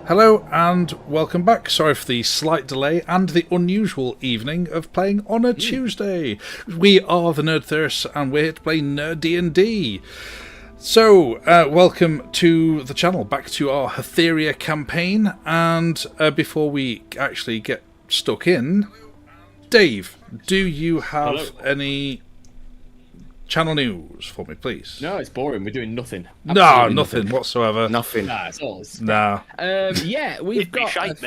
Hello and welcome back. Sorry for the slight delay and the unusual evening of playing on a Tuesday. We are the Nerdthirsts and we're here to play NerD&D. So, welcome to the channel, back to our Hatheria campaign, and before we actually get stuck in, Dave, do you have any channel news for me, please? No, it's boring. We're doing nothing. No, nothing whatsoever. Nothing. Nah, it's all. Nah. Yeah, we've got shite,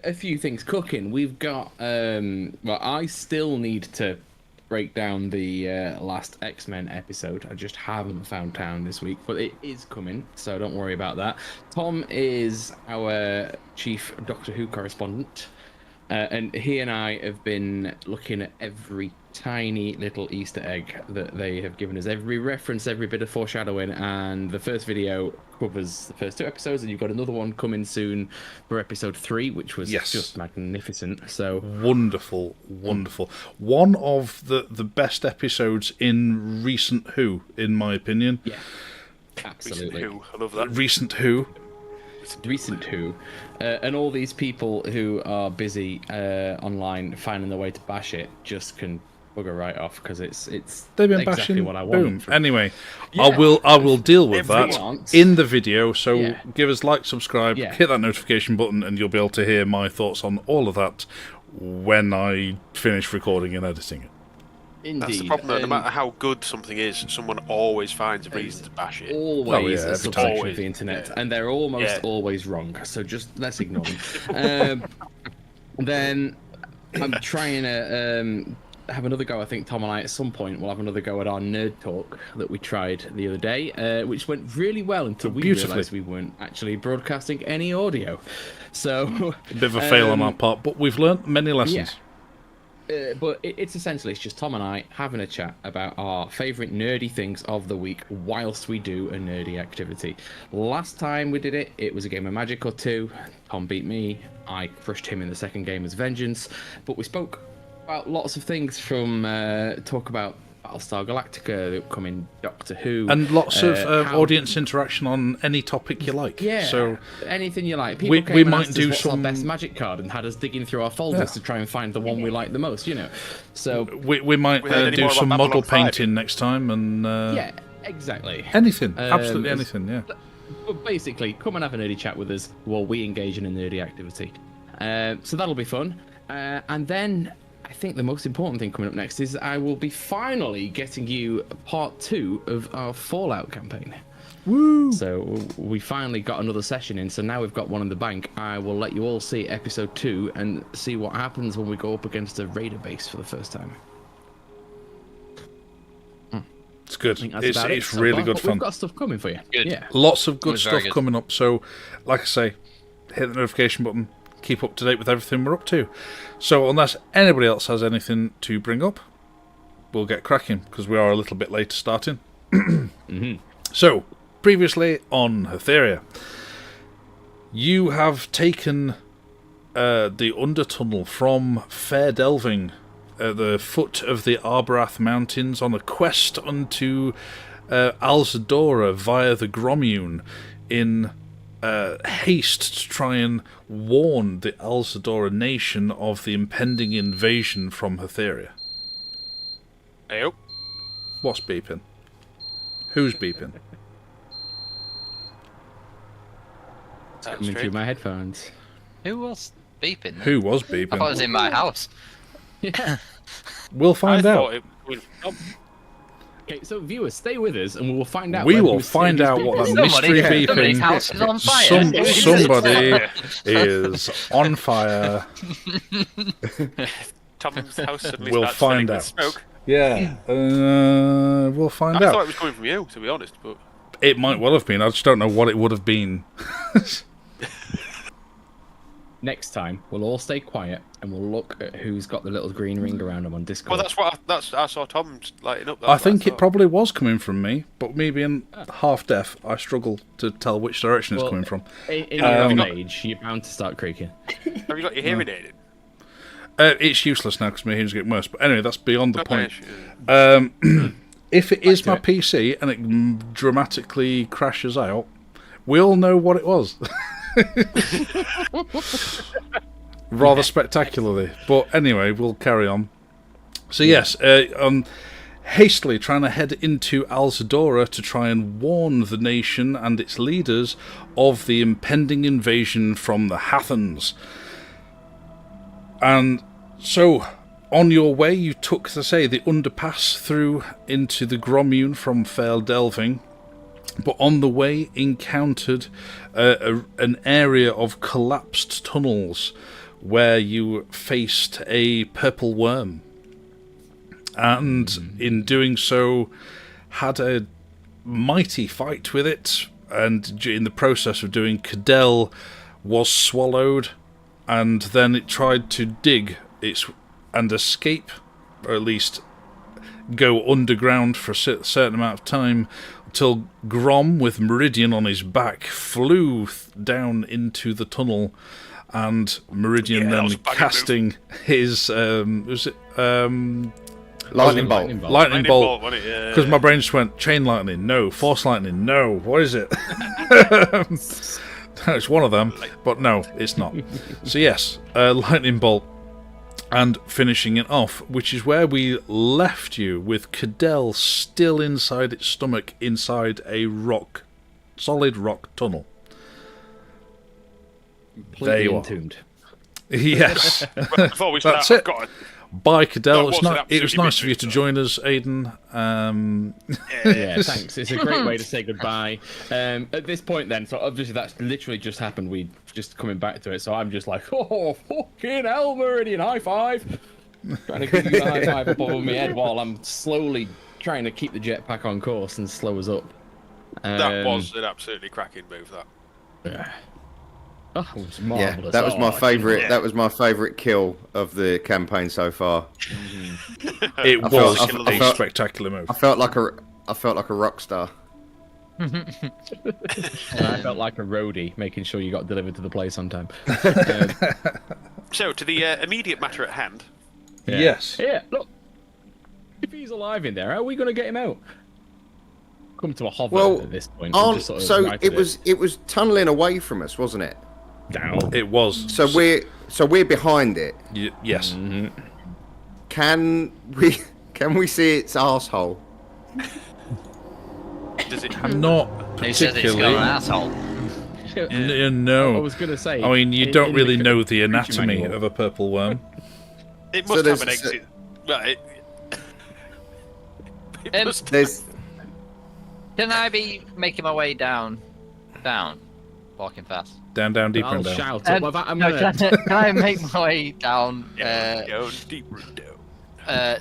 a few things cooking. We've got. Well, I still need to break down the last X-Men episode. I just haven't found time this week, but it is coming, so don't worry about that. Tom is our chief Doctor Who correspondent, and he and I have been looking at every tiny little Easter egg that they have given us, every reference, every bit of foreshadowing, and the first video covers the first two episodes, and you've got another one coming soon for episode 3, which was just magnificent. So wonderful. One of the best episodes in recent Who, in my opinion. Yeah, absolutely. Recent Who. I love that. Recent Who. And all these people who are busy online finding their way to bash it just can bugger right off, because it's They've been exactly bashing. what I Boom. want. Anyway, Yeah. I will deal with that Everyone. in the video. So Yeah. give us like, subscribe, hit that notification button, and you'll be able to hear my thoughts on all of that when I finish recording and editing it. Indeed. That's the problem, though. No matter how good something is, someone always finds a reason to bash it. Always a every subsection time. of the internet, and they're almost always wrong. So just let's ignore them. Then I'm trying to have another go. I think Tom and I at some point will have another go at our nerd talk that we tried the other day, which went really well until we realised we weren't actually broadcasting any audio. So a bit of a fail on our part, but we've learnt many lessons. But it's essentially, it's just Tom and I having a chat about our favourite nerdy things of the week whilst we do a nerdy activity. Last time we did it, it was a game of Magic or two. Tom beat me. I crushed him in the second game as Vengeance. But we spoke about lots of things, from talk about Battlestar Galactica, the upcoming Doctor Who, and lots of audience interaction on any topic you like. Yeah, so anything you like. People came we and might asked do us what's our some best Magic card, and had us digging through our folders to try and find the one we like the most. You know, so we might do some model painting next time, and yeah, exactly. Anything, absolutely anything. Yeah. But basically, come and have a nerdy chat with us while we engage in a nerdy activity. So that'll be fun, and then I think the most important thing coming up next is I will be finally getting you part 2 of our Fallout campaign. Woo! So we finally got another session in, so now we've got one in the bank. I will let you all see episode 2 and see what happens when we go up against a raider base for the first time. It's good. It's so really far, good but fun. We've got stuff coming for you. Good. Yeah. Lots of good stuff good. coming up. So, like I say, hit the notification button. Keep up to date with everything we're up to. So unless anybody else has anything to bring up, we'll get cracking, because we are a little bit late starting. So, previously on Hatheria, you have taken the Undertunnel from Fair Delving, the foot of the Arbarath Mountains, on a quest unto Alzidura via the Grommune, in haste to try and warn the Alzidura nation of the impending invasion from Hatheria. Heyo. What's beeping? Who's beeping? Coming through my headphones. Who was beeping? Who was I thought it beeping? was in my house. Yeah. We'll find out. Okay, so viewers, stay with us, and we will find out. We whether will who's find saying out who's what beeping. that mystery Somebody's beeping. house is on fire. Somebody is on fire. Tom's house suddenly We'll starts find filling with out. smoke. Yeah, we'll find I out. thought it was coming from you, to be honest, but It might well have been. I just don't know what it would have been. Next time, we'll all stay quiet, and we'll look at who's got the little green ring around them on Discord. well, I saw Tom lighting up. I think it probably was coming from me, but me being half deaf, I struggle to tell which direction it's coming from. In your own age, you're bound to start creaking. Have you got your hearing aid in? It's useless now because my hearing's getting worse. But anyway, that's beyond the Okay, point. If it is my PC and it dramatically crashes out, we all know what it was. Rather spectacularly. But anyway, we'll carry on. So yes, hastily trying to head into Alzidura to try and warn the nation and its leaders of the impending invasion from the Hathens. And so, on your way, you took, to say, the underpass through into the Grommune from Fair Delving, but on the way encountered an area of collapsed tunnels where you faced a purple worm. And in doing so, had a mighty fight with it, and in the process of doing, Cadell was swallowed, and then it tried to dig and escape, or at least go underground for a certain amount of time, until Grom, with Meridian on his back, flew down into the tunnel, and Meridian then casting his lightning bolt. Lightning bolt. Wasn't it? Because my brain just went, chain lightning, no. Force lightning, no. What is it? It's one of them, but no, it's not. So yes, lightning bolt, and finishing it off, which is where we left you, with Cadell still inside its stomach, inside a solid rock tunnel. There you are. Entombed. Yes. Before we start, That's it. I've got Bye, Cadell. That was It was absolutely nice of you to ridiculous. join us, Aidan. Yeah, thanks. It's a great way to say goodbye. At this point, then, so obviously that's literally just happened. We just coming back to it, so I'm just like, oh, fucking hell, Meridian, high five! Trying to give you a high five up over my head while I'm slowly trying to keep the jetpack on course and slow us up. that was an absolutely cracking move. That. Yeah. Oh, it was Yeah, marvelous. that was my favourite. yeah. That was my favourite kill of the campaign so far. It I was felt- a spectacular move. I felt like a rock star. And I felt like a roadie, making sure you got delivered to the place on time. So, to the immediate matter at hand. Yeah. Yes. Yeah, look. If he's alive in there, how are we going to get him out? Come to a hover Well, at this point. and just sort of so righted it was tunneling away from us, wasn't it? down. It was. So we're behind it. Yes. Can we see its arsehole? Does it? Not Who says it's got particularly. an asshole? No. I was going to say. I mean, you don't in really the know the creature anatomy manual- of a purple worm. It So must have there's- an exit. Right. There's Can I be making my way down, walking fast? Down, deeper, I'll and down. shout up. Well, I'm No, gonna... can I make my way down, Go deeper down.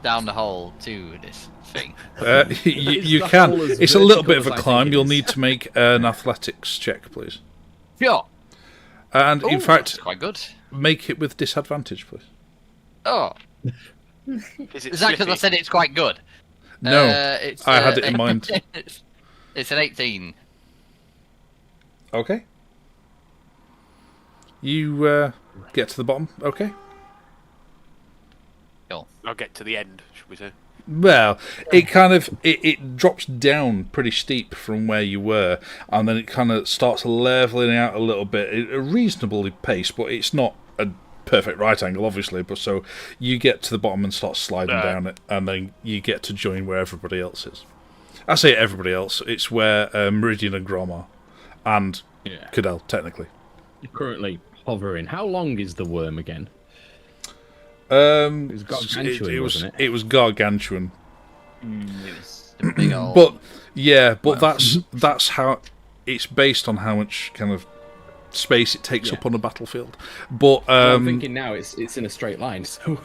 down the hole to this thing? You the can. hole as It's a little bit vertical of a as I climb. think it You'll is? need to make an athletics check, please. Sure. And in Ooh, fact, that's quite good. make it with disadvantage, please. Oh, Is it is that because I slippy? said it's quite good? No, It's, I had it in mind. It's an 18. Okay. You get to the bottom. Okay. Cool. I'll get to the end, should we say? Well, it kind of it drops down pretty steep from where you were, and then it kind of starts leveling out a little bit at a reasonably pace, but it's not a perfect right angle, obviously. But so you get to the bottom and start sliding down it, and then you get to join where everybody else is. I say everybody else. It's where Meridian and Grom are, and Cadell, technically. currently hovering. How long is the worm again? It was gargantuan, wasn't it? It was gargantuan. It was a big old... But yeah, but that's how it's based on how much kind of space it takes up on a battlefield. But I'm thinking now it's in a straight line. So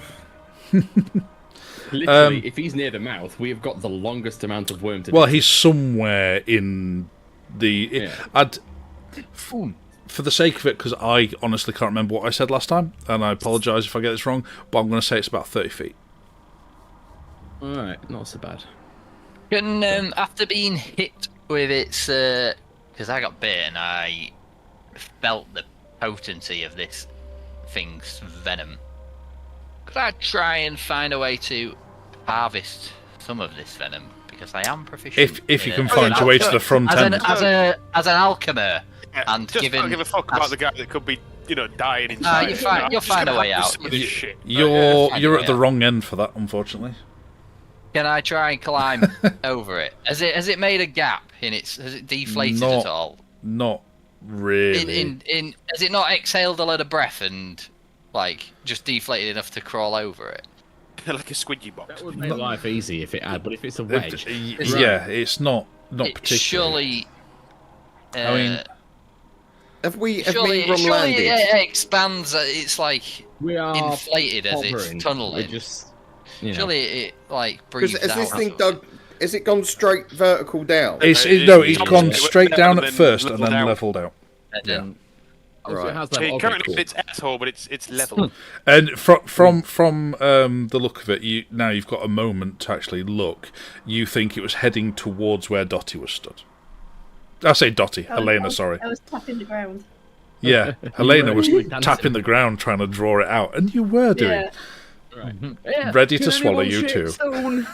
literally, if he's near the mouth, we have got the longest amount of worm to. well, he's somewhere in the. Yeah. For the sake of it, because I honestly can't remember what I said last time, and I apologise if I get this wrong, but I'm going to say it's about 30 feet. All right, not so bad. Can, after being hit with its... Because I got bit and I felt the potency of this thing's venom. Could I try and find a way to harvest some of this venom? Because I am proficient. If you in can it. find your way to the front end. As an alchemist. and Just given don't give a fuck about the guy that could be, dying inside. you'll find a way out. Some of this shit. You're at the wrong end for that, unfortunately. Can I try and climb over it? Has it made a gap in its? Has it deflated at all? Not really. Has it not exhaled a lot of breath and just deflated enough to crawl over it? Like a squidgy box. That would make life easy if it had, but if it's a wedge, Yeah, it's not particularly. Surely. Have we Surely landed? it expands. It's we are inflated as hovering. it's tunneling. Surely it breathes out. Has this thing has it gone straight vertical down? It's gone straight down at first and then leveled out. And then, So it has So that currently it's asshole, but it's level. And from the look of it, you've got a moment to actually look. You think it was heading towards where Dottie was stood. I say Dottie, Helena. Sorry. I was tapping the ground. Yeah, Helena was dancing. tapping the ground trying to draw it out, and you were doing. Right. Yeah. Ready to Can swallow anyone you shape too. Stone?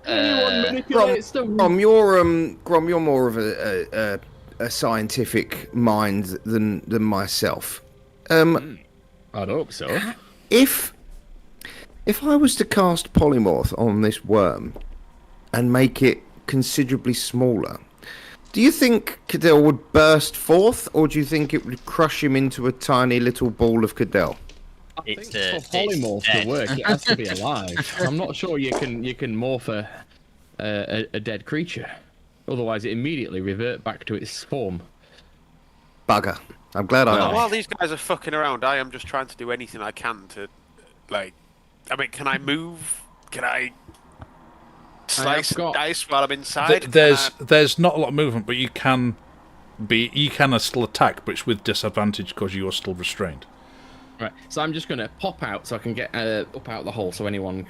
Anyone manipulate stone? Grom, you're more of a scientific mind than myself. I'd hope so. If I was to cast polymorph on this worm and make it considerably smaller, do you think Cadell would burst forth, or do you think it would crush him into a tiny little ball of Cadell? I think for polymorph to work, it has to be alive. I'm not sure you can morph a dead creature. Otherwise, it immediately revert back to its form. Bugger. I'm glad I asked. While these guys are fucking around, I am just trying to do anything I can to, can I move? Can I slice and dice while I'm inside? There's not a lot of movement, but you can still attack, but it's with disadvantage because you are still restrained. Right, so I'm just going to pop out so I can get up out the hole so anyone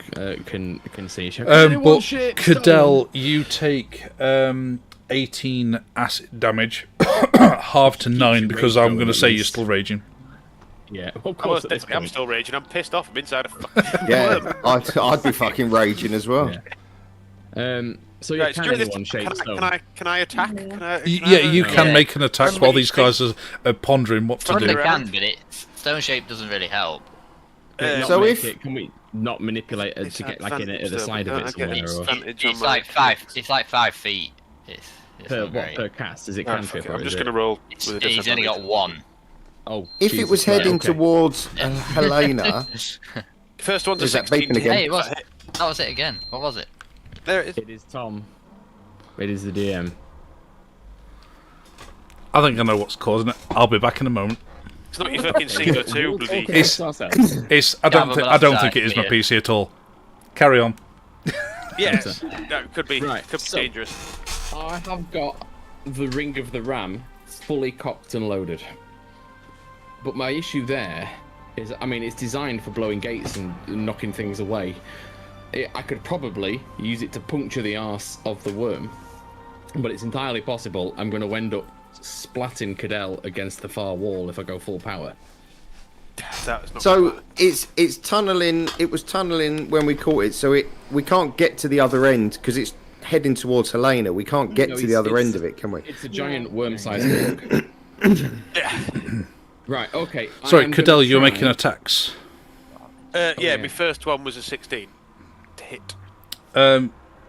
can see. But Cadell, you take 18 acid damage, half to 9 because I'm going to say you're still raging. Yeah, of course. I'm still raging. I'm pissed off. I'm inside a fucking Yeah, I'd be fucking raging as well. Yeah. So you can anyone shape stone? Can I attack? You can make an attack while these guys are pondering what to do. They can, but stone shape doesn't really help. Can we not manipulate it to get at the side of it somewhere? It's like 5. It's like 5 feet. Per cast? Is it cantrip? I'm just going to roll. He's only got 1. Oh, if it was heading towards Helena, first one's a is that 16 beeping again? Hey, that was it again. What was it? There it is. It is Tom. It is the DM. I think I know what's causing it. I'll be back in a moment. It's not your fucking C02, bloody. I don't think it is my PC at all. Carry on. Yes, that could be. Right, Could be dangerous. I have got the Ring of the Ram fully cocked and loaded. But my issue there is, it's designed for blowing gates and knocking things away. I could probably use it to puncture the arse of the worm, but it's entirely possible I'm going to end up splatting Cadell against the far wall if I go full power. So it's tunneling. It was tunneling when we caught it, so we can't get to the other end because it's heading towards Helena. We can't get to the other end of it, can we? It's a giant worm-sized bug. Right. Okay. Sorry, Cadell, you're making attacks. Yeah, my first one was a 16 to hit.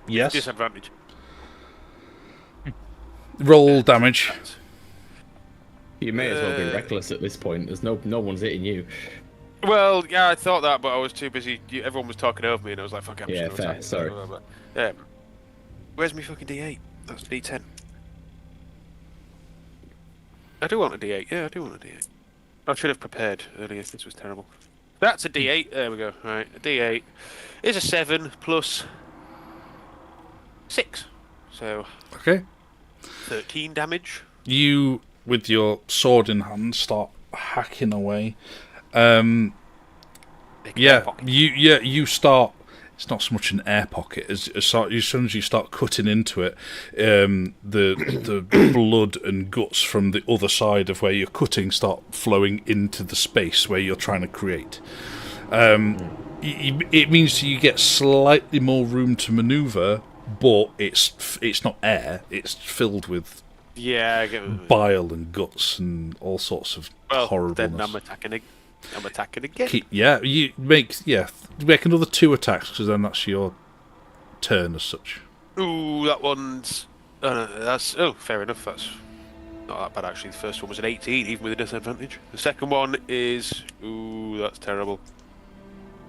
Yes. Disadvantage. Roll damage. You may as well be reckless at this point. There's no one's hitting you. Well, yeah, I thought that, but I was too busy. Everyone was talking over me, and I was like, "Fuck it." Yeah, fair. Sorry. Where's my fucking D8? That's D10. I do want a D8. Yeah, I do want a D8. I should have prepared earlier. This was terrible. That's a D8. There we go. All right, a D8 is a 7 plus 6, so Okay. 13 damage. You, with your sword in hand, start hacking away. You start. It's not so much an air pocket as soon as you start cutting into it, the blood and guts from the other side of where you're cutting start flowing into the space where you're trying to create. It means you get slightly more room to maneuver, but it's not air. It's filled with Yeah, I get bile and guts and all sorts of horribleness. Then I'm attacking again. You make another 2 attacks because then that's your turn as such. Ooh, that one's. Fair enough. That's not that bad actually. The first one was an 18, even with a disadvantage. The second one is. Ooh, that's terrible.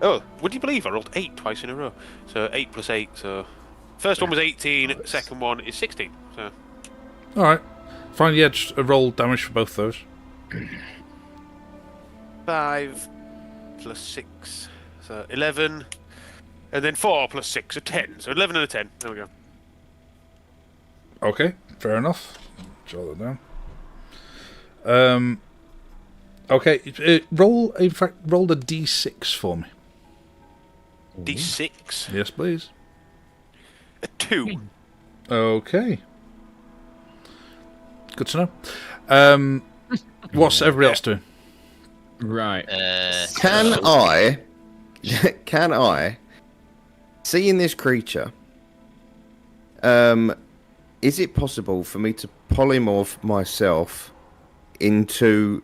Oh, would you believe I rolled 8 twice in a row? So 8 plus 8. So first one was 18. Second one is 16. So. All right, fine. Yeah, just roll damage for both those. 5 plus 6, so 11, and then 4 plus 6, so 10. So 11 and a 10. There we go. Okay, fair enough. Jot that down. Okay, roll the d6 for me. D6. Yes, please. A 2. Okay. Good to know. What's everybody else doing? Right. Can I, seeing this creature, is it possible for me to polymorph myself into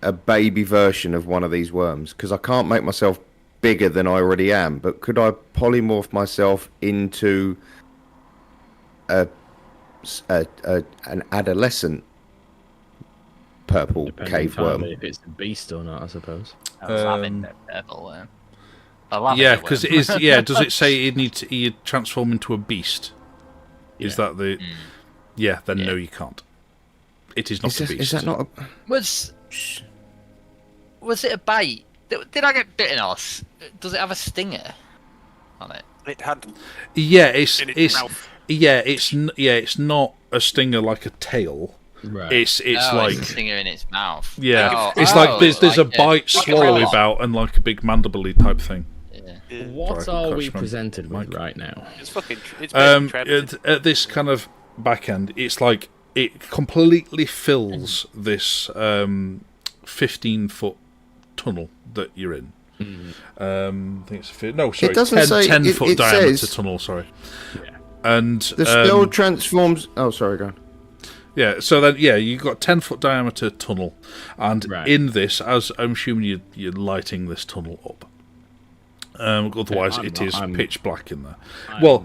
a baby version of one of these worms? Because I can't make myself bigger than I already am, but could I polymorph myself into an adolescent purple Depending cave worm? if it's a beast or not, I suppose. Purple. Yeah, because it is. Yeah, does it say it needs to transform into a beast? Is that the? Yeah, then no, you can't. It is not a beast. Is that not a? Was it a bite? Did I get bitten off? Does it have a stinger on it? It had. Yeah, in its mouth. it's not a stinger like a tail. Right. It's like a stinger in its mouth. Yeah, it's like there's a bite swallow about and like a big mandible type thing. Yeah. What are we presented with right now? It's fucking. It's at this kind of back end, it's like it completely fills this 15-foot tunnel that you're in. I think it's it doesn't 10-foot diameter tunnel. Sorry. Yeah. And the spell transforms. Oh, sorry, go on. Yeah, so then you've got 10-foot diameter tunnel, and Right. in this, as I'm assuming you're lighting this tunnel up. Otherwise, it is pitch black in there. I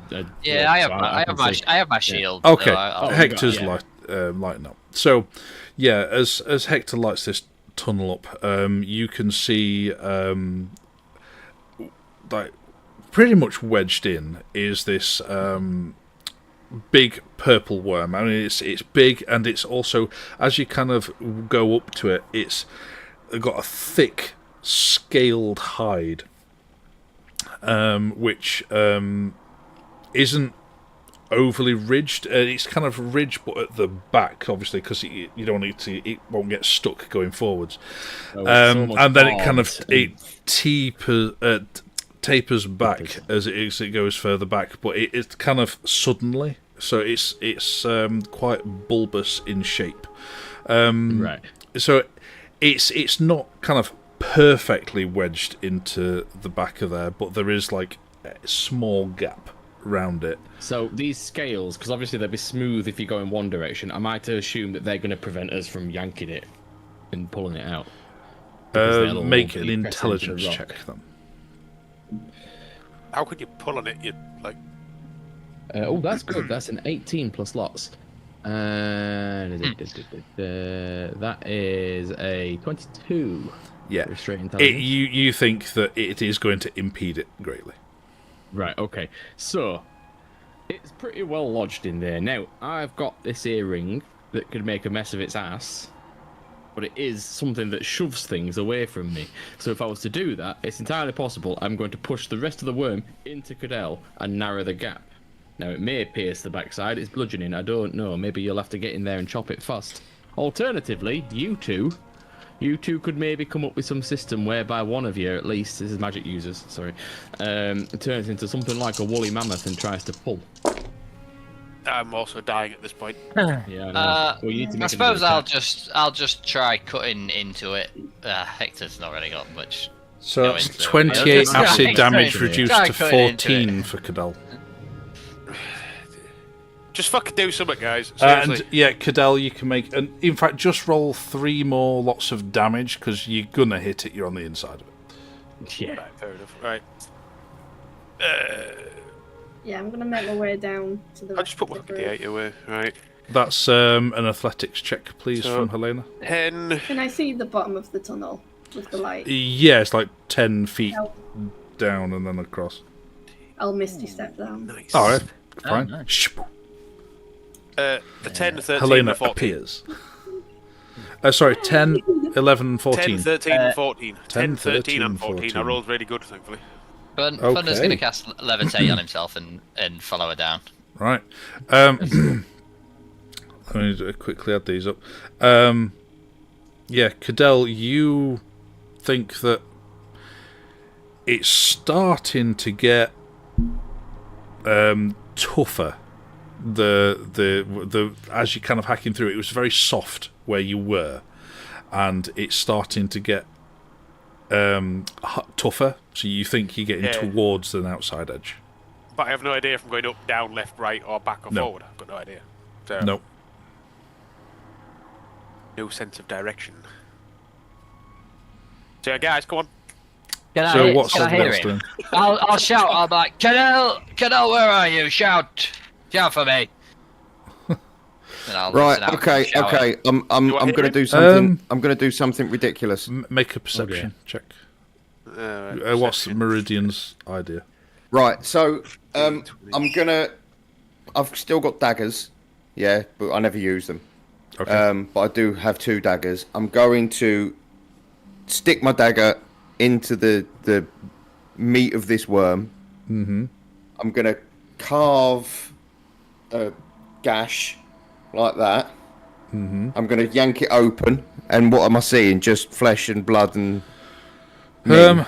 have my shield. Okay, So Hector's lighting up. So, yeah, as Hector lights this tunnel up, you can see like pretty much wedged in is this big purple worm. I mean, it's big, and it's also, as you kind of go up to it, it's got a thick scaled hide. Which isn't overly ridged. It's kind of ridged, but at the back, obviously, because you don't need to. It won't get stuck going forwards. And then it kind of tapers back as it goes further back, but it's kind of suddenly. So it's quite bulbous in shape. Right. So it's not kind of perfectly wedged into the back of there, but there is like a small gap around it. So these scales, because obviously they'll be smooth if you go in one direction, am I to assume that they're going to prevent us from yanking it and pulling it out? Make an intelligence check then. How could you pull on it? You like. Oh, that's good. That's an 18 plus lots. That is a 22. Yeah, you think that it is going to impede it greatly. Right, okay. So, it's pretty well lodged in there. Now, I've got this earring that could make a mess of its ass, but it is something that shoves things away from me. So if I was to do that, it's entirely possible I'm going to push the rest of the worm into Cadell and narrow the gap. Now, it may pierce the backside. It's bludgeoning. I don't know. Maybe you'll have to get in there and chop it fast. Alternatively, you two could maybe come up with some system whereby one of you, at least, this is magic users, sorry, turns into something like a woolly mammoth and tries to pull. I'm also dying at this point. Yeah, well, you need to make I suppose I'll just try cutting into it. Hector's not really got much. So it's 28 acid damage reduced to 14 for Cadell. Just fucking do something, guys. Seriously. And yeah, Cadell, you can make... And in fact, just roll 3 more lots of damage, because you're going to hit it, you're on the inside of it. Yeah. Right, fair enough. Right. Yeah, I'm gonna make my way down to the. I'll just put the my group. D8 away. Right. That's an athletics check, please, So- from Helena. 10. Can I see the bottom of the tunnel with the light? Yeah, it's like 10 feet I'll, down and then across. I'll misty step down. Nice. Alright, Oh, fine. nice. Shoo. The 10, 13, Helena and 14. appears. Sorry, 10, 11, and 14. 10, 13, and 14. 10, 13, and 13, 14. I rolled really good, thankfully. Funder's Okay. going to cast Levitate on himself and follow her down. Right. Let me quickly add these up. Yeah, Cadell, you think that it's starting to get tougher. The as you're kind of hacking through it, was very soft where you were, and it's starting to get tougher. So you think you're getting towards an outside edge. But I have no idea if I'm going up, down, left, right, or back or No. forward. I've got no idea. So, Nope. no sense of direction. So, yeah, guys, come on. So what's can I hear Silver's him? doing? I'll shout. I'm like, Cadell, where are you? Shout for me. And I'll Right. listen out Okay. and shout Okay. I'm Do I going hit to him? do something. I'm going to do something ridiculous. Make a perception check. What's Perception. Meridian's idea? Right. So I'm gonna. I've still got daggers. Yeah, but I never use them. Okay. But I do have 2 daggers. I'm going to stick my dagger into the meat of this worm. Mm-hmm. I'm going to carve a gash like that. Mm-hmm. I'm going to yank it open. And what am I seeing? Just flesh and blood and meat.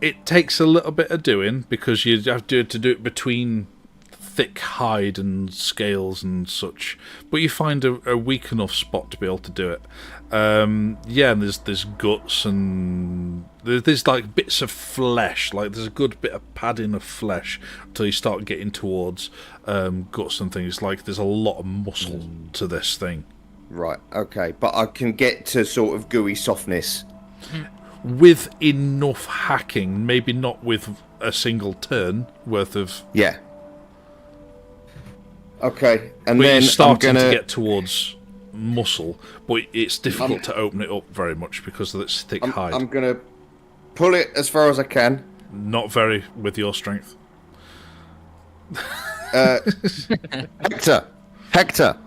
It takes a little bit of doing because you have to do it between thick hide and scales and such, but you find a weak enough spot to be able to do it. Yeah, and there's guts and there's like bits of flesh, like there's a good bit of padding of flesh until you start getting towards guts and things. Like there's a lot of muscle to this thing. Right, okay. But I can get to sort of gooey softness. With enough hacking, maybe not with a single turn worth of. Yeah. Okay, and But then you're I'm starting gonna. to get towards muscle, but it's difficult to open it up very much because of its thick hide. I'm gonna pull it as far as I can. Not very with your strength. Hector.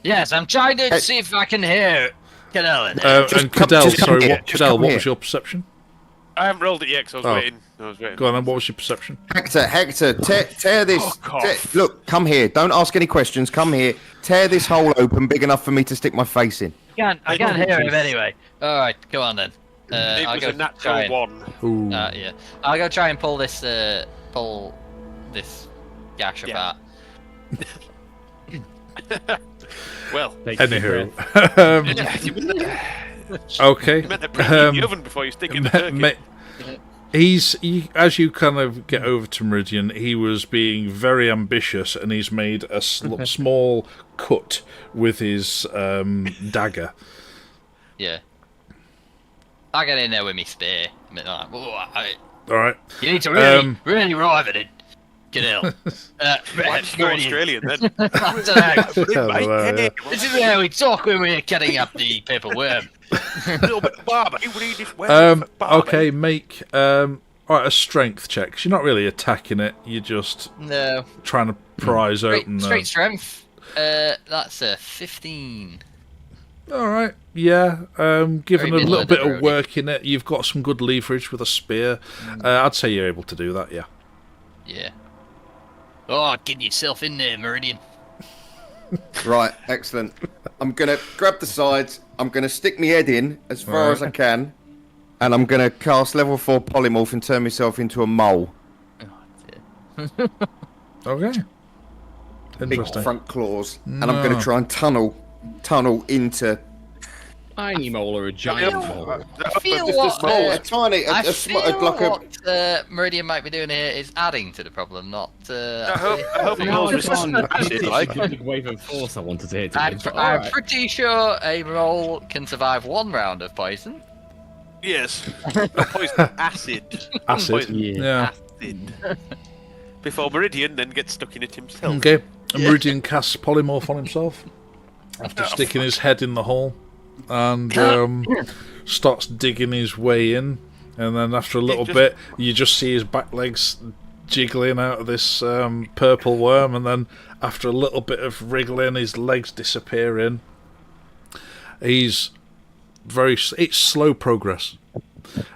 Yes, I'm trying to Hey. see if I can hear Cadell in there. And Cadell, just come sorry, here, what, just Cadell, come what here. was your perception? I haven't rolled it yet because I was Oh. waiting. Go on, then, what was your perception? Hector, tear this. Fuck off. Look, come here. Don't ask any questions. Come here. Tear this hole open big enough for me to stick my face in. I can't hear him anyway. All right, go on then. It I'll was go a try natural and, 1. Ooh. yeah, I'll go try and pull this gash Yeah. apart. Well, Anywho. you Okay. meant to preheat the oven before you stick it in the turkey. As you kind of get over to Meridian, he was being very ambitious, and he's made a small cut with his dagger. Yeah. I get in there with me spear. I mean, like, whoa, All right. you need to really rive it in. Cadell. Why did you go Australian then? I don't know. Hey, This is how we talk when we're cutting up the paper worm. a little bit of barber. You need this well. Okay, make all right, a strength check. 'Cause you're not really attacking it. You're just No. trying to prise open. Straight strength. That's a 15. All right, yeah. Given a Very little bit of middle-of-the-road. work in it, you've got some good leverage with a spear. I'd say you're able to do that. Yeah. Yeah. Oh, get yourself in there, Meridian. Right, excellent. I'm gonna grab the sides. I'm gonna stick my head in as far as I can, and I'm gonna cast level 4 polymorph and turn myself into a mole. Okay. Big Interesting. front claws, and I'm gonna try and tunnel into tiny mole or a giant mole? I feel Just a what, small- a tiny, I a, feel like a. what Meridian might be doing here is adding to the problem, not. I hope it No, goes it's resistant on. to acid, like. A big wave of force I wanted to hit it I'm, with, but I'm alright. pretty sure a mole can survive 1 round of poison. Yes. Not poison, acid. Acid. Poison, Yeah. acid. Before Meridian then gets stuck in it himself. Okay. And Meridian casts polymorph on himself after sticking his head in the hole and starts digging his way in. And then after a little bit, you just see his back legs jiggling out of this purple worm. And then after a little bit of wriggling, his legs disappearing. It's slow progress.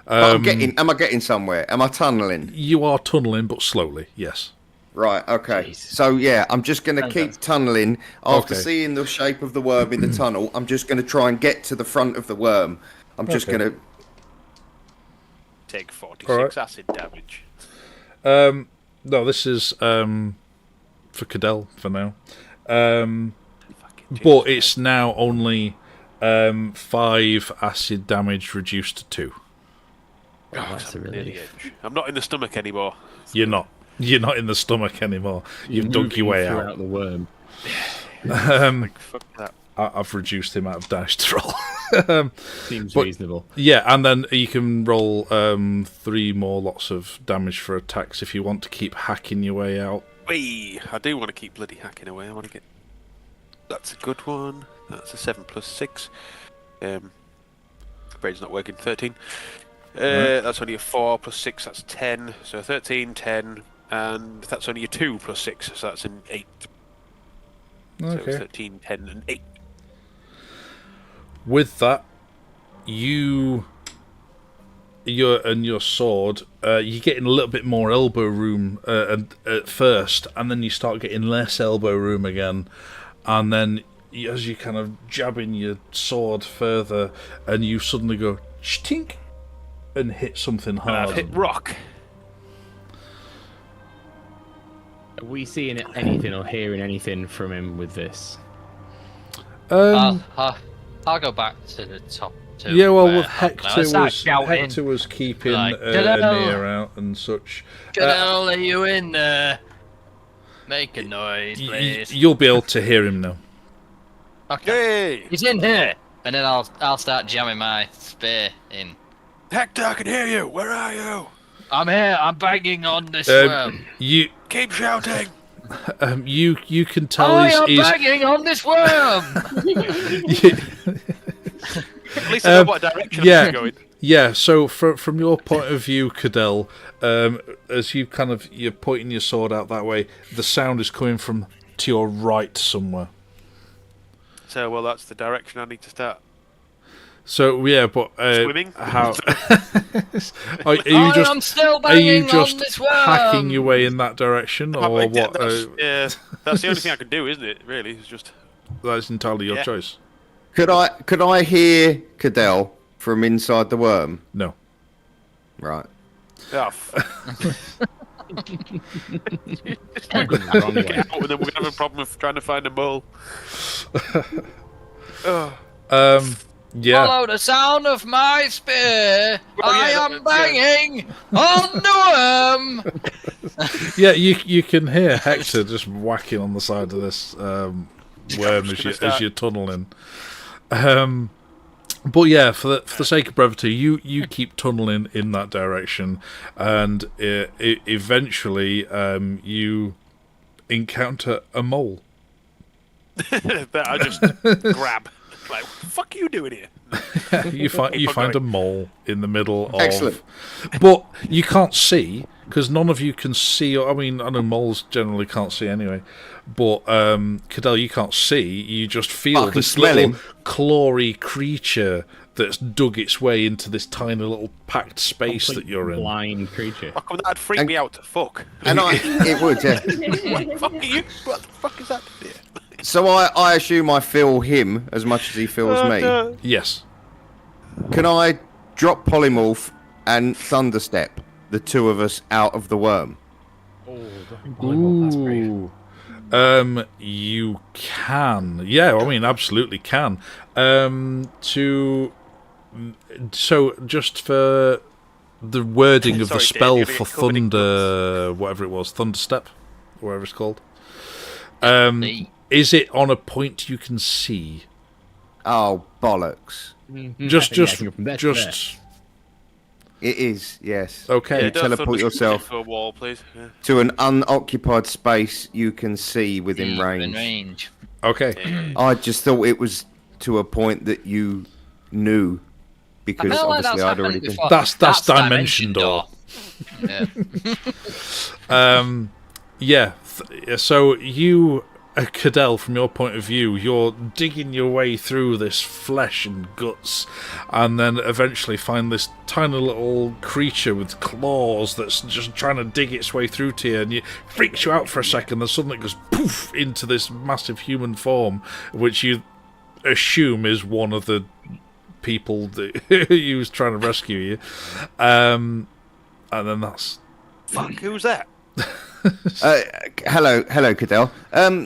Am I getting somewhere? Am I tunneling? You are tunnelling, but slowly, yes. Right, okay. So, yeah, I'm just going to keep tunnelling. After Okay. seeing the shape of the worm in the tunnel, I'm just going to try and get to the front of the worm. I'm just Okay. going to... Take 46 Alright. acid damage. No, this is for Cadell for now. Fucking But Jesus it's now only 5 acid damage reduced to 2. That's a Christ, I'm near the relief. edge. I'm not in the stomach anymore. You're not in the stomach anymore. You've dug your way out. The worm. Fuck that. I've reduced the amount of damage to roll. Seems But- reasonable. Yeah, and then you can roll 3 more lots of damage for attacks if you want to keep hacking your way out. Wee! I do want to keep bloody hacking away. I want to get. That's a good one. That's a 7 plus 6. Brain's not working. 13. That's only a 4 plus 6. That's 10. So 13, 10, and that's only a 2 plus 6. So that's an 8. Okay. So 13, 10, and 8. With that, your sword, you're getting a little bit more elbow room at first, and then you start getting less elbow room again, and then as you kind of jabbing your sword further, and you suddenly go stink and hit something And I've hard. hit rock. Are we seeing anything or hearing anything from him with this? I'll go back to the top two. Yeah, well, where- with shouting. Hector was keeping Like, an "Cadell!" ear out and such. Cadell, are you in there? Make a noise, please. You'll be able to hear him now. Okay. Hey! He's in here. And then I'll start jamming my spear in. Hector, I can hear you! Where are you? I'm here. I'm banging on this worm. You Keep shouting! you can tell I am he's banging on this worm. At least I know what direction yeah. I'm going. Yeah, so from your point of view, Cadell, as you're pointing your sword out that way, the sound is coming from to your right somewhere. So, well, that's the direction I need to start. So yeah, but Swimming? how are you just I'm still are you banging just on this worm. hacking your way in that direction, or what? That's the only thing I can do, isn't it? Really, it's just. That's entirely your Yeah. choice. Could I hear Cadell from inside the worm? No. Right. Oh, Wrong way. get out, and then we're gonna have a problem of trying to find a mole. Yeah. Follow the sound of my spear. Well, I yeah, am banging on the worm. Yeah, you can hear Hector just whacking on the side of this worm as you're tunneling. But yeah, for the sake of brevity, you keep tunneling in that direction, and eventually you encounter a mole. That I just grab. Like, what the fuck are you doing here? You find a mole in the middle of. Excellent. But you can't see because none of you can see. I mean, I know moles generally can't see anyway. But Cadell, you can't see. You just feel I can this smell little him. clawy creature that's dug its way into this tiny little packed space that you're in. Blind creature. How come that'd freak me out to fuck? And it would, yeah. Fuck are you? What the fuck is that? Yeah. So I assume I feel him as much as he feels me. Yes. Can I drop polymorph and thunderstep the two of us out of the worm? Oh, dropping polymorph, that's brave. Ooh. You can. Yeah, I mean, absolutely can. So, just for the wording of Sorry, the spell Dave, for you're covered in Thunder, whatever it was, Thunderstep, whatever it's called. The- Is it on a point you can see? Oh, bollocks. Just, Yeah, I can go from there to just. It is, yes. Okay. You teleport yourself to a wall, please. Yeah. to an unoccupied space you can see within Within range. range. Okay. I just thought it was to a point that you knew, because I feel like obviously that's I'd already happened been. before. That's Dimension Door. Yeah. Yeah. So you, Cadell, from your point of view, you're digging your way through this flesh and guts, and then eventually find this tiny little creature with claws that's just trying to dig its way through to you, and it freaks you out for a second, then suddenly it goes poof into this massive human form, which you assume is one of the people that he was trying to rescue you. And then that's... Fuck, who's that? Hello, Cadell.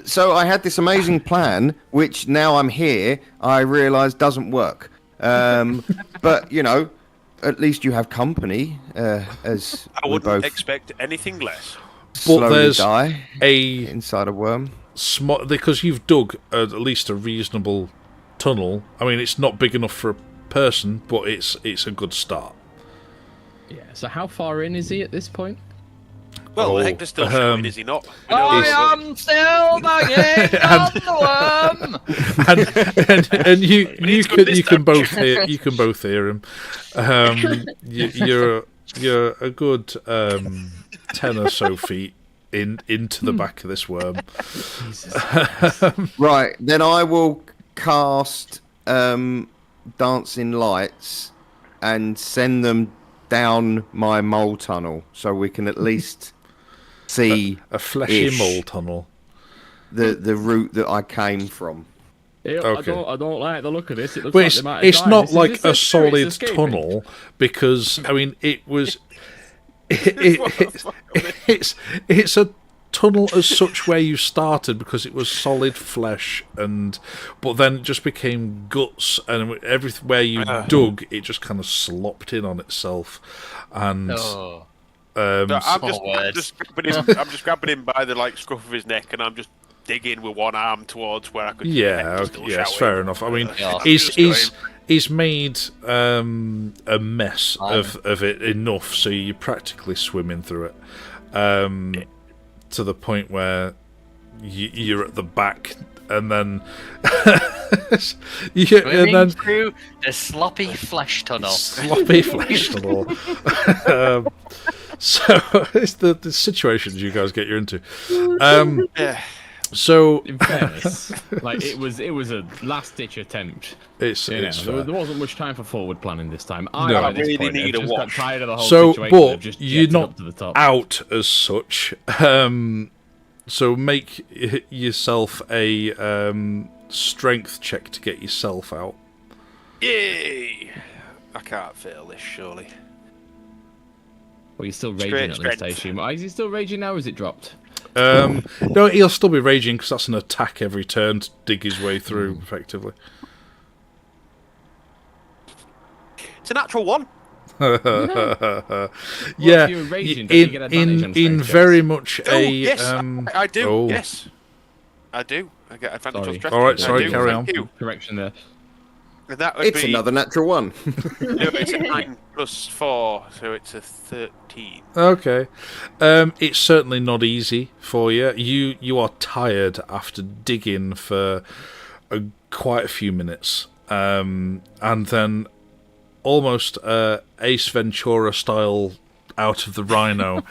So I had this amazing plan, which now I'm here, I realise doesn't work. But, you know, at least you have company, as I we wouldn't both expect anything less. slowly there's die a inside a worm. because you've dug at least a reasonable tunnel. I mean, it's not big enough for a person, but it's a good start. Yeah. So how far in is he at this point? Well, Oh, Hector's still showing, is he not? I am still banging on the worm. and you need to go this can time. both hear him. You're a good 10 or so feet into the back of this worm. Right, then I will cast dancing lights and send them down my mole tunnel, so we can at least see A fleshy Ish. mole tunnel. the route that I came from. Okay. I don't like the look of this. It looks But like they might have it's died. not Is like this a their solid spirits escaping? tunnel, because I mean it's a tunnel as such where you started, because it was solid flesh, but then it just became guts, and everywhere you dug it just kind of slopped in on itself, and Oh. No, I'm Small words. just grabbing him by the scruff of his neck, and I'm just digging with one arm towards where I could. yeah, still yes, shouting. fair enough. I mean, Yeah. he's made a mess of it enough, so you're practically swimming through it, to the point where you're at the back, and then Swimming through the sloppy flesh tunnel. sloppy flesh tunnel. So it's the situations you guys get you into. Yeah. So In fairness, it was a last ditch attempt. it's You know, fair. there wasn't much time for forward planning this time. No. I at this really point, need have a just got wash. tired of the whole So, situation. but of just you're jetting not up to the top. out as such. So make yourself a strength check to get yourself out. Yay! I can't fail this, surely. Well, you're still raging at least, I assume. Is he still raging now, or is it dropped? No, he'll still be raging, because that's an attack every turn to dig his way through, effectively. It's a natural one. Well, Yeah, if you're raging, don't you get advantage on in strength very checks? much Oh, a. yes, I do. oh. Yes, I do. I get advantage Sorry. on stress. All right, checks. I sorry, do, carry thank on. You. Correction there. And that would It's be another natural one. No, it's a 9 plus 4, so it's a 13. Okay, it's certainly not easy for you. You are tired after digging for quite a few minutes, and then almost Ace Ventura style out of the rhino,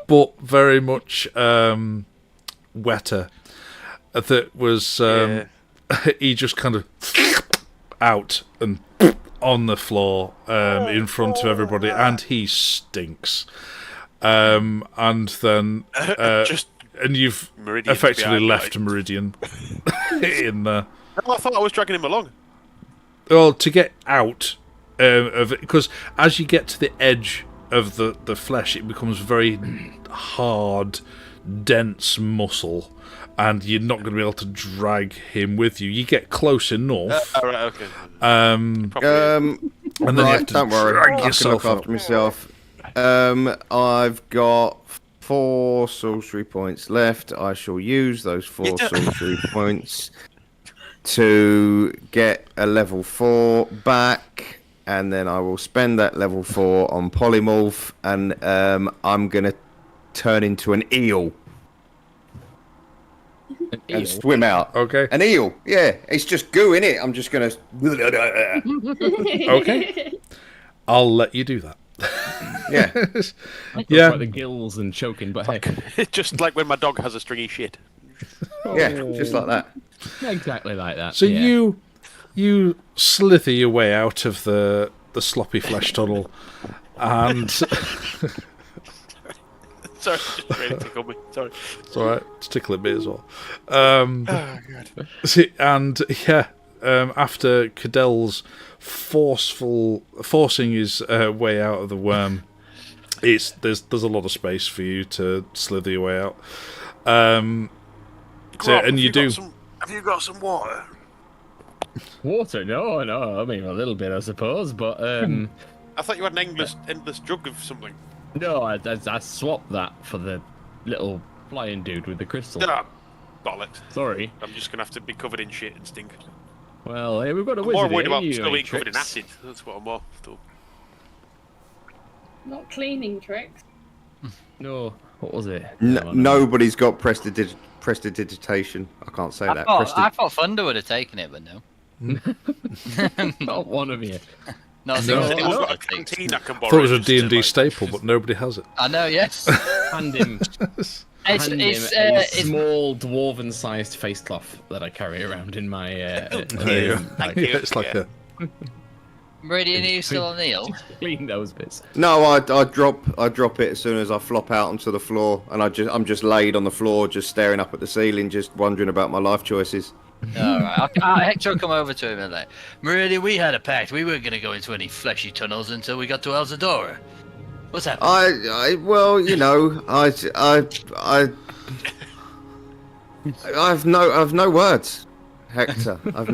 but very much wetter. That was he just kind of out and on the floor in front of everybody, and he stinks. And then and you've Meridian's effectively behind, left like. Meridian in there. Oh, I thought I was dragging him along. Well, to get out of it, because as you get to the edge of the flesh, it becomes very hard, dense muscle, and you're not going to be able to drag him with you. You get close enough. All right, okay. And then you have to don't worry, drag I can yourself look up. after myself. I've got 4 sorcery points left. I shall use those 4 sorcery points to get a level 4 back, and then I will spend that level 4 on polymorph, and I'm gonna turn into an eel and swim out. Okay. An eel, yeah. It's just goo, innit? I'm just gonna. Okay. I'll let you do that. Yeah. Yeah. Like the gills and choking, but hey, Just like when my dog has a stringy shit. Yeah, just like that. exactly like that. So yeah. you slither your way out of the sloppy flesh tunnel, and Sorry, just really tickled me. Sorry. it's alright, it's tickling me as well. Oh, God. And yeah, after Cadell's forcing his way out of the worm, there's a lot of space for you to slither your way out. Grub, And you do. Have you got some water? Water? No. I mean, a little bit, I suppose, but I thought you had an endless jug of something. no, I swapped that for the little flying dude with the crystal. Ah, bollocks. Sorry. I'm just gonna have to be covered in shit and stink. Well, hey, we've got a I'm wizard more worried here, about you still know, being covered in tricks. acid. That's what I'm more still. Not cleaning tricks. No, what was it? Nobody's got prestidigitation. I can't say that. I thought Thunder would have taken it, but no. Not one of you. Not No, since Anyone's no. got a canteen I can borrow. I thought it was a just to, D&D like, staple, but nobody has it. I know, yes. Hand him, It's a small dwarven-sized face cloth that I carry around in my. There you go. Thank you. It's like Yeah. Meridian, are you still on Neil? Clean those bits. No, I drop it as soon as I flop out onto the floor, and I'm just laid on the floor, just staring up at the ceiling, just wondering about my life choices. Alright, Hector will come over to him and like, Meridian, we had a pact. We weren't going to go into any fleshy tunnels until we got to Alzidura. What's happening? Well, you know, I've no words, Hector. I've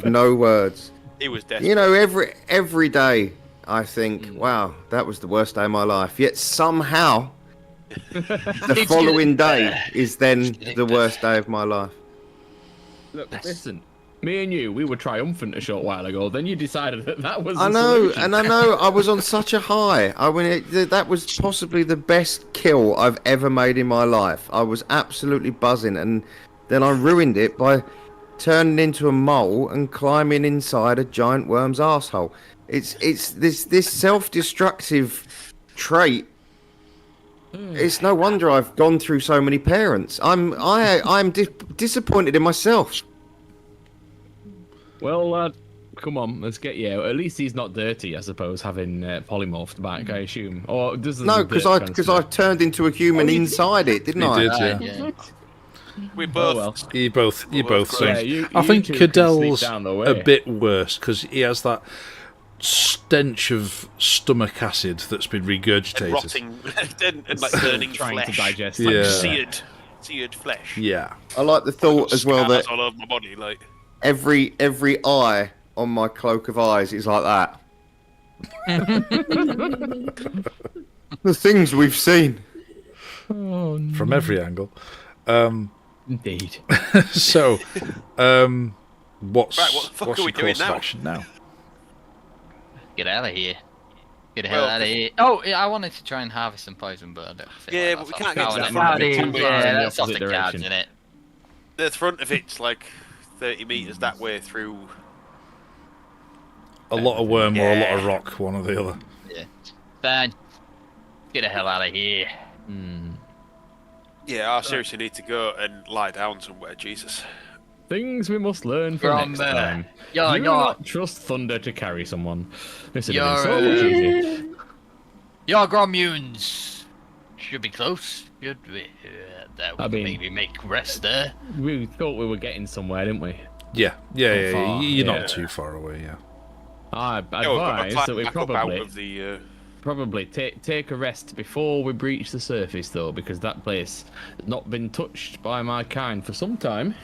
no words. He was dead. You know, every day I think, wow, that was the worst day of my life. Yet somehow, the following day is then the worst day of my life. Look, listen. Me and you, we were triumphant a short while ago. Then you decided that was. I the know, solution. and I know. I was on such a high. That was possibly the best kill I've ever made in my life. I was absolutely buzzing, and then I ruined it by turning into a mole and climbing inside a giant worm's asshole. It's this self-destructive trait. It's no wonder I've gone through so many parents. I'm disappointed in myself. Well, come on, let's get you out. At least he's not dirty, I suppose, having polymorphed back, I assume. Or does No, because I turned into a human inside it, didn't I? You did, Right, yeah. We both. well. You both Yeah, sing. I you think two can Cadell's sleep down the way. a bit worse because he has that stench of stomach acid that's been And regurgitated. rotting and like burning trying flesh. to digest. Yeah. Like seared flesh. Yeah. I like the thought as well that Scars all over my body, like. every eye on my cloak of eyes is like that. The things we've seen. From every angle. Indeed. So, what's Right, what the fuck what's are your we doing course of now? action now? Get out of here. Get the hell Well, out of here. Oh, yeah, I wanted to try and harvest some poison, but I don't feel Yeah, like but we that's can't off get to the that cards. front of it. Too Yeah, far in the that's off the opposite cards, direction. isn't it? The front of it's like 30 metres that way through. A lot of worm or a lot of Yeah. rock, one or the other. Yeah. Fine. Get the hell out of here. Yeah, I seriously need to go and lie down somewhere, Jesus. Things we must learn for From next time. You're Do not trust thunder to carry someone. This would have been so You're, much easier. your Gromunes should be close. Should we? That would I mean- maybe make rest there. We thought we were getting somewhere, didn't we? Yeah. far, You're yeah. not too far away, yeah. I Yeah, we've got to advise climb that we back up out probably. of the probably take a rest before we breach the surface, though, because that place has not been touched by my kind for some time.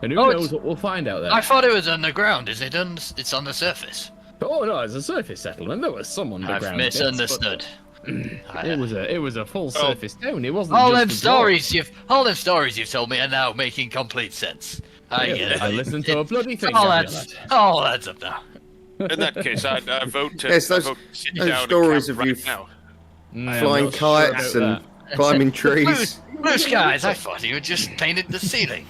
And who knows what we'll find out there. I thought it was underground. Is it it's on the surface? Oh no, it's a surface settlement. There was some underground. I've misunderstood. It was a full surface town. It wasn't All just them a stories you've told me are now making complete sense. I get it. I listened to a bloody thing. All adds up now. In that case, I vote to, Yes, I those- vote to sit those down stories and of camp you right now. Flying kites and climbing trees. Blue skies. I thought you had just painted the ceiling.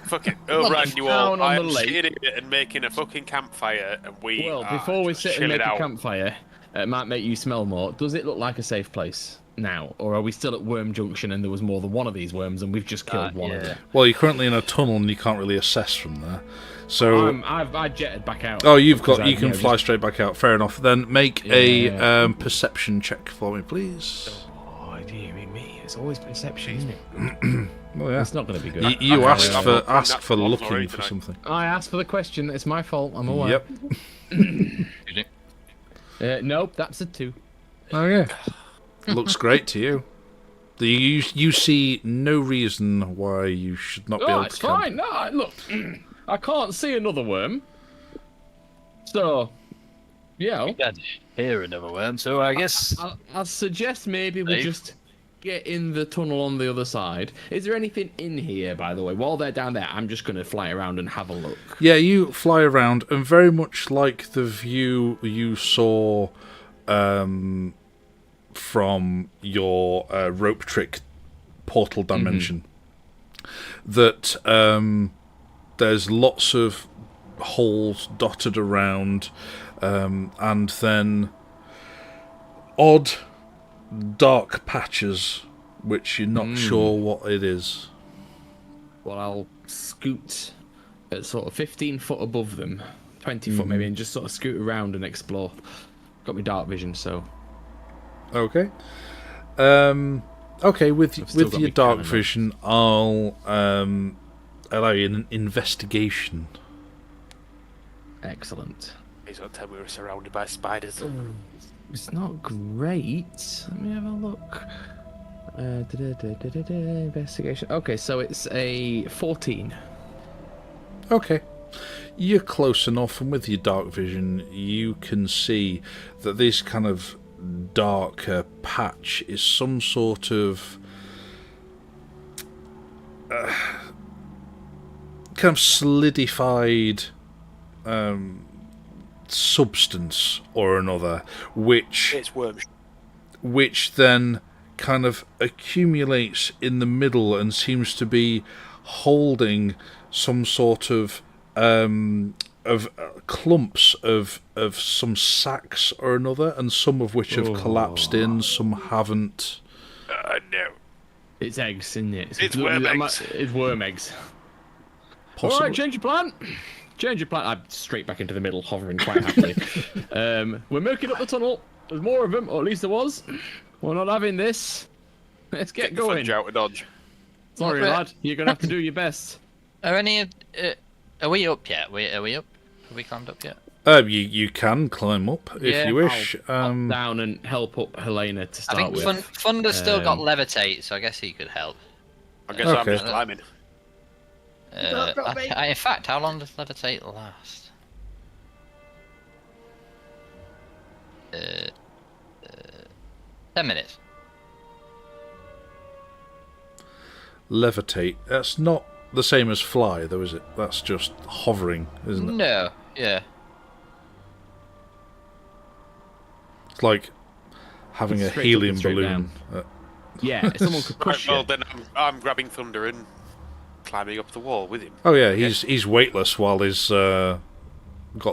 Fucking overran you all. Town on I'm the lake. sitting here and making a fucking campfire, and we Well, are before we just sit and chilling make a out. campfire, it might make you smell more. Does it look like a safe place now, or are we still at Worm Junction and there was more than one of these worms and we've just killed one of them? Well, you're currently in a tunnel and you can't really assess from there. So, I jetted back out. oh, you because can fly straight back out. Fair enough. Then make Yeah. a perception check for me, please. Oh, dearie me, it's always perception, isn't it? Oh yeah. It's not going to be good. You Okay, asked I'm for not doing ask that for one looking already for tonight. something. I asked for the question. It's my fault. I'm aware. Yep. Nope, that's a 2. Oh yeah. Looks great to you. You see no reason why you should not be Oh, able it's to camp. fine. No, look, I can't see another worm. So, yeah, I can't hear another worm, so I guess I'd suggest maybe we Dave? just get in the tunnel on the other side. Is there anything in here, by the way? While they're down there, I'm just going to fly around and have a look. Yeah, you fly around, and very much like the view you saw from your rope trick portal dimension, that there's lots of holes dotted around, and then odd dark patches which you're not sure what it is. Well, I'll scoot at sort of 15 foot above them, 20 foot maybe, and just sort of scoot around and explore. Got me dark vision, so... Okay. Okay, with still got your me dark cannon, though. vision, I'll allow you an investigation. Excellent. He's gonna tell me we're surrounded by spiders. It's not great. Let me have a look. Investigation. Okay, so it's a 14. Okay. You're close enough, and with your dark vision, you can see that this kind of darker patch is some sort of kind of solidified substance or another, It's worms. which then kind of accumulates in the middle and seems to be holding some sort of clumps of some sacks or another, and some of which have collapsed in, some haven't. No. It's eggs, isn't it? It's worm eggs. It's worm eggs. Possibly. All right, change your plan. Change your plan. I'm straight back into the middle, hovering quite happily. We're making up the tunnel. There's more of them, or at least there was. We're not having this. Let's get The going. fudge out of dodge. Sorry, Okay. lad. You're gonna have to do your best. are any? Are we up yet? Are we up? Have we climbed up yet? You can climb up if Yeah, you wish. I'll down and help up Helena to I start think with. Thunder's still got levitate, so I guess he could help. I guess I'm Okay. just climbing. got me. In fact, how long does levitate last? 10 minutes. Levitate. That's not the same as fly, though, is it? That's just hovering, isn't it? No, yeah. It's like having a Straight up helium and straight balloon. Yeah, if someone could Right, push well, you. then I'm grabbing Thunder and climbing up the wall with him. Oh yeah, he's weightless while he's got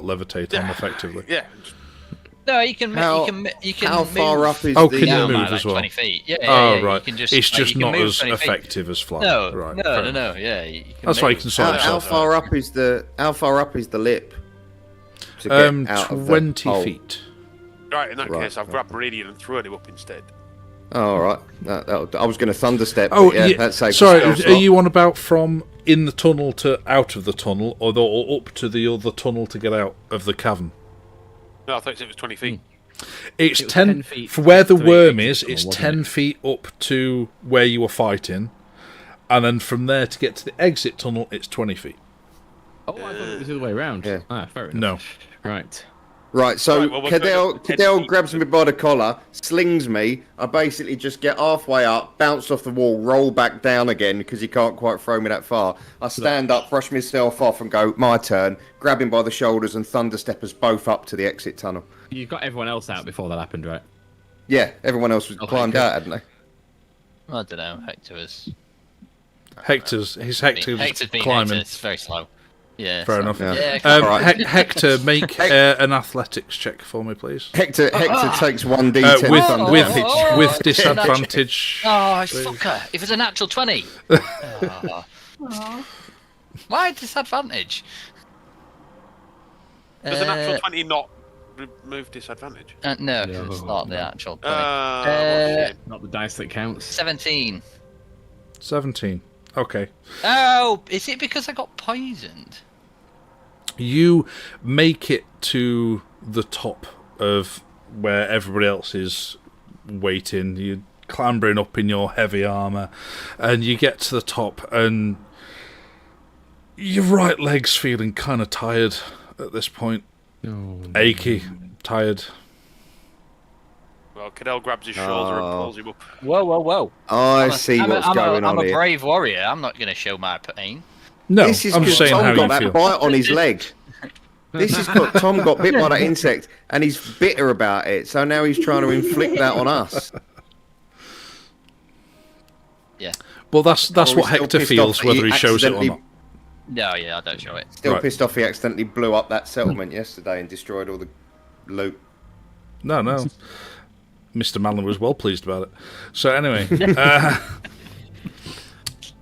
levitate on effectively. Yeah. No, you can. How- you can. How move far up is Oh, the? can you down move by, like, as well? 20 feet. Yeah. Oh yeah, right, You can just, it's like, just you can not move as 20 feet. effective as fly. No, right, no, fair no, enough. no. Yeah, you can That's why you move. can sort How yourself far up is the? How far up is the lip? To get out of the 20 hole? feet. Right, in that Right, case, I've grabbed Meridian and thrown him up instead. Oh, all right. I was going to thunderstep. Oh, but yeah, yeah. that saves Sorry, a are spell slot. you on about from in the tunnel to out of the tunnel, or up to the other tunnel to get out of the cavern? No, I thought it was 20 feet. It's It was 10 10 feet for where the to the worm exit is. tunnel, It's wasn't 10 it? feet up to where you were fighting, and then from there to get to the exit tunnel, it's 20 feet. Oh, I thought it was the other way around. Yeah. Ah, fair enough. No. Right. Right, so Right, well, we're going to- Cadell grabs me by the collar, slings me. I basically just get halfway up, bounce off the wall, roll back down again because he can't quite throw me that far. I stand up, brush myself off, and go, my turn. Grab him by the shoulders and thunderstep us both up to the exit tunnel. You got everyone else out before that happened, right? Yeah, everyone else was Okay, climbed cool. out, hadn't they? I don't know. Hector was. Hector's Hector's been climbing. Hector, it's very slow. Yeah. Fair so- enough. Yeah. Yeah. Alright. Hector, make an athletics check for me, please. Hector takes 1d10 thunder damage. With disadvantage. Oh, fucker! If it's a natural 20. Oh. Why disadvantage? Does an actual 20 not remove disadvantage? No, 'cause it's not the actual 20. What a shame. Not the dice that counts. 17. 17. Okay. Oh, is it because I got poisoned? You make it to the top of where everybody else is waiting. You're clambering up in your heavy armour, and you get to the top, and your right leg's feeling kind of tired at this point. No. Achy, tired. Well, Cadell grabs his shoulder and Oh. pulls him up. Whoa. I see what's going on I'm a here. brave warrior. I'm not going to show my pain. No, This is I'm because just saying Tom how got you that feel. bite on his leg. This is because Tom got bit by that insect, and he's bitter about it. So now he's trying to inflict that on us. Yeah. Well, that's Or what he's still Hector pissed feels, off that whether he shows it or accidentally- not. No, yeah, I don't show it. Still Right. pissed off he accidentally blew up that settlement yesterday and destroyed all the loot. No. Mr. Malin was well pleased about it. So anyway,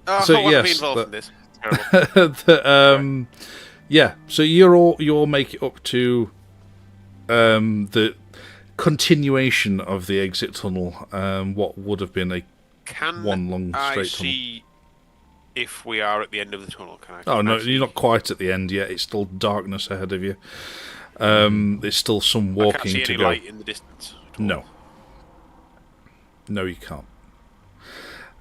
Oh, So, I don't want to be yes, involved but- in this. Terrible. yeah. So you'll make it up to the continuation of the exit tunnel. What would have been a Can one long I straight tunnel. see if we are at the end of the tunnel? Can I? Oh can no, I see? you're not quite at the end yet. It's still darkness ahead of you. There's still some I can't walking see to any go. light in the distance. at all. No, you can't.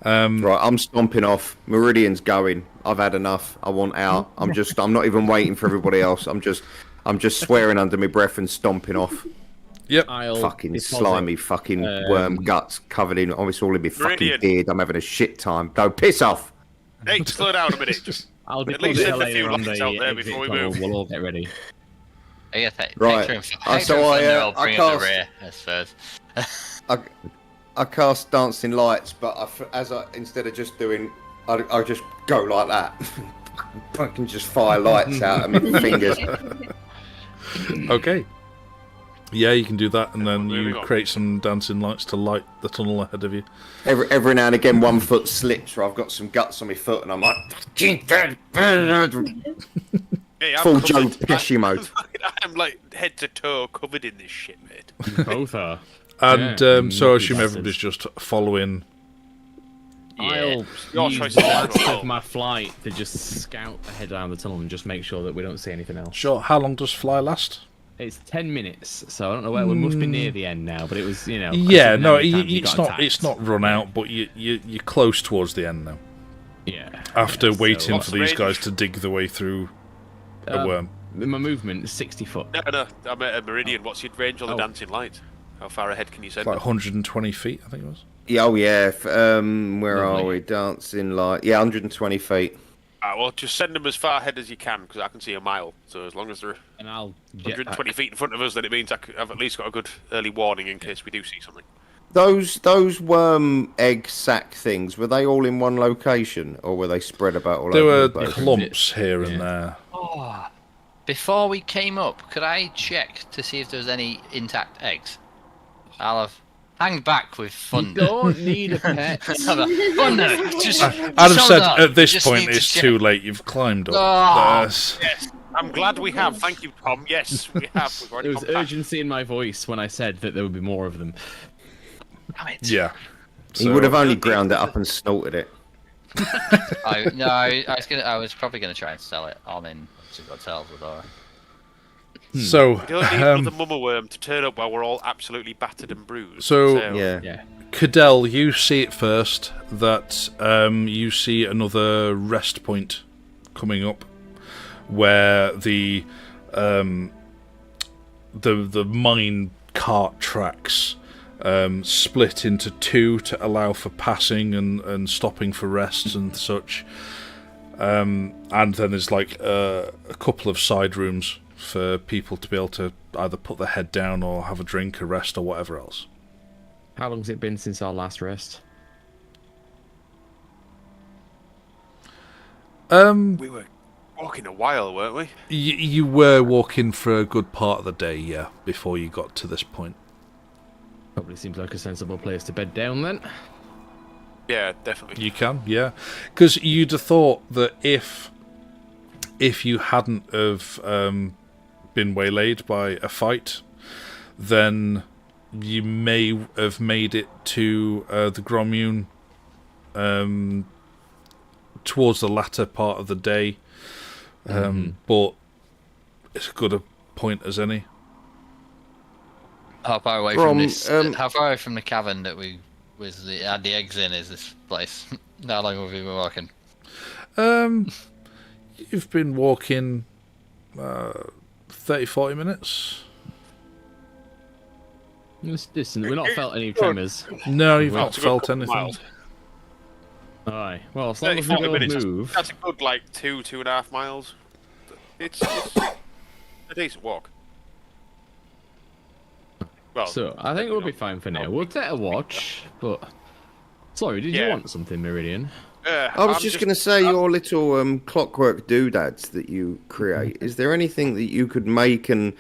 Right, I'm stomping off. Meridian's going. I've had enough. I want out. I'm not even waiting for everybody else. I'm just swearing under my breath and stomping off. Yep. I'll Fucking deposit- slimy fucking worm guts covered in. Oh, it's all in my fucking Meridian. beard. I'm having a shit time. Go piss off. Hey, slow down a minute. Just I'll At deposit least send a Helena few on lights the out there exit before we tunnel. move. We'll all get ready. I guess Right. Hector and, So Hector and I, Thunder I will bring up the cast- rear, I suppose. I cast dancing lights, but instead of just doing, I just go like that. I can just fire lights out of my fingers. Okay. Yeah, you can do that, and then moving you on. create some dancing lights to light the tunnel ahead of you. Every now and again, one foot slips, or I've got some guts on my foot, and I'm like, Hey, I'm full Joe covered. Pesci mode. I'm like head to toe covered in this shit, mate. Both are. And Yeah, so I lucky assume bastards. everybody's just following. I'll Your use choice the is last wrong. of my flight to just scout ahead down the tunnel and just make sure that we don't see anything else. Sure. How long does fly last? It's 10 minutes, so I don't know where we must be near the end now. But it was, Yeah, considering no, how many times we it's got not. It's attacked. not run out, but you're close towards the end now. Yeah. After yeah, so- waiting What's for the these range? guys to dig their way through a worm. My movement is 60 foot. No, I'm at a meridian. What's your range on the Oh. dancing light? How far ahead can you send Like them? 120 feet, I think it was. Yeah, oh yeah. Where are Lovely. we? Dancing light. Yeah, 120 feet. Well, just send them as far ahead as you can, because I can see a mile. So as long as they're And I'll 120 jetpack. feet in front of us, then it means I've at least got a good early warning in case we do see something. Those worm egg sack things, were they all in one location, or were they spread about all There over were the place? clumps here and Yeah. there. Oh, before we came up, could I check to see if there's any intact eggs? I'll have hanged back with You Thunder. don't need a pet. Thunder, just Adam shut said up. at this Just point need to it's check. too late. You've climbed up. Oh. Yes. Yes, I'm glad we have. Thank you, Tom. Yes, we have. We've already There was come back. urgency in my voice when I said that there would be more of them. Damn it. Yeah. He would have only ground it up and snorted it. I was probably gonna try and sell it on in Hotels with Dora. So, We don't need another mummer worm to turn up while we're all absolutely battered and bruised. So- Yeah. Cadell, you see it first that you see another rest point coming up where the mine cart tracks split into two to allow for passing and stopping for rests and such. And then there's like a couple of side rooms for people to be able to either put their head down or have a drink, a rest, or whatever else. How long's it been since our last rest? We were walking a while, weren't we? You were walking for a good part of the day, yeah, before you got to this point. Probably seems like a sensible place to bed down then. Yeah, definitely. You can, yeah, because you'd have thought that if you hadn't have been waylaid by a fight, then you may have made it to the Grommune towards the latter part of the day, but it's as good a point as any. How far away from this? How far away from the cavern that we had the eggs in is this place? How long have we been walking? You've been walking 30-40 minutes. It's distant. We've not felt any tremors. No, you've Well, not it's a good felt couple anything. miles. Aye. Well, as long 30, as we 40 don't minutes. move. That's a good, like, 2.5 miles. It's a decent walk. Well, So, I think we'll be fine for now. We'll take a watch, but... Sorry, did you Yeah. want something, Meridian? I was just going to say, your little clockwork doodads that you create, is there anything that you could make and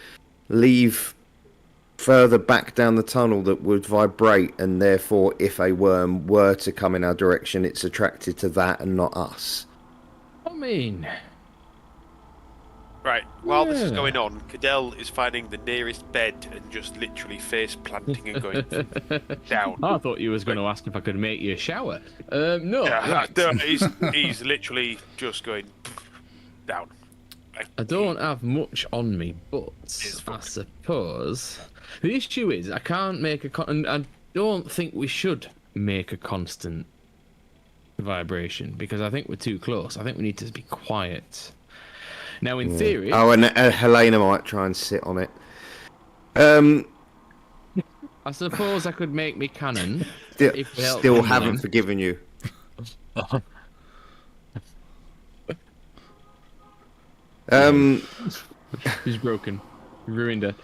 leave further back down the tunnel that would vibrate, and therefore, if a worm were to come in our direction, it's attracted to that and not us? I mean... Right, while this is Yeah. going on, Cadell is finding the nearest bed and just literally face planting and going down. I thought you was going to ask if I could make you a shower. No, Yeah, right. he's literally just going down. I don't have much on me, but It's I fucked. suppose the issue is I can't make and I don't think we should make a constant vibration because I think we're too close. I think we need to be quiet. Now, in theory, Oh, and Helena might try and sit on it. I suppose I could make me cannon. Still, If we help still handling. haven't forgiven you. She's broken, ruined her.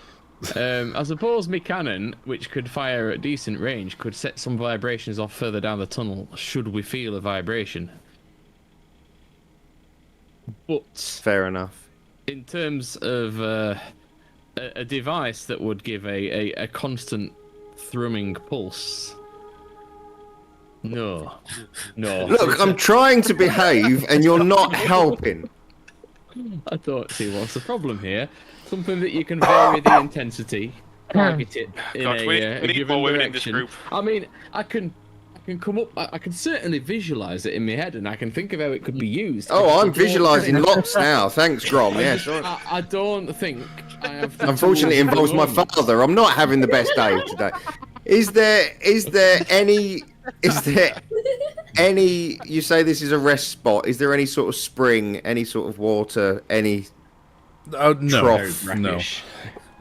I suppose my cannon, which could fire at decent range, could set some vibrations off further down the tunnel. Should we feel a vibration? But Fair enough. in terms of a device that would give a constant thrumming pulse, no. Look, I'm trying to behave, and you're not helping. I don't see what's the problem here. Something that you can vary the intensity, target it in God, we a need given more women in this direction. group. I mean, I can come up. I can certainly visualize it in my head, and I can think of how it could be used. Oh, I I'm don't visualising think- lots now. Thanks, Grom. Yes. I don't think I have. the Unfortunately, it tools involves my at the moment. father. I'm not having the best day today. Is there any? You say this is a rest spot. Is there any sort of spring, any sort of water, any Oh, no. trough? No. Brackish.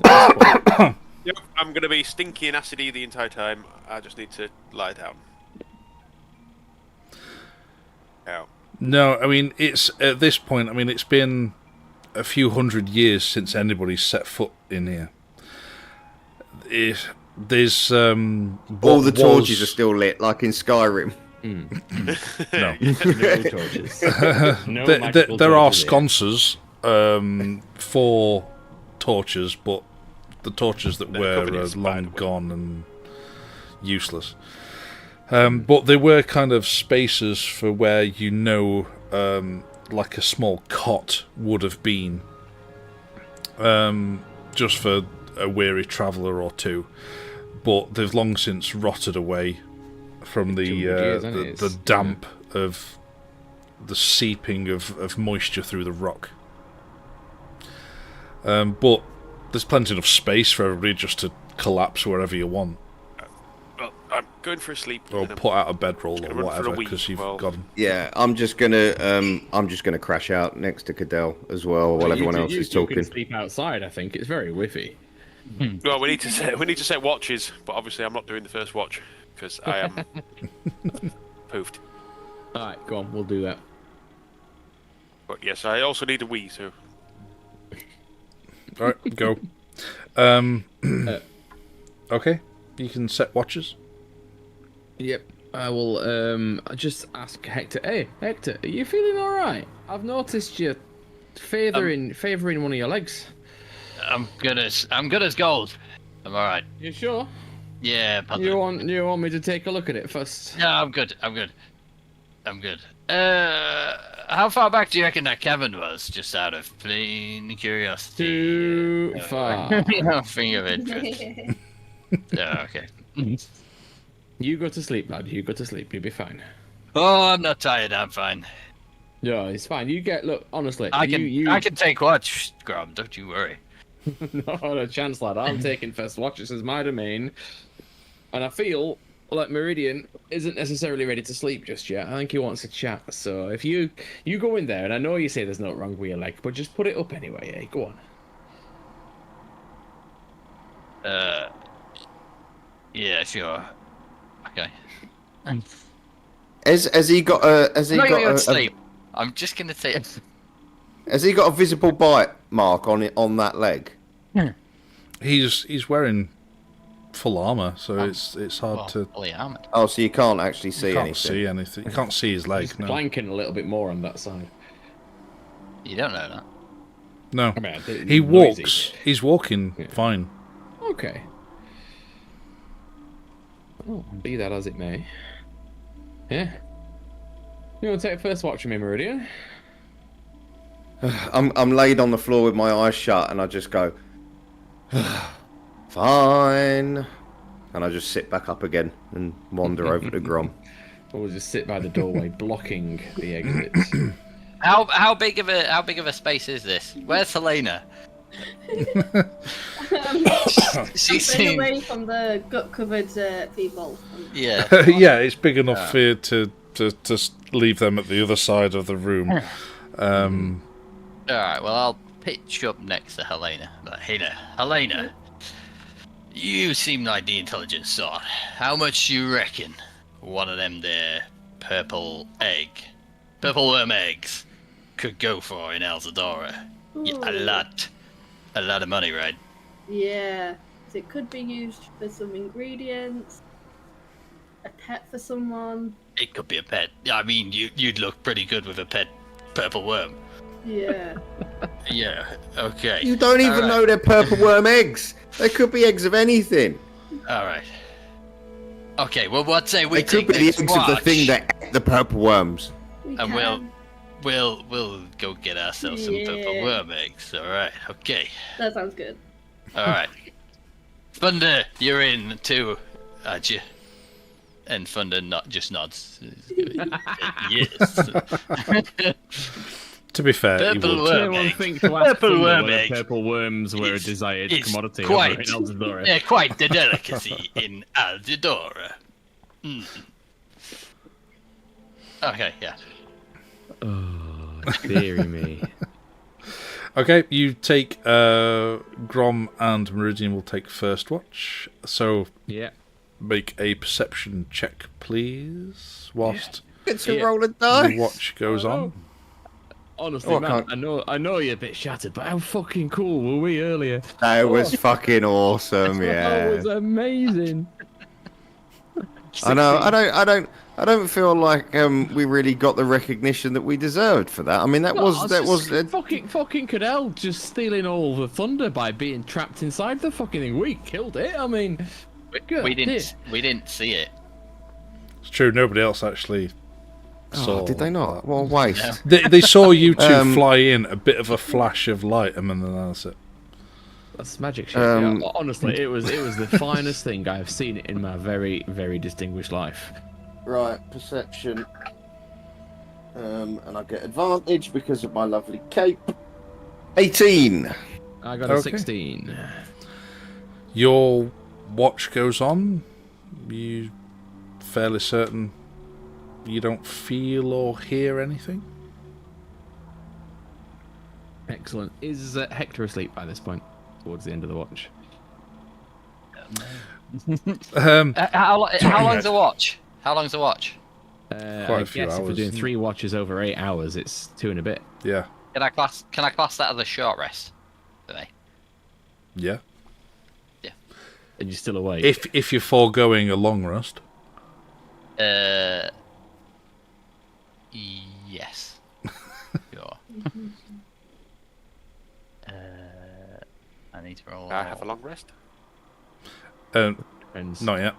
Yep, I'm going to be stinky and acidy the entire time. I just need to lie down. Now, No, I mean, it's at this point, I mean, it's been a few hundred years since anybody's set foot in here. There's All what the torches was- are still lit, like in Skyrim. No. No torches. No There magical are torches here. sconces for torches, but the torches that They're were covered in are spider long web. gone and useless. But there were kind of spaces for where like a small cot would have been, just for a weary traveller or two. But they've long since rotted away from the 200 years, hasn't it? the damp of the seeping of moisture through the rock. But There's plenty enough space for everybody just to collapse wherever you want. Well, I'm going for a sleep. Or and I'm put out a bedroll gonna or run for a whatever, wee because you've while- got 'em. Yeah, I'm just gonna crash out next to Cadell as well while everyone else is You talking. can sleep outside. I think it's very whiffy. Well, we need to set watches, but obviously I'm not doing the first watch because I am poofed. All right, go on. We'll do that. But yes, I also need a wee. So Alright, go. Okay, you can set watches. Yep. I will just ask Hector. Hey, Hector, are you feeling all right? I've noticed you favoring one of your legs. I'm good as gold. I'm all right. You sure? Yeah. You want me to take a look at it first? No, I'm good. How far back do you reckon that cavern was? Just out of plain curiosity. Too far. Nothing of interest. Yeah, okay. You go to sleep, lad. You go to sleep. You'll be fine. Oh, I'm not tired. I'm fine. No, it's fine. Look. Honestly, I can take watch, Grom. Don't you worry. Not a chance, lad. I'm taking first watch. This is my domain, and I feel like Meridian isn't necessarily ready to sleep just yet. I think he wants to chat. So if you go in there, and I know you say there's nothing wrong with your leg, but just put it up anyway. Hey, go on. Yeah, sure. Okay. Has he got a? Has he I'm not got going a? to sleep. I'm just gonna say. Has he got a visible bite mark on it on that leg? He's wearing full armor, so it's hard to. Fully armored. Oh, so you can't actually see You can't anything. see anything. You can't see his leg. He's No. flanking a little bit more on that side. You don't know that. No. I mean, I didn't- He noisy. walks. He's walking fine. Okay. Oh, be that as it may. Yeah. You want to take first watch of me, Meridian? I'm laid on the floor with my eyes shut, and I just go, fine, and I just sit back up again and wander over to Grom. Or we'll just sit by the doorway, blocking the exits. How big of a space is this? Where's Helena? She Stay seems. away from the gut-covered people. Yeah. Yeah, it's big enough for you to leave them at the other side of the room. All right. Well, I'll pitch up next to Helena. But Helena, you seem like the intelligent sort. How much do you reckon one of them there purple worm eggs could go for in Alzidura? Yeah, a lot of money, right? Yeah. So it could be used for some ingredients. A pet for someone. It could be a pet. I mean, you'd look pretty good with a pet purple worm. Yeah. Yeah. Okay. You don't even Alright. know they're purple worm eggs. They could be eggs of anything. All right. Okay. Well, what say we They could take be the next eggs of the watch, thing that ate the purple worms. We and can. we'll go get ourselves some purple Yeah. worm eggs. All right. Okay. That sounds good. All right. Thunder, you're in too, aren't you? And Thunder just nods. Yes. To be fair, he Purple would. worm Anyone eggs. think to ask Purple Thunder worm whether eggs. purple worms were a It's- desired it's commodity quite- over in Alzidura? They're quite the delicacy in Alzidura. Okay, yeah. Oh, dearie me. Okay, you take Grom and Meridian will take first watch. So Yeah. make a perception check, please, whilst It's a Yeah. roll of the dice. watch goes on. Honestly, Oh, I man, can't- I know you're a bit shattered, but how fucking cool were we earlier? That was fucking awesome. That Yeah. was amazing. I know. I don't feel like we really got the recognition that we desered for that. I mean, that was fucking Cadell just stealing all the thunder by being trapped inside the fucking thing. We killed it. I mean, We didn't see it. It's true, nobody else actually saw. Oh, did they not? What a waste. They saw you two Um, fly in, a bit of a flash of light, and then that's it. That's magic shit. Um, yeah. Honestly, it was the finest thing I've seen in my very, very distinguished life. Right, perception. And I get advantage because of my lovely cape. 18. I got a 16. Your watch goes on. You fairly certain you don't feel or hear anything? Excellent. Is Hector asleep by this point? Towards the end of the watch. How long's the watch? How long's the watch? Quite I a few guess if we're hours, doing isn't 3 watches over 8 hours, it's 2 and a bit. Yeah. Can I class that as a short rest for me? Yeah. And you're still awake. If you're foregoing a long rest. Yes. Sure. I need to roll. I have a long rest. Depends. Not yet.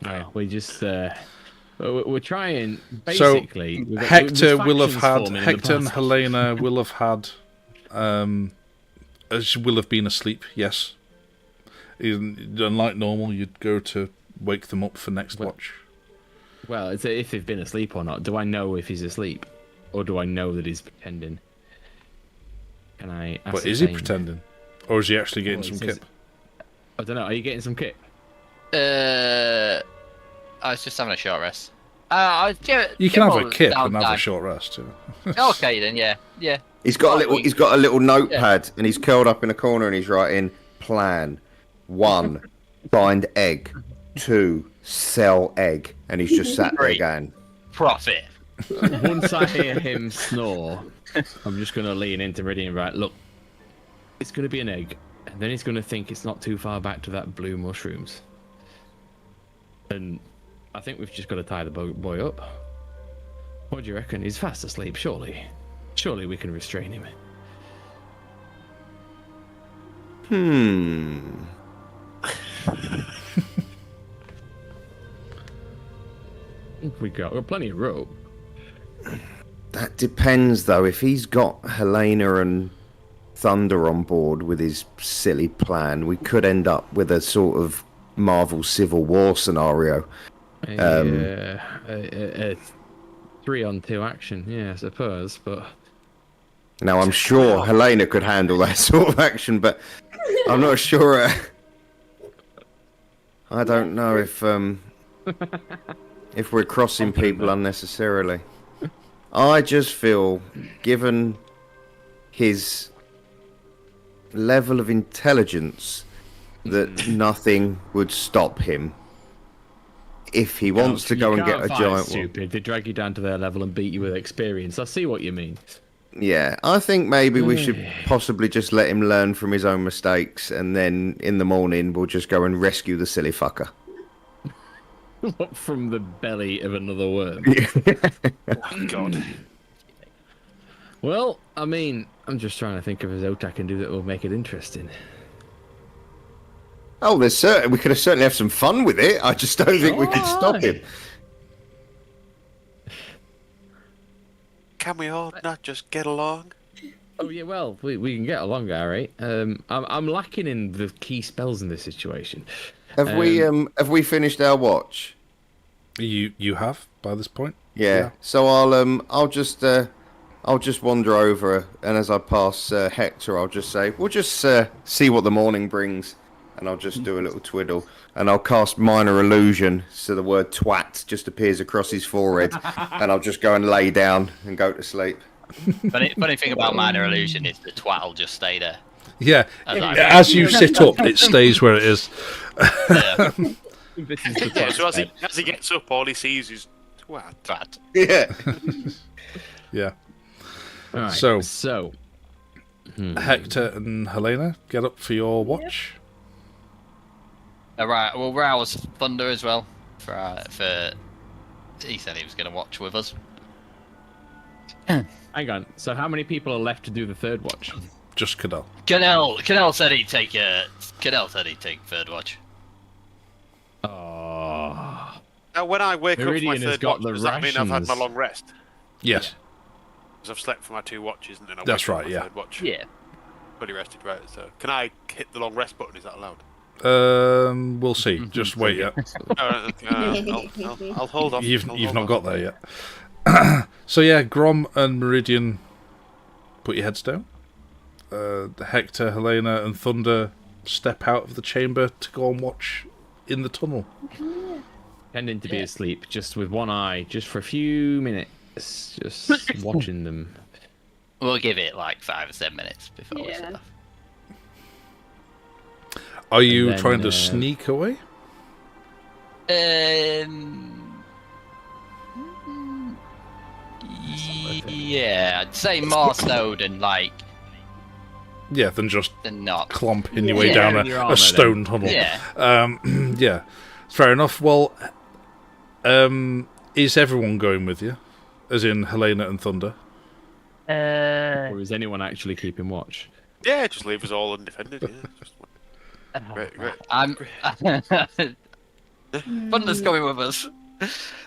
No, we just we're trying basically. So we've got- Hector there's will have factions had forming in the Hector and past. Helena will have had will have been asleep, yes. Unlike normal, you'd go to wake them up for next watch. Well, it's if they've been asleep or not. Do I know if he's asleep, or do I know that he's pretending? Can I? But is he ascertain? pretending? Or is he actually getting Well, it some says- kip? I don't know. Are you getting some kit? I was just having a short rest. You can have a kip and have a short rest too. Okay then, yeah. He's got a little notepad, and he's curled up in a corner, and he's writing plan 1, find egg, 2, sell egg, and he's just sat there Great. going, Profit. Once I hear him snore, I'm just gonna lean into Meridian. Right, look, it's gonna be an egg, and then he's gonna think it's not too far back to that blue mushrooms, and I think we've just got to tie the boy up. What do you reckon? He's fast asleep, surely. Surely we can restrain him. We've got plenty of rope. That depends, though. If he's got Helena and Thunder on board with his silly plan, we could end up with a sort of Marvel Civil War scenario. A 3-on-2 action, yeah, I suppose, but... Now, I'm sure Helena could handle that sort of action, but I'm not sure. I don't know if we're crossing people unnecessarily. I just feel, given his level of intelligence, that nothing would stop him if he wants to go and get a giant one. Stupid. They drag you down to their level and beat you with experience. I see what you mean. Yeah, I think maybe we should possibly just let him learn from his own mistakes, and then in the morning we'll just go and rescue the silly fucker. From the belly of another worm. Oh, God. Well, I mean, I'm just trying to think of a zote I can do that will make it interesting. Oh, we could certainly have some fun with it. I just don't think we can stop him. Can we all not just get along? Oh yeah, well, we can get along, Gary. I'm lacking in the key spells in this situation. Have we finished our watch? You have by this point? Yeah. So I'll just wander over, and as I pass Hector, I'll just say, we'll just see what the morning brings, and I'll just do a little twiddle, and I'll cast minor illusion, so the word twat just appears across his forehead, and I'll just go and lay down and go to sleep. Funny thing about minor illusion is the twat will just stay there. Yeah. As As you sit up, it stays where it is. Yeah. This is the Yeah, so twat. as he gets up, all he sees is twat. Twat. Yeah. Yeah. All right, So- Hector and Helena, get up for your watch. Alright, we'll rouse Thunder as well. For he said he was going to watch with us. Hang on. So how many people are left to do the third watch? Just Cadell. Canel said he'd take third watch. Oh. Now, when I wake up Meridian for my has third got watch, the does that mean I've had my rations. long rest? Yes. Because I've slept for my 2 watches and then I That's wake up right, for yeah. my third watch. Yeah. Fully rested, right? So, can I hit the long rest button? Is that allowed? We'll see. Just wait yet. I'll hold off. You've I'll not hold got off. there yet. So yeah, Grom and Meridian, put your heads down. Hector, Helena, and Thunder step out of the chamber to go and watch in the tunnel. Tending to be asleep, just with one eye, just for a few minutes, just watching them. We'll give it like 5 or 7 minutes before we set off. Are you then, trying to sneak away? Yeah, I'd say more so than like. Yeah, than just than not clomping your way down a stone tunnel. Yeah. Yeah, fair enough. Well, is everyone going with you? As in Helena and Thunder? Or is anyone actually keeping watch? Yeah, just leave us all undefended. Yeah. Great. Thunder's coming with us.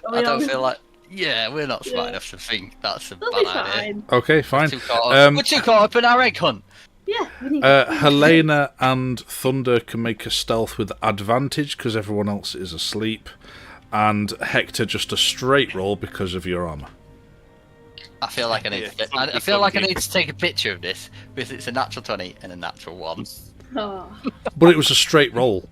I don't feel like. Yeah, we're not smart enough to think that's a bad idea. Okay, fine. We're too caught up in our egg hunt. Yeah. Helena and Thunder can make a stealth with advantage because everyone else is asleep, and Hector just a straight roll because of your armor. I feel like I need. I feel like I need to take a picture of this because it's a natural 20 and a natural 1. Oh. But it was a straight roll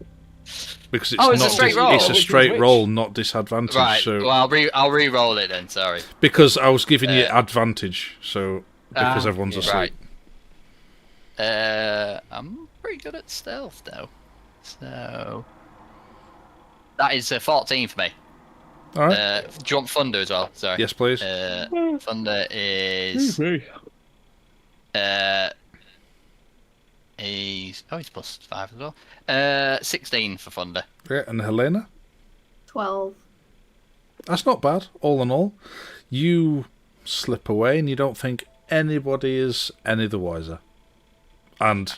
because it's it's not a straight roll. It's a straight roll, not disadvantage. Right. So Well, I'll re-roll it then. Sorry. because I was giving you advantage, so because everyone's asleep. Right. I'm pretty good at stealth though, so that is 14 for me. All right. Do you want Thunder as well? Sorry. Yes, please. Thunder is. He's plus 5 as well. 16 for Thunder. Yeah, and Helena? 12. That's not bad, all in all. You slip away and you don't think anybody is any the wiser. And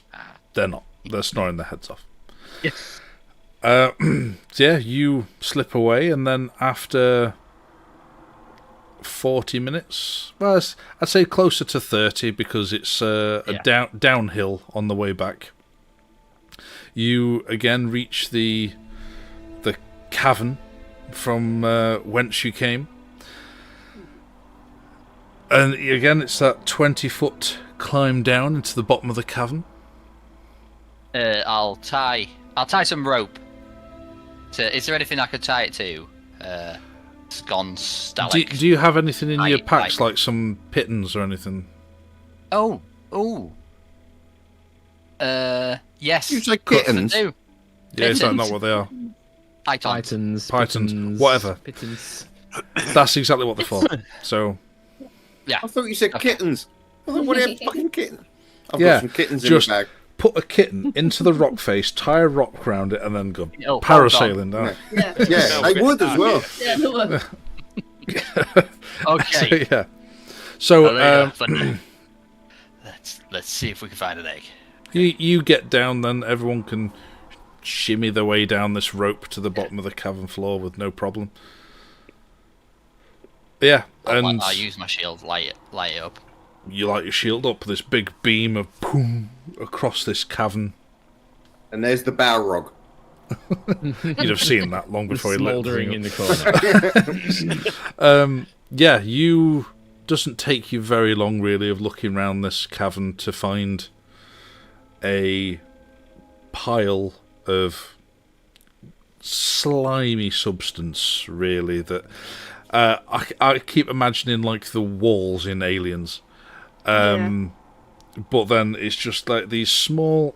they're not. They're snoring their heads off. Yes. So yeah, you slip away, and then after 40 minutes, well, I'd say closer to 30 because it's downhill on the way back. You again reach the cavern from whence you came, and again it's that 20-foot climb down into the bottom of the cavern. I'll tie some rope. Is there anything I could tie it to? Scones, stalactites. Do you have anything in your packs, like some pitons or anything? Oh. Yes. You say kittens? Yeah, is that not what they are? Pythons, whatever. Pittons. That's exactly what they're for. So. Yeah. I thought you said kittens. I thought, what are you fucking kittens? I've Yeah, got some kittens in just the bag. put a kitten into the rock face, tie a rock around it, and then go Oh, parasailing down. Yeah. Yeah, I would as well. Yeah, no one. Okay. So, yeah. So let's see if we can find an egg. you get down, then everyone can shimmy their way down this rope to the bottom of the cavern floor with no problem. Yeah, and I'll use my shield, light it up. you light your shield up, this big beam of boom across this cavern. And there's the Balrog. You'd have seen that long before he lit the Smouldering thing in up. the corner. Yeah, you doesn't take you very long really of looking around this cavern to find a pile of slimy substance really that I keep imagining like the walls in Aliens. But then it's just like these small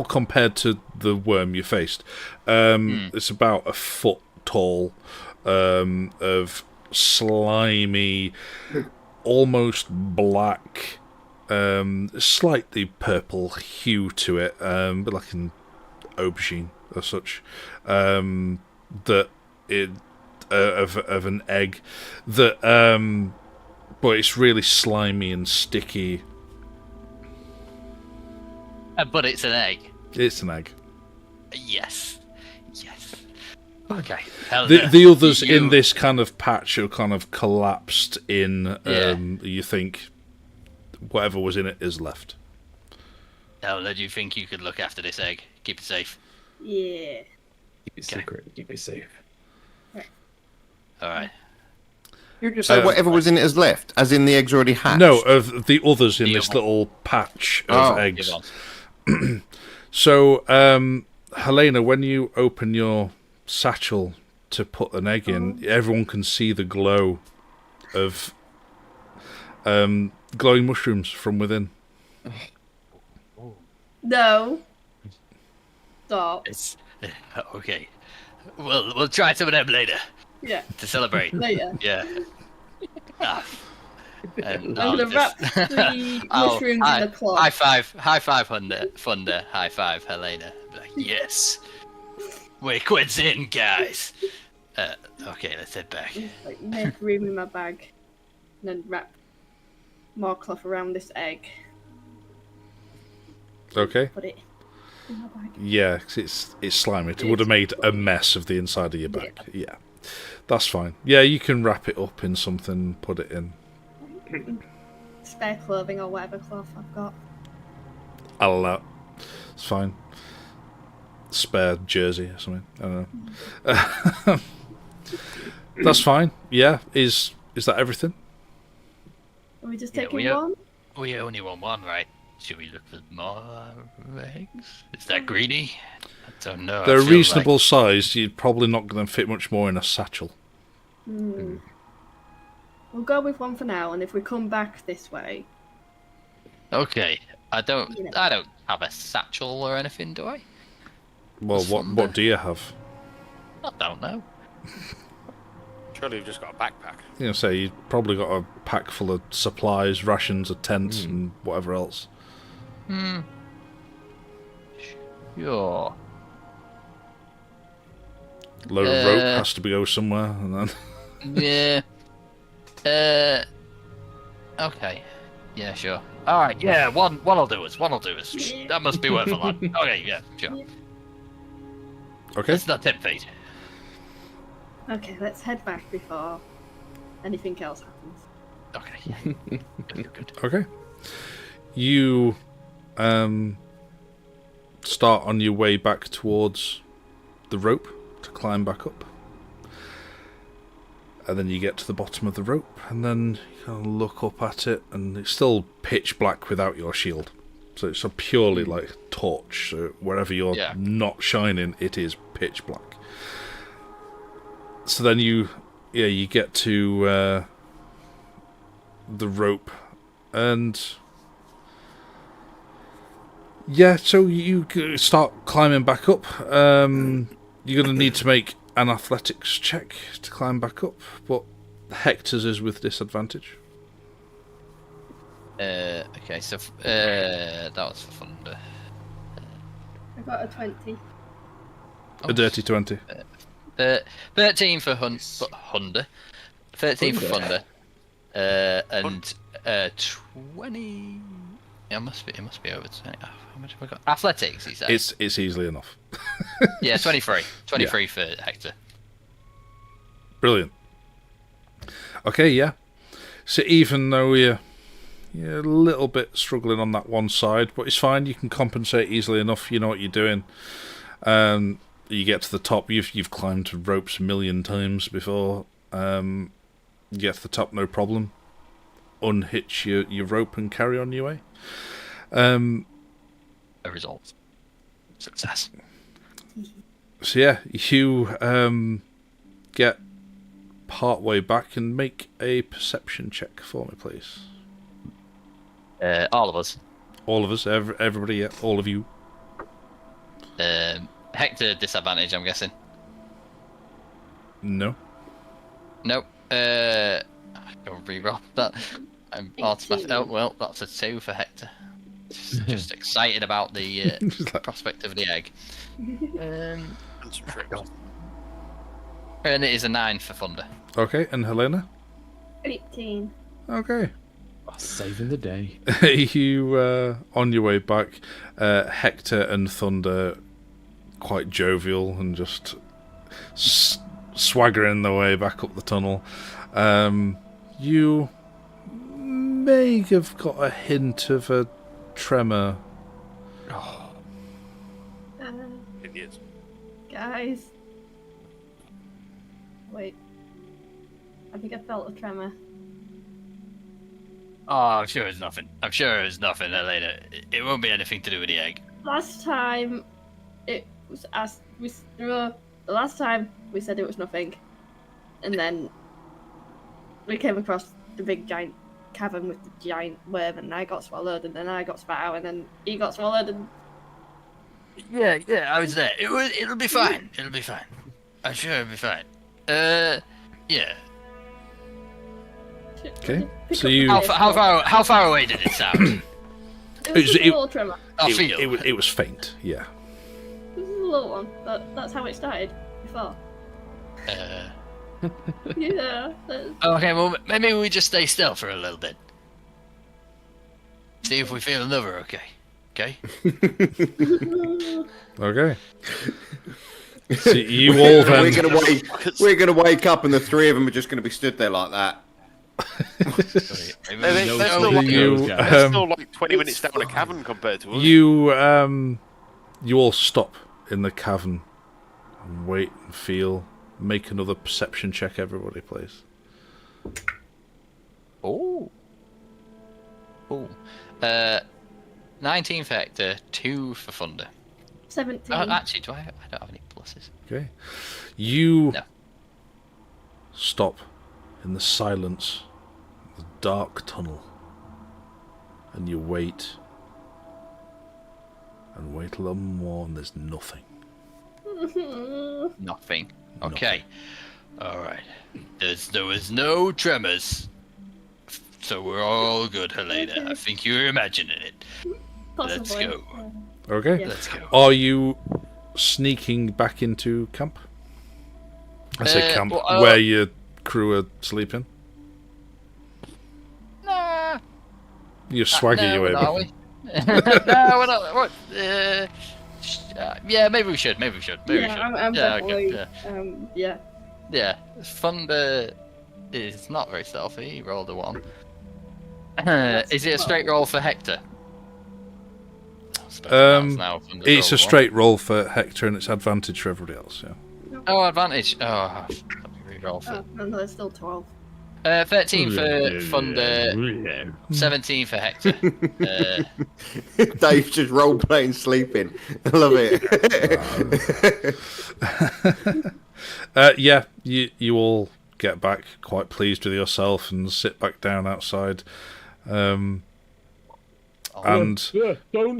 compared to the worm you faced. It's about a foot tall, of slimy, almost black, slightly purple hue to it, but like an aubergine or such. That it of an egg that, but it's really slimy and sticky. But it's an egg. It's an egg. Yes. Okay. The others in this kind of patch are kind of collapsed in. You think whatever was in it is left. Helena, do you think you could look after this egg? Keep it safe. Yeah. Keep it secret. Keep it safe. All right. You just say whatever was in it has left, as in the eggs already hatched. No, of the others in The this other- little patch of eggs. Give on. So, Helena, when you open your satchel to put an egg in, everyone can see the glow of glowing mushrooms from within. No. Stop. It's okay. We'll try some of them later Yeah. to celebrate. Later. Yeah. Ah. And I'm I'll gonna wrap just- the I'll- mushrooms hi- in a cloth. High five, Thunder. High five, Helena. Be like, yes. We're quids in, guys. Okay, let's head back. Like, make room in my bag, and then wrap more cloth around this egg. Okay. Put it in my bag. Yeah, 'cause it's slimy. It would have made a mess of the inside of your bag. Yeah. That's fine. Yeah, you can wrap it up in something, put it in. Spare clothing or whatever cloth I've got. I'll allow. It's fine. Spare jersey or something. I don't know. That's fine. Yeah. Is that everything? Are we just Yeah, taking we are- one? We only want one, right? Should we look for more eggs? Is that greedy? I don't know. I They're feel reasonable size. You're probably not going to fit much more in a satchel. Hmm. We'll go with one for now, and if we come back this way, Okay. I don't You know. have a satchel or anything, do I? Well, what do you have? I don't know. Surely you've just got a backpack. You know, say you've probably got a pack full of supplies, rations, a tent, and whatever else. Sure. Load of rope has to go somewhere, and then Yeah. Okay. Yeah, sure. All right. Yeah, one'll do us. That must be worth a lot. Okay. Yeah, sure. okay. It's not 10 feet. okay, let's head back before anything else happens. Okay. Good. Okay. You start on your way back towards the rope to climb back up. And then you get to the bottom of the rope, and then you kind of look up at it, and it's still pitch black without your shield. So it's a purely like torch. So wherever you're Yeah. not shining, it is pitch black. So then you get to the rope, and so you start climbing back up. You're going to need to make an athletics check to climb back up, but Hector's is with disadvantage. Okay. So that was for Thunder. I got a 20. A dirty 20. 13 for Thunder. 13 for Thunder. And 20. It must be over 20. How much have I got? Athletics, he said. It's easily enough. Yeah, 23. 23 for Hector. Brilliant. Okay, yeah. So even though you're a little bit struggling on that one side, but it's fine. You can compensate easily enough. You know what you're doing. You get to the top. You've climbed ropes a million times before. You get to the top, no problem. Unhitch your rope and carry on your way. A result. Success. So yeah, you get part way back and make a perception check for me, please. All of us. All of us, everybody, yeah, all of you. Hector disadvantage, I'm guessing. No. Nope. I can re-roll that. I'm automatic. Oh well, that's a 2 for Hector. Just excited about the Just like- prospect of the egg. And some tricks. And it is a 9 for Thunder. Okay, and Helena? 18. Okay. Saving the day. You, on your way back, Hector and Thunder, quite jovial and just swaggering their way back up the tunnel. You may have got a hint of a tremor. Idiots. Guys. Wait. I think I felt a tremor. Oh, I'm sure it's nothing. I'm sure it's nothing, Elena. It won't be anything to do with the egg. Last time, it was asked. The last time we said it was nothing, and then we came across the big giant cavern with the giant worm, and I got swallowed, and then I got spat out, and then he got swallowed, and Yeah, I was there. It'll be fine. It'll be fine. I'm sure it'll be fine. Yeah. Okay. Pick So up you. the How far away did it sound? It was just a it- little tremor. I feel. It was faint. Yeah. It was a little one, but that's how it started before. Yeah. Okay, well, maybe we just stay still for a little bit. See if we feel another okay. Okay? Okay. So you all then. We're gonna wake up, and the three of them are just gonna be stood there like that. They're No still telling like, you, they're still like 20 minutes down a cavern compared to us. You all stop in the cavern and wait and feel. Make another perception check, everybody, please. Oh. 19 for Hector, 2 for Thunder. 17. Actually, I don't have any pluses. Okay. You No. stop in the silence of the dark tunnel. And you wait. And wait a little more, and there's nothing. Nothing. Okay. Alright. There was no tremors. So we're all good, Helena. Okay. I think you're imagining it. Let's Possibly. go. Okay. Yeah. Let's go. Are you sneaking back into camp? I say camp, well, where your crew are sleeping. Nah. You swagger no, your way we're back. not, are we? No, we're not. What? Yeah, maybe we should. Maybe we should. I'm yeah, definitely. okay, Yeah. yeah. Thunder is not very stealthy. He rolled a 1. Is it a straight roll for Hector? It's a straight roll for Hector, and it's advantage for everybody else. Yeah. Oh, advantage. Oh, re-roll for. Oh, no, there's still 12. 13 for Thunder, 17 for Hector. Dave's just role playing sleeping. I love it. Yeah. You all get back quite pleased with yourself and sit back down outside. And Don't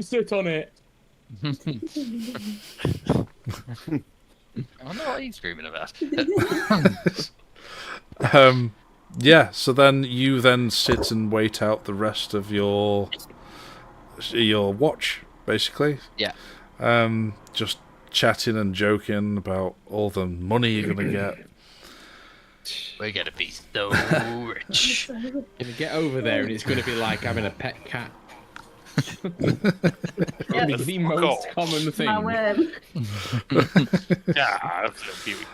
sit on it. I wonder what he's screaming about. yeah. So then you sit and wait out the rest of your watch, basically. Yeah. Just chatting and joking about all the money you're gonna get. We're gonna be so rich. Gonna get over there, and it's gonna be like having a pet cat. Yeah. It's the most common My thing. worm. Yeah, that's a beauty.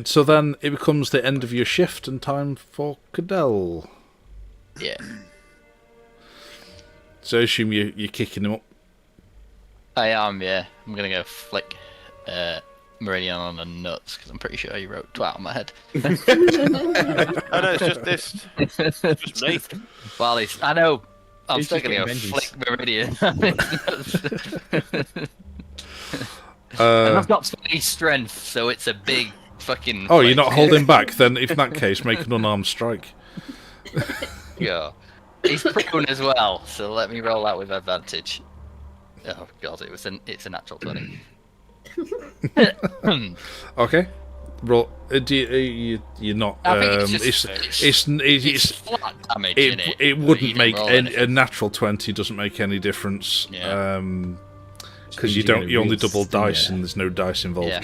So then it becomes the end of your shift and time for Cadell. Yeah. So I assume you're kicking him up. I am, yeah. I'm gonna go flick Meridian on the nuts, because I'm pretty sure you wrote twat on my head. Oh no, it's just this. It's just me. Well, I know. I'm He's still just gonna go getting flick Meridian on his nuts. And I've got 20 strength, so it's a big fucking. Oh, you're flick. not holding back? Then, if in that case, make an unarmed strike. Yeah. He's prone as well, so let me roll that with advantage. Oh god, it's a natural 20. Okay. Roll. You're not. I think it's flat damage, innit? It But wouldn't you make didn't roll a anything. natural 20 doesn't make any difference. Yeah. Because you You're don't. gonna You only real double dice, stinger. and there's no dice involved. Yeah,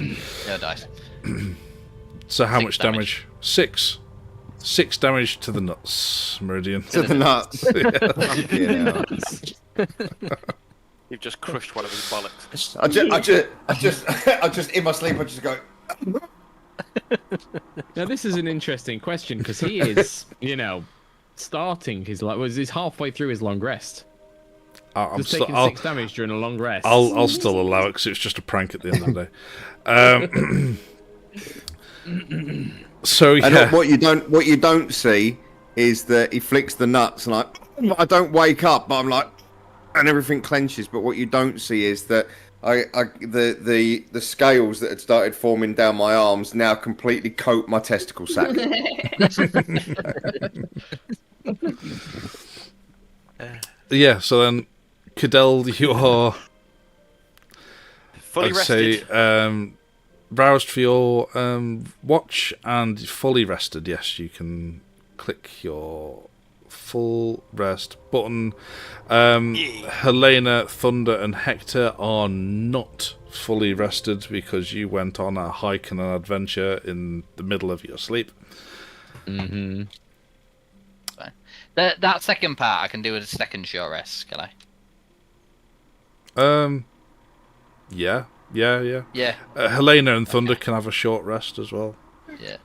no dice. So how 6 much damage? 6. 6 damage to the nuts, Meridian. To the nuts. Yeah. You've just crushed one of his bollocks. I just in my sleep. I just go. Now this is an interesting question because he is, starting his he's halfway through his long rest. Just taking 6 damage during a long rest. I'll still allow it because it's just a prank at the end of the day. So And yeah, what you don't see is that he flicks the nuts, and I don't wake up, but I'm like, and everything clenches. But what you don't see is that the scales that had started forming down my arms now completely coat my testicle sack. yeah. So then, Cadell, you are, Fully I'd rested. say, roused for your watch and fully rested. Yes, you can click your full rest button. Helena, Thunder, and Hector are not fully rested because you went on a hike and an adventure in the middle of your sleep. Mm-hmm. That second part I can do with a second short rest, can I? Yeah. Yeah. Helena and Thunder can have a short rest as well. Yeah.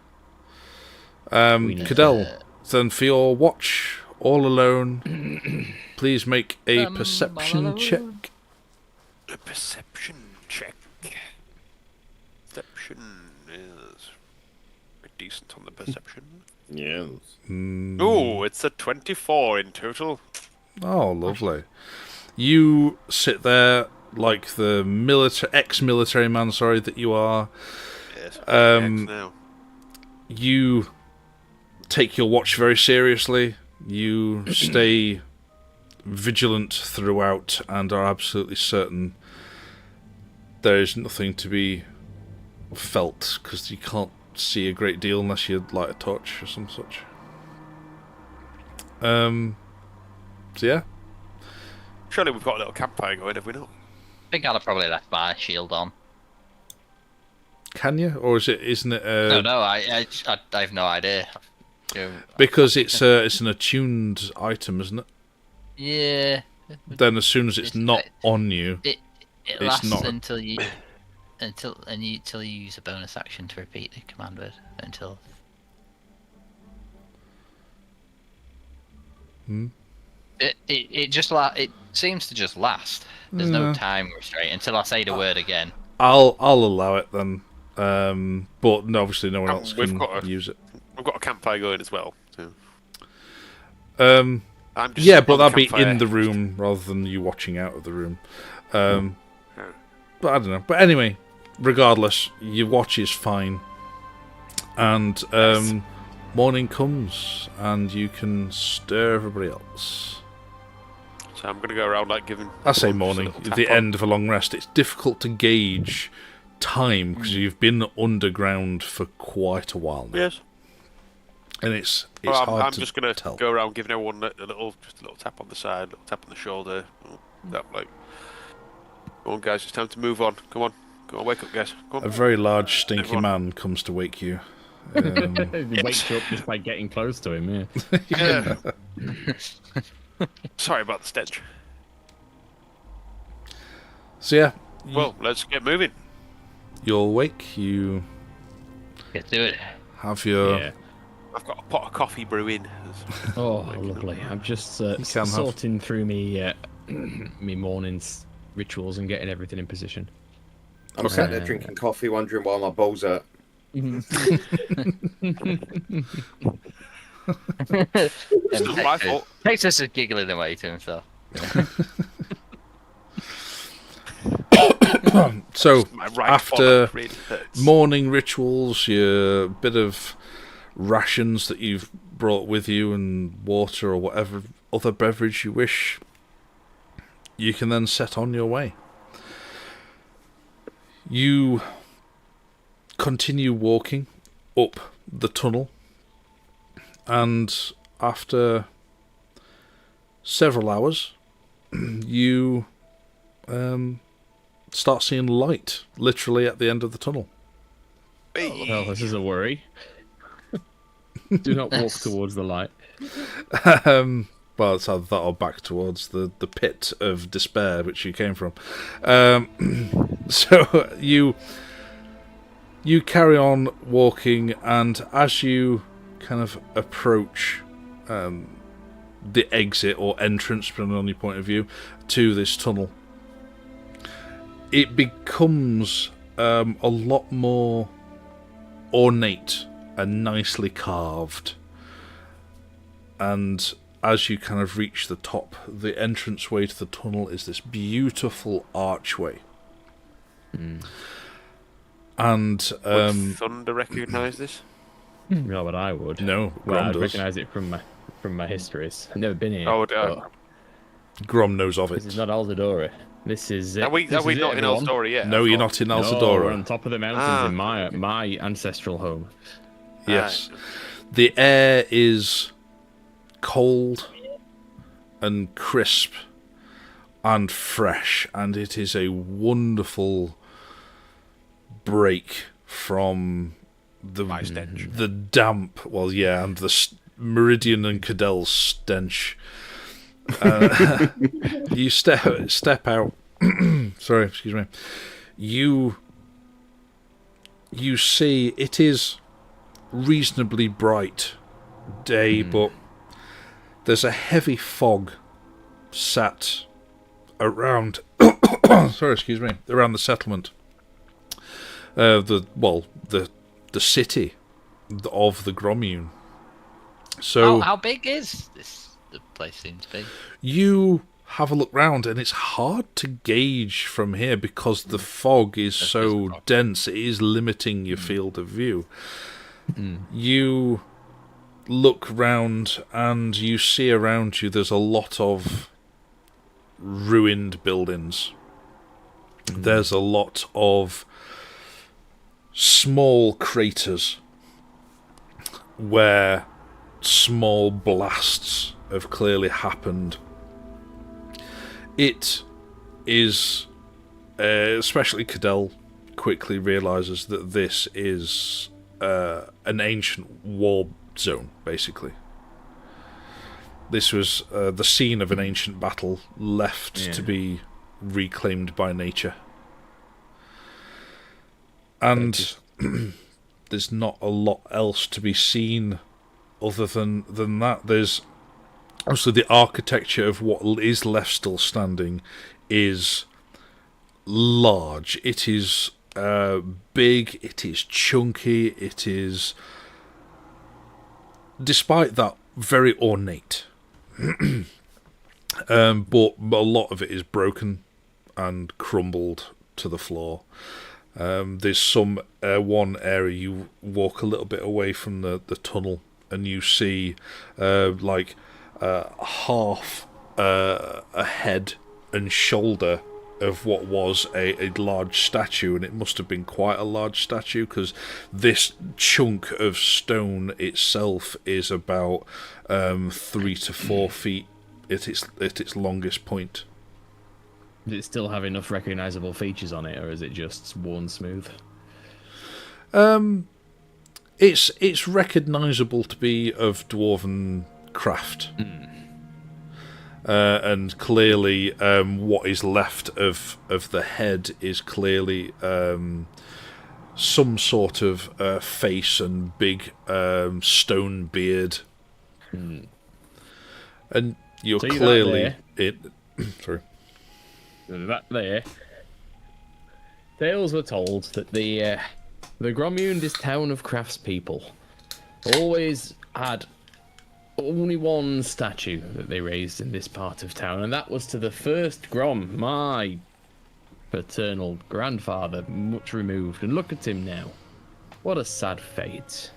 Cadell, then for your watch, all alone, please make a perception check. A perception check. Perception is decent on the perception. Yes. Oh, it's a 24 in total. Oh, lovely. You sit there like the ex-military man, that you are. Yes. Now. You take your watch very seriously. You stay vigilant throughout and are absolutely certain there is nothing to be felt, because you can't see a great deal unless you light a torch or some such. So yeah. Surely we've got a little campfire going, have we not? I think I'd have probably left my shield on. Can you? Or isn't it No, I have no idea. because it's an attuned item, isn't it? Yeah. Then as soon as it's not on you, It It's lasts not. until you use a bonus action to repeat the command word until. It seems to just last. There's no time restraint until I say the word again. I'll allow it then. But no, obviously no one else We've can got a- use it. We've got a campfire going as well. So. Um, I'm just yeah, sitting but on the that'd be campfire. in the room rather than you watching out of the room. But I don't know. But anyway, regardless, your watch is fine, and morning comes, and you can stir everybody else. So I'm going to go around like giving. I say everyone just a morning, little tap the on. end of a long rest. It's difficult to gauge time because you've been underground for quite a while now, Yes. and it's Well, hard I'm to just going tell. to go around giving everyone a little tap on the side, a little tap on the shoulder. That like. Come on, guys! It's time to move on. Come on, wake up, guys! Come A on. very large, stinky Everyone. man comes to wake you. He wakes you up just by getting close to him, yeah. Yeah. Sorry about the stench. So yeah, Well, let's get moving. you're awake. You Get to it. have your Yeah. I've got a pot of coffee brewing. Oh, lovely. I'm just can have- sorting through me morning's rituals and getting everything in position. I'm sat there drinking coffee, wondering why my balls hurt. It's not my fault. Texas is giggling away to himself. So My right after bollock really hurts. morning rituals, your bit of rations that you've brought with you and water or whatever other beverage you wish, you can then set on your way. You continue walking up the tunnel, and after several hours, you start seeing light literally at the end of the tunnel. Well, this is a worry. Do not walk towards the light. Well, it's either that or back towards the pit of despair which you came from. So you carry on walking, and as you kind of approach the exit or entrance, depending on your point of view, to this tunnel, it becomes a lot more ornate and nicely carved. And as you kind of reach the top, the entranceway to the tunnel is this beautiful archway. And Would Thunder recognise this? Not what I would. no, Well, Grom I'd does. recognise it from my histories. I've never been here. Oh, but Grom knows of this is it. not Alzidura. This is it. Are we This is not it, in everyone. Alzidura yet? No, you're not in No, we're Alzidura. on top of the mountains in my ancestral home. Yes. The air is cold and crisp and fresh, and it is a wonderful break from My stench. the damp, well, yeah, and the Meridian and Cadell's stench. You step out. Sorry, excuse me. You see it is reasonably bright day, but there's a heavy fog sat around. Sorry, excuse me. Around the settlement. The city of the Grommune. So How big is the place seems to be? you have a look round, and it's hard to gauge from here because the fog is so dense. It is limiting your field of view. You look round, and you see around you there's a lot of ruined buildings. There's a lot of small craters where small blasts have clearly happened. It is, especially Cadell quickly realises that this is an ancient war zone, basically. This was the scene of an ancient battle left to be reclaimed by nature. And there's not a lot else to be seen other than that. There's also the architecture of what is left still standing is large. It is big, it is chunky, it is, despite that, very ornate. But a lot of it is broken and crumbled to the floor. There's some one area you walk a little bit away from the tunnel, and you see half a head and shoulder of what was a large statue, and it must have been quite a large statue because this chunk of stone itself is about 3 to 4 feet at its longest point. Does it still have enough recognisable features on it, or is it just worn smooth? It's recognisable to be of dwarven craft. And clearly what is left of the head is clearly some sort of face and big stone beard. And you're See that clearly sorry. That there. Tales were told that the Grommune, this town of craftspeople, always had only one statue that they raised in this part of town, and that was to the first Grom, my paternal grandfather, much removed. And look at him now. What a sad fate.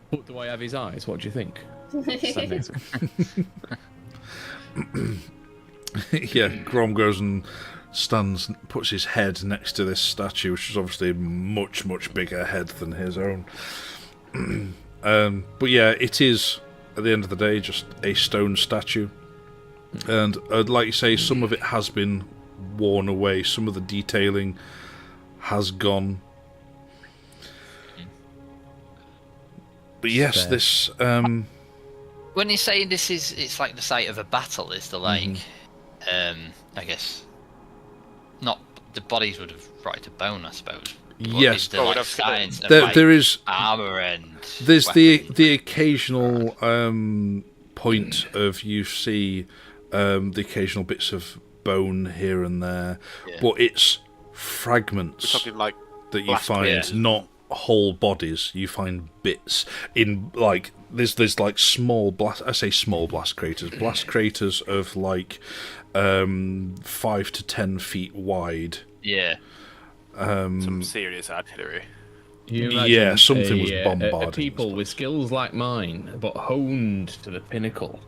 But do I have his eyes? What do you think? Stand next to him. Yeah, Grom goes and puts his head next to this statue, which is obviously a much, much bigger head than his own. But yeah, it is, at the end of the day, just a stone statue. And like you say, some of it has been worn away. Some of the detailing has gone. But yes, Fair. this... When you're saying it's like the site of a battle, is the like, I guess, not the bodies would have rotted to bone, I suppose. But Yes. is there, like, signs of, there is... armor and There's weapons? the occasional point of you see the occasional bits of bone here and there, but it's fragments Something like that you blast find, wounds. not whole bodies. You find bits in like there's like small blast. I say small blast craters of like 5 to 10 feet wide. Yeah. Some serious artillery. You Yeah, imagine something was a bombarding people this with place. skills like mine, but honed to the pinnacle.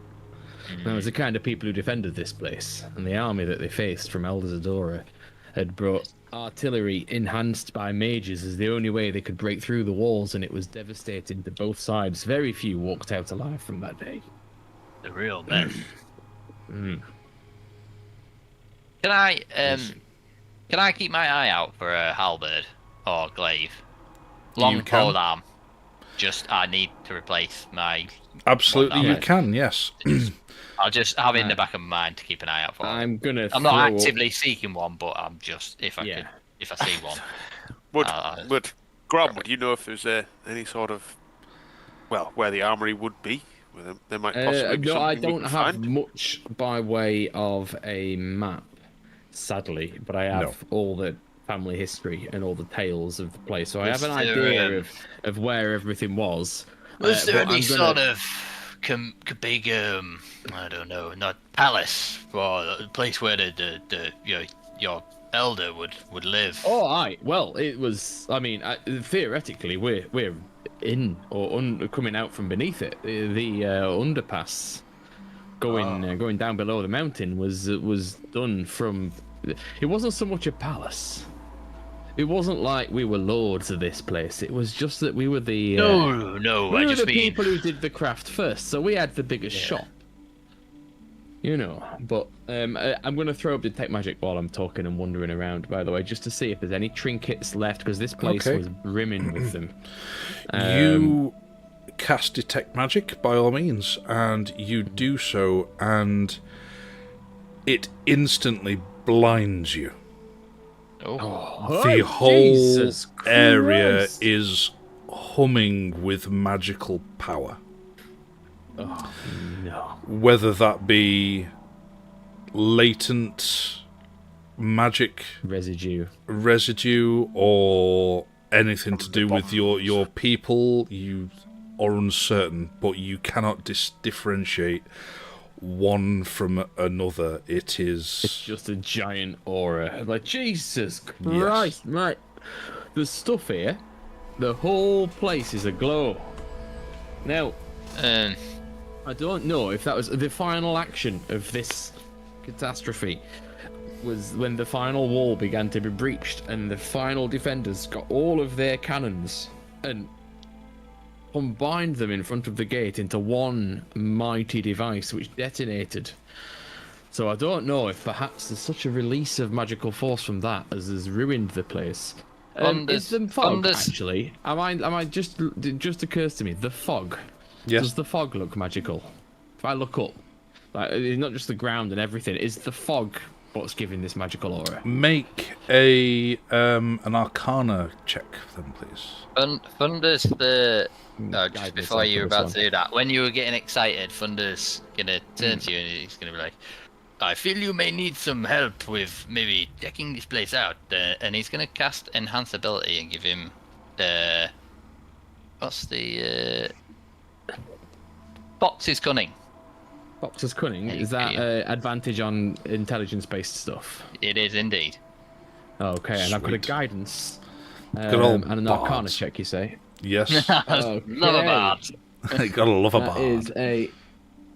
That was the kind of people who defended this place, and the army that they faced from Alzidura had brought artillery enhanced by mages as the only way they could break through the walls, and it was devastating to both sides. Very few walked out alive from that day. The real men. Can I keep my eye out for a halberd or glaive? Long can. pole arm. Just I need to replace my. Absolutely, Well, you no. can. Yes. I'll just have it in the back of my mind to keep an eye out for. I'm gonna. I'm not actively seeking one, but I'm just if I see one. Would Grom, would you know if there's any sort of where the armory would be? Where there might possibly be no, I something we don't can have find? much by way of a map, sadly, but I have all the family history and all the tales of the place, so I have an idea of where everything was. Was there but any I'm sort of big I don't know, not palace or a place where the your elder would live? Oh, aye. Well, it was. I mean, theoretically, we're in or coming out from beneath it. The underpass going down below the mountain was done from. It wasn't so much a palace. It wasn't like we were lords of this place. It was just that we were the. No, we I were just the mean. people who did the craft first, so we had the biggest shop. You know, but I'm going to throw up detect magic while I'm talking and wandering around, by the way, just to see if there's any trinkets left, because this place was brimming with them. You cast detect magic by all means, and you do so, and it instantly blinds you. The whole Jesus area Christ. is humming with magical power. Oh, no. Whether that be latent magic Residue. or anything to do with your people, you are uncertain, but you cannot differentiate one from another. It's It's just a giant aura. Like, Jesus Christ, mate. The stuff here, the whole place is aglow. Now, I don't know if that was the final action of this catastrophe. Was when the final wall began to be breached and the final defenders got all of their cannons and combined them in front of the gate into one mighty device which detonated. So I don't know if perhaps there's such a release of magical force from that as has ruined the place. Is the fog actually? Am I just occurs to me the fog? Yes. Does the fog look magical? If I look up, like it's not just the ground and everything. Is the fog what's giving this magical aura? Make a an Arcana check, then, please. Thunder's the. Guide Just myself before you for were this about one. to do that, when you were getting excited, Thunder's gonna turn to you and he's gonna be like, "I feel you may need some help with maybe checking this place out," and he's gonna cast Enhance Ability and give him the. What's the Fox's Cunning? Fox's cunning, Hey, is that hey. advantage on intelligence-based stuff? It is indeed. Okay, and I've got a Sweet. guidance Good old and an Arcana bards. check. You say? Yes. Love a bard. Gotta love a That bard. is a.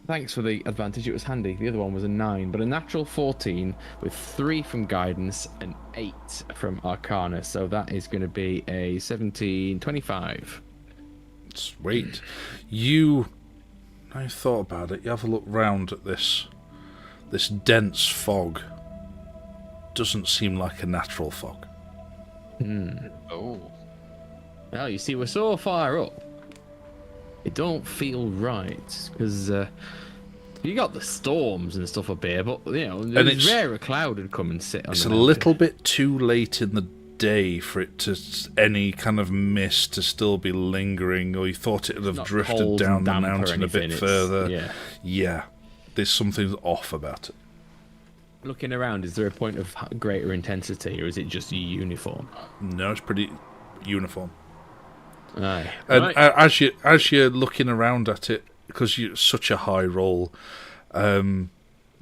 Thanks for the advantage. It was handy. The other one was a 9, but a natural 14 with 3 from guidance and 8 from Arcana. So that is going to be a 17, 25. Sweet. I thought about it. You have a look round at this dense fog. Doesn't seem like a natural fog. Oh. Well, you see, we're so far up. It don't feel right because you got the storms and stuff up here, but you know, it's rare a cloud would come and sit on. It's the a mountain. little bit too late in the day for it to any kind of mist to still be lingering, or you thought it would have Not drifted cold down and the damp or mountain a bit anything, further. Yeah. There's something off about it. Looking around, is there a point of greater intensity, or is it just uniform? No, it's pretty uniform. Aye. And Right. as you're looking around at it, because you're such a high roll,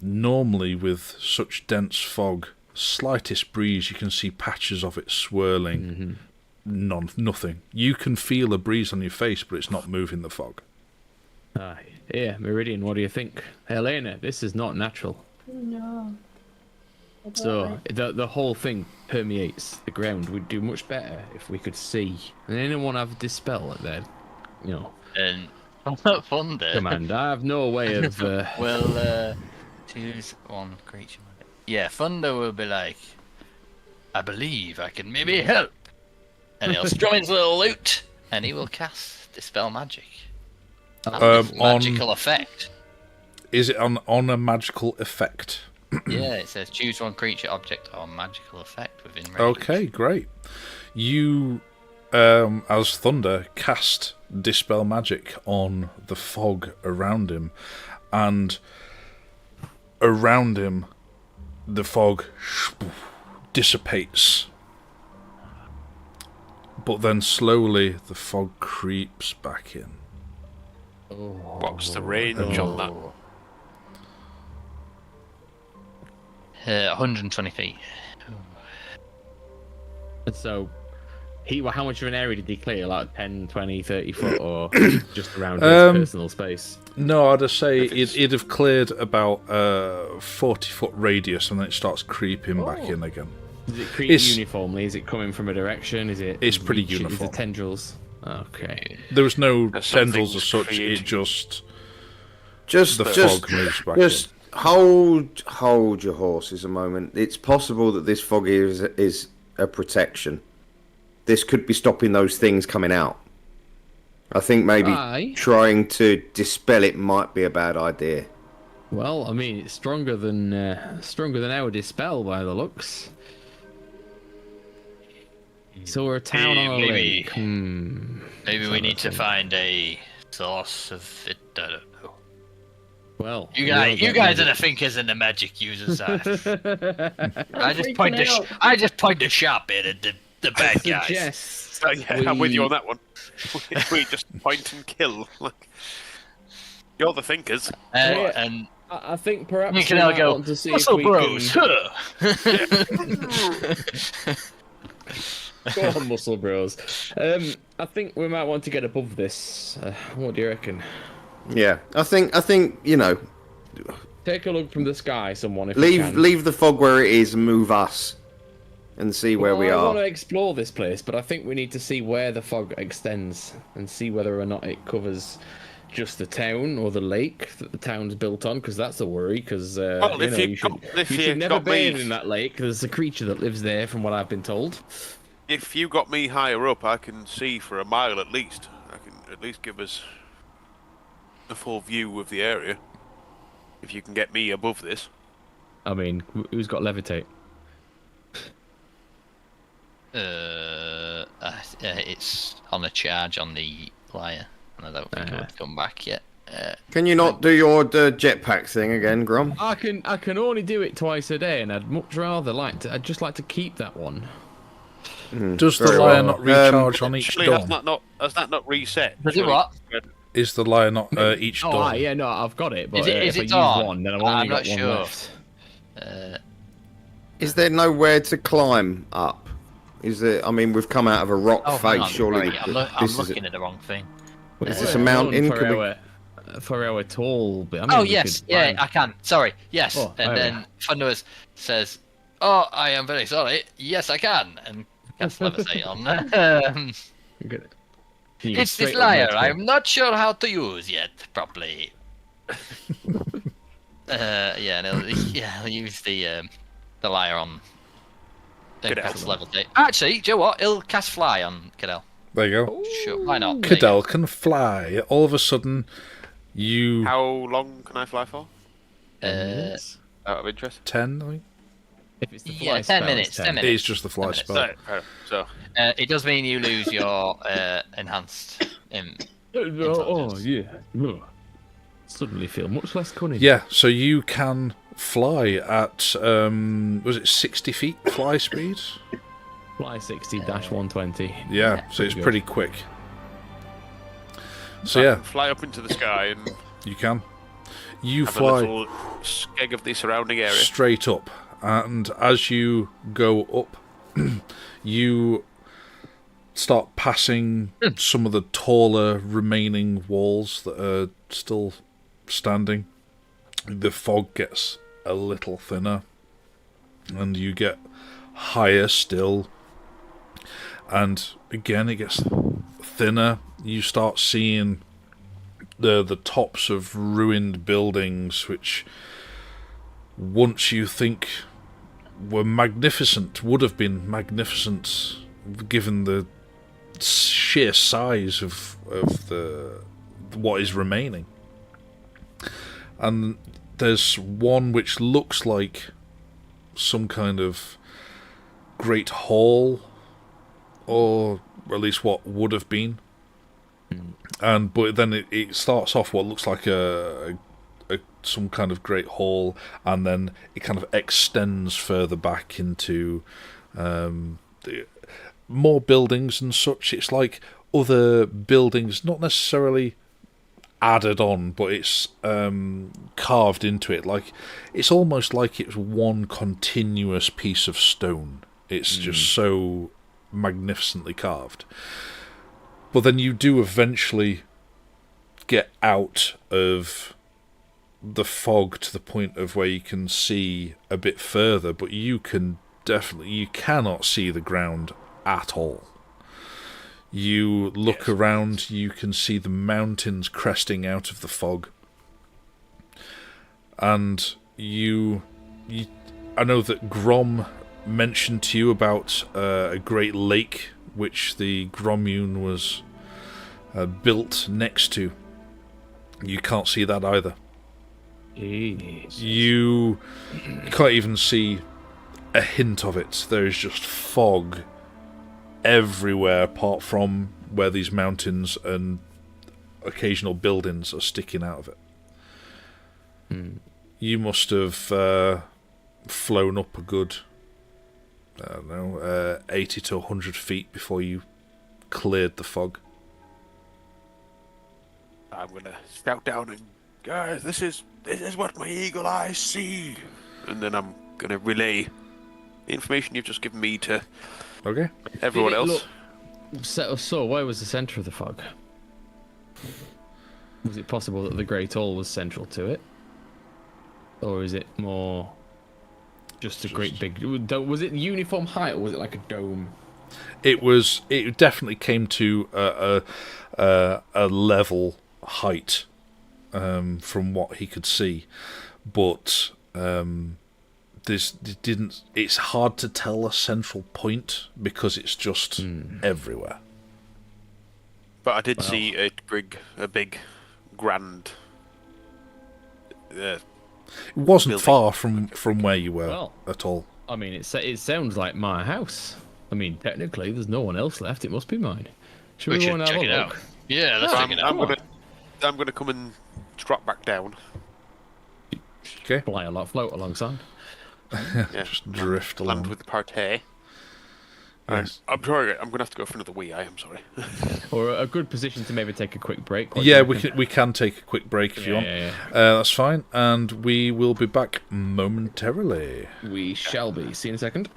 normally with such dense fog, slightest breeze, you can see patches of it swirling. Nothing. You can feel a breeze on your face, but it's not moving the fog. Aye. Yeah, Meridian, what do you think? Helena, this is not natural. No. I don't So like- the whole thing permeates the ground. We'd do much better if we could see. And anyone have dispel at their, And Thunder. command? I have no way of. Well, choose one creature. Yeah, Thunder will be like, I believe I can maybe help. And he'll strum his little lute, and he will cast Dispel Magic. Magical effect. Is it on a magical effect? Yeah, it says choose one creature, object, or magical effect within range. Okay, great. You, as Thunder, cast Dispel Magic on the fog around him, and around him, the fog dissipates. But then slowly, the fog creeps back in. What's the range on that? 120 feet. And so, how much of an area did he clear? Like 10, 20, 30 foot, or just around his personal space? No, I'd just say it'd have cleared about a 40-foot radius, and then it starts creeping back in again. Does it creep It's- uniformly? Is it coming from a direction? Is it? It's pretty reaching- Is uniform. the tendrils? Okay. There was no There's tendrils something as such. created. It just Just, the just, fog moves back just hold your horses a moment. It's possible that this fog is a protection. This could be stopping those things coming out. I think maybe Aye. trying to dispel it might be a bad idea. Well, I mean, it's stronger than our dispel by the looks. So we're a town on a Maybe- lake. Maybe we need to find a source of it. I don't know. Well, You we guys, don't you get guys are magic. the thinkers and the magic users. I just freaking point the out. I just point the sharp bit at the bad guys. Suggest Oh, yeah, I'm with you we- on that one. We just point and kill. Like, you're the thinkers. And I think perhaps you we can all might go, want to see muscle if we bros. can... Go on, muscle bros. I think we might want to get above this. What do you reckon? Yeah, I think Take a look from the sky, someone. If you can. leave the fog where it is and move us, and see where we I are. want to explore this place, but I think we need to see where the fog extends and see whether or not it covers just the town or the lake that the town's built on, because that's a worry. Because you should never bathe in that lake. There's a creature that lives there, from what I've been told. If you got me higher up, I can see for a mile at least. I can at least give us a full view of the area. If you can get me above this. I mean, who's got levitate? It's on a charge on the flyer, and I don't think it would come back yet. Can you not do your jetpack thing again, Grom? I can only do it twice a day, and I'd just like to keep that one. Does the Very lyre well. not recharge on each Actually, dawn? has that not reset? Does it what? Is the lyre not each Oh, dawn? yeah, no, I've got it, but Is it if I use on? one, then I've I'm only got not one sure. left. Is there nowhere to climb up? Is there? I mean, we've come out of a rock Oh, face. hang on, Surely, sorry, I'm this is looking at the wrong thing. is this a mountain? For Can we- our tall bit. I mean, Oh we yes, could yeah, climb. I can. Sorry, yes. Oh, And there we then Thunderous says, "Oh, I am very sorry. Yes, I can." And cast levitate on. Good. Can you go It's this straight up lyre. next to it? I'm not sure how to use yet properly. And he'll use the lyre on. Then Cadell. cast levitate. Actually, do you know what? He'll cast fly on Cadell. There you go. Sure, why not? There you go. Cadell can fly. All of a sudden, you How long can I fly for? Uh, Out of interest. 10. I think If it's the Yeah, fly 10 spell, minutes, it's 10 10. minutes. it is just the fly 10 minutes. spell. Right, fair enough. So it does mean you lose your enhanced. Oh, yeah. Ugh. Suddenly feel much less cunning. Yeah, so you can fly at was it 60 feet fly speed? Fly 60-120. Yeah, so it's good. pretty quick. So yeah, Fly up into the sky and you can. You have a fly little skeg of the surrounding area. straight up, and as you go up, you start passing some of the taller remaining walls that are still standing. The fog gets a little thinner, and you get higher still, and again it gets thinner. You start seeing the tops of ruined buildings, which once you think were magnificent, would have been magnificent, given the sheer size of the what is remaining. And there's one which looks like some kind of great hall, or at least what would have been. But then it starts off what looks like some kind of great hall, and then it kind of extends further back into more buildings and such. It's like other buildings, not necessarily added on, but it's carved into it. Like it's almost like it's one continuous piece of stone. It's just so magnificently carved. But then you do eventually get out of the fog to the point of where you can see a bit further, but you cannot see the ground at all. You look around, you can see the mountains cresting out of the fog. And I know that Grom mentioned to you about a great lake which the Grommune was built next to. You can't see that either. Jeez. You can't even see a hint of it. There is just fog everywhere apart from where these mountains and occasional buildings are sticking out of it. You must have flown up a good, I don't know, 80 to 100 feet before you cleared the fog. I'm gonna shout down and, guys, this is what my eagle eyes see, and then I'm gonna relay the information you've just given me to Okay. everyone else. So, why was the centre of the fog? Was it possible that the Great Hall was central to it? Or is it more just a great big... Was it uniform height, or was it like a dome? It definitely came to a level height from what he could see, but it's hard to tell a central point because it's just everywhere. But I did see a big, grand. It wasn't building. far from where you were at all. I mean, it sounds like my house. I mean, technically, there's no one else left. It must be mine. We Should should go and check have it a out. look? Yeah, let's So check it out. I'm gonna come and drop back down. Okay. Float alongside. Yeah, Just drift land along. with the party. Yes. I'm sorry, I'm gonna have to go for another wee. I am sorry. Or a good position to maybe take a quick break. What do Yeah, you we can take a quick break if you want. Yeah. That's fine, and we will be back momentarily. We shall be. See you in a second.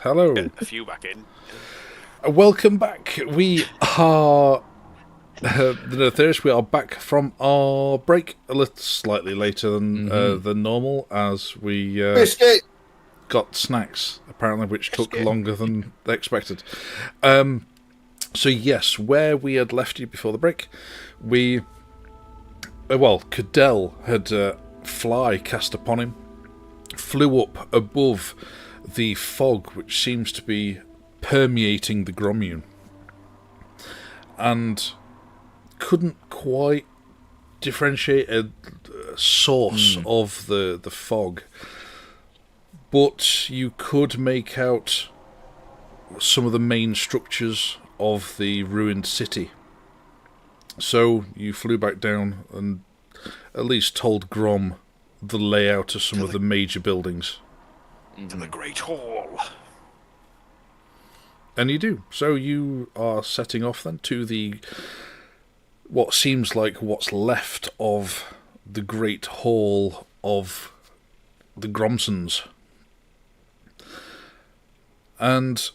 Hello. Get a few back in. Welcome back. We are the Hatheria. We are back from our break a little slightly later than normal, as we Biscuit. got snacks apparently, which took longer than expected. So yes, where we had left you before the break, we Cadell had fly cast upon him, flew up above the fog, which seems to be permeating the Grommune, and couldn't quite differentiate a source of the fog, but you could make out some of the main structures of the ruined city. So you flew back down and at least told Grom the layout of some of the major buildings. To the Great Hall. And you do. So you are setting off then to what seems like what's left of the Great Hall of the Gromsons. And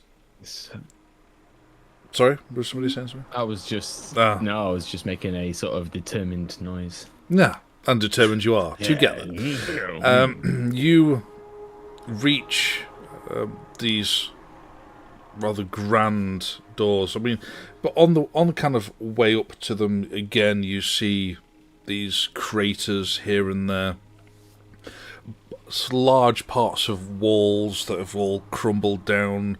sorry, was somebody saying something? I was just Ah. no, I was just making a sort of determined noise. Yeah, and determined you are together. You reach these rather grand doors. I mean, but on the kind of way up to them again, you see these craters here and there. Large parts of walls that have all crumbled down,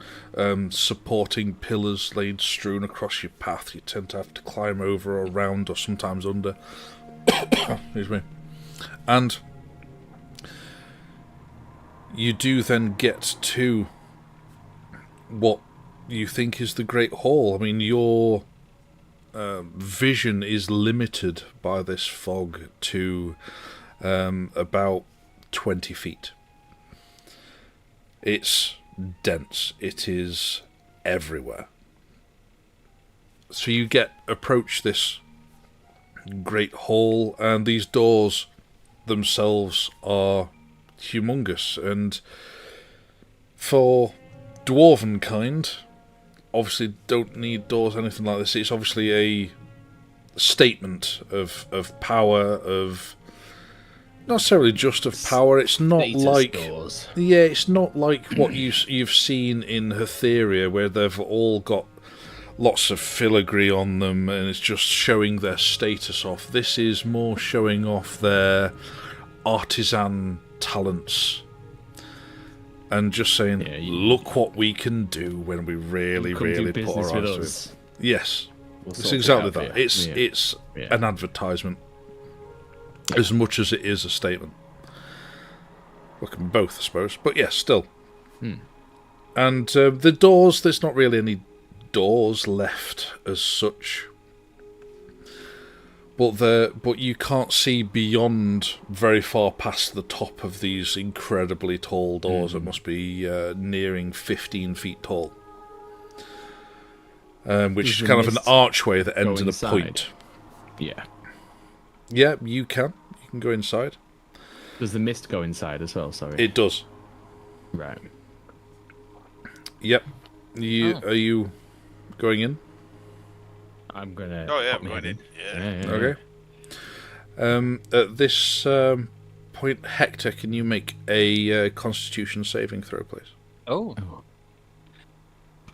supporting pillars laid strewn across your path. You tend to have to climb over or around or sometimes under. Excuse me. And you do then get to what you think is the Great Hall. I mean, your vision is limited by this fog to about 20 feet. It's dense. It is everywhere. So you approach this Great Hall, and these doors themselves are humongous, and for Dwarven kind, obviously don't need doors, anything like this. It's obviously a statement of power, of not necessarily just of power. It's not Status like doors. yeah, it's not like what you've seen in Hatheria, where they've all got lots of filigree on them, and it's just showing their status off. This is more showing off their artisan talents, and just saying, look what we can do when we really put our eyes to it. Yes, it's exactly that. It's an advertisement as much as it is a statement. Well, can be both, I suppose, but yes, still. And the doors, there's not really any doors left as such, but you can't see beyond very far past the top of these incredibly tall doors. It must be nearing 15 feet tall, which is kind of an archway that ends in a point. Yeah, you can go inside. Does the mist go inside as well? Sorry, it does. Right. Yep. Are you going in? I'm gonna. Oh yeah, pop I'm my going head in. Yeah. Okay. At this point, Hector, can you make a Constitution saving throw, please? Oh.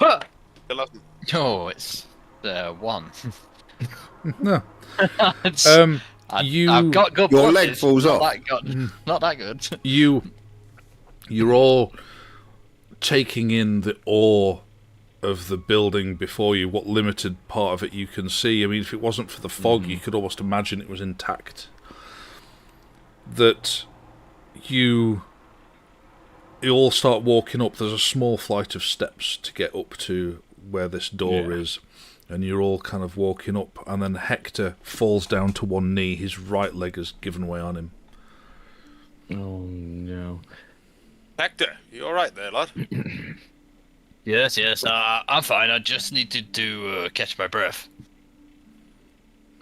It doesn't. Oh, it's 1. No. It's- You, I've got good your bosses, leg falls not off. That good. Not that good. you're all taking in the awe of the building before you, what limited part of it you can see. I mean, if it wasn't for the fog, you could almost imagine it was intact. That you all start walking up. There's a small flight of steps to get up to where this door is, and you're all kind of walking up, and then Hector falls down to one knee. His right leg has given way on him. Oh no. Hector, you all right there, lad? Yes. I'm fine. I just needed to catch my breath.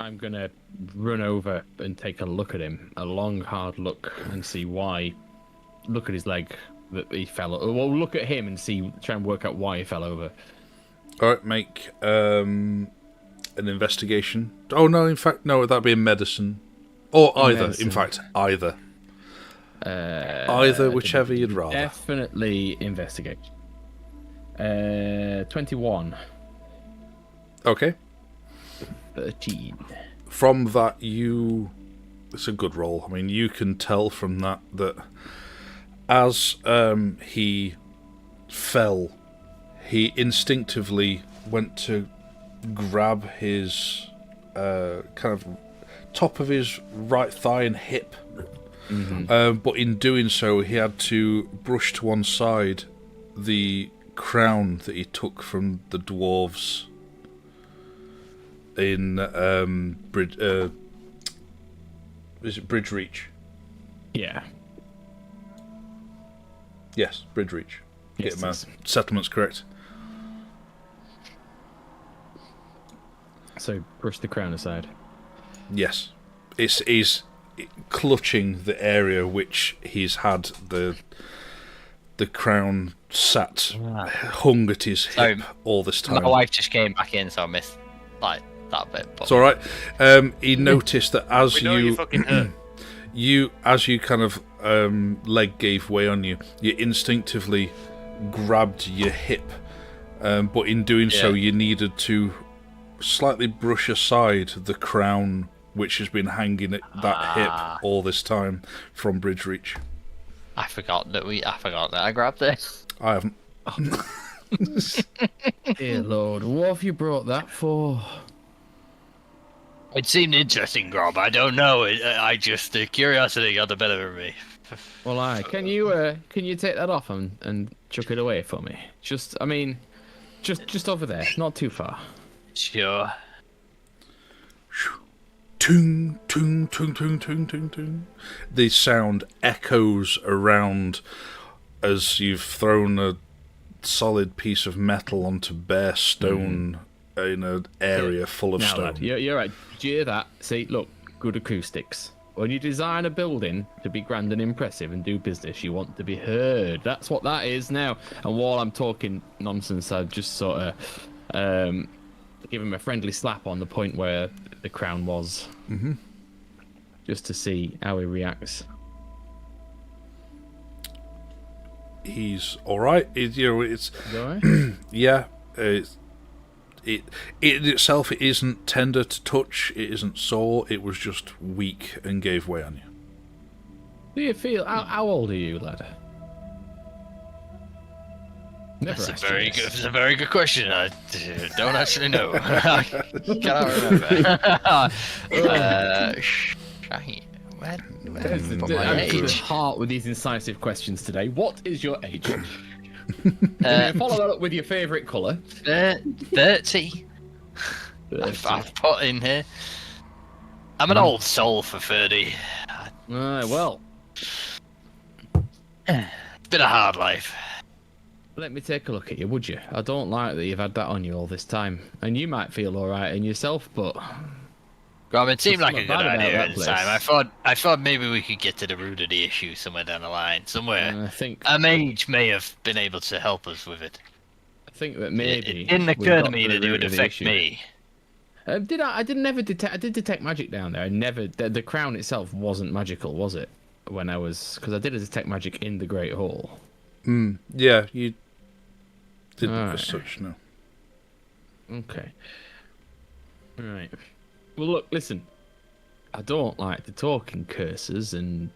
I'm gonna run over and take a look at him, a long, hard look, and see why. Look at his leg. that he fell over. We'll look at him and try and work out why he fell over. All right, make an investigation. Oh no, in fact, no, that'd be a medicine, or either. Medicine. In fact, either. Either, whichever you'd rather. Definitely investigate. 21. Okay. 13. From that, it's a good roll. I mean, you can tell from that as he fell, he instinctively went to grab his kind of top of his right thigh and hip. But in doing so, he had to brush to one side the crown that he took from the dwarves in is it Bridge Reach? Yeah. Yes, Bridge Reach. Yes, Get my yes. settlements correct. So brush the crown aside. Yes, he's clutching the area which he's had the crown sat hung at his hip all this time. My wife just came back in, so I missed like that bit. But... It's all right. He noticed that as We know you fucking hurt. as you kind of leg gave way on you, you instinctively grabbed your hip, but in doing so, you needed to slightly brush aside the crown which has been hanging at that hip all this time from Bridge Reach. I forgot that I grabbed it. I haven't. Dear Lord, what have you brought that for? It seemed interesting, Grob. I don't know. I just curiosity got the better of me. Well, can you take that off and chuck it away for me? Just over there, not too far. Sure. Tung, tung, tung, tung, tung, tung, tung. The sound echoes around as you've thrown a solid piece of metal onto bare stone in an area full of Now, stone. lad, you're right. Did you hear that? See, look, good acoustics. When you design a building to be grand and impressive and do business, you want to be heard. That's what that is now. And while I'm talking nonsense, I've just sort of give him a friendly slap on the point where the crown was, just to see how he reacts. He's all right. It's Is he all right? yeah. It in itself, it isn't tender to touch. It isn't sore. It was just weak and gave way on you. Do you feel? How old are you, lad? Never That's asked a you very this. good. It's a very good question. I don't actually know. I cannot remember. There's Where the my absolute age? heart with these incisive questions today. What is your age? Follow that up with your favourite colour. 30. I've put in here. I'm an old soul for 30. Well, It's been a hard life. let me take a look at you, would you? I don't like that you've had that on you all this time. And you might feel alright in yourself, but... Well, it seemed What's like a not good bad about idea that at the place? time. I thought maybe we could get to the root of the issue somewhere down the line. Somewhere. I think A mage may have been able to help us with it. that maybe... It didn't we've occur to got me to the that it root would of the affect issue. me. Did I? I did detect magic down there. I never. The crown itself wasn't magical, was it? When I was, because I did detect magic in the Great Hall. Yeah, you didn't Alright. as such, no. Okay. Right. Well, look, listen. I don't like to talk in curses, and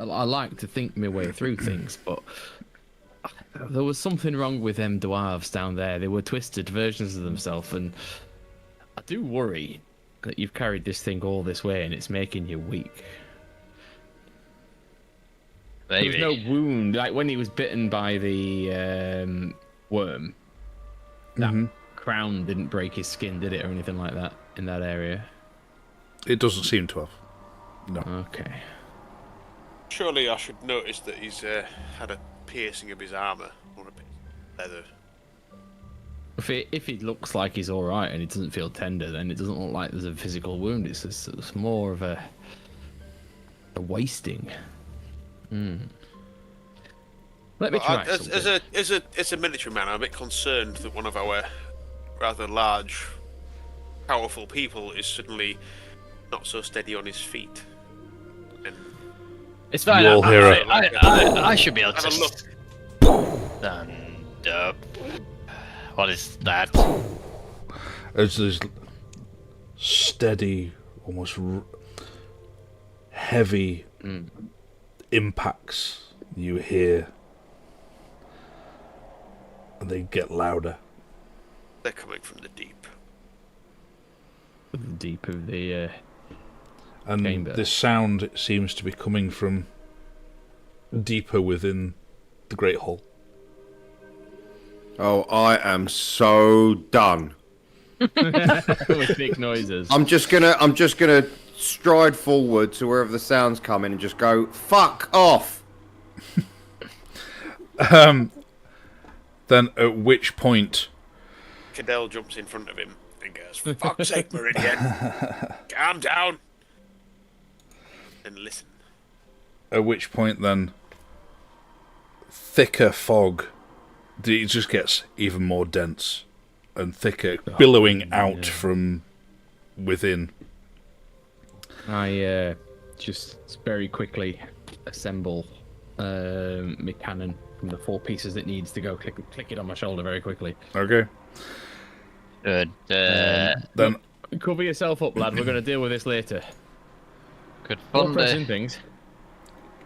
I like to think my way through things, but there was something wrong with them dwarves down there. They were twisted versions of themselves, and I do worry that you've carried this thing all this way, and it's making you weak. Maybe. There was no wound, like when he was bitten by the worm. That crown didn't break his skin, did it, or anything like that in that area? It doesn't seem to have. No. Okay. Surely I should notice that he's had a piercing of his armour, or a bit of leather. If it looks like he's all right and he doesn't feel tender, then it doesn't look like there's a physical wound. It's more of a wasting. Let me try As a military man, I'm a bit concerned that one of our rather large, powerful people is suddenly not so steady on his feet. And It's fine. You all hear it. I should be able have a to look. stand up. What is that? As there's steady, almost heavy impacts you hear, and they get louder. They're coming from the deep. The deep of the And chamber. this sound seems to be coming from deeper within the Great Hall. Oh, I am so done. with big noises. I'm just gonna stride forward to wherever the sound's coming and just go, fuck off. Then at which point, Cadell jumps in front of him and goes, "For fuck's sake, Meridian, calm down and listen." then thicker fog, it just gets even more dense and thicker, billowing out from within. I just very quickly assemble my cannon from the 4 pieces it needs to go. Click it on my shoulder very quickly. Okay. Good. Then Cover yourself up, lad. We're going to deal with this later. Good More fun. pressing things.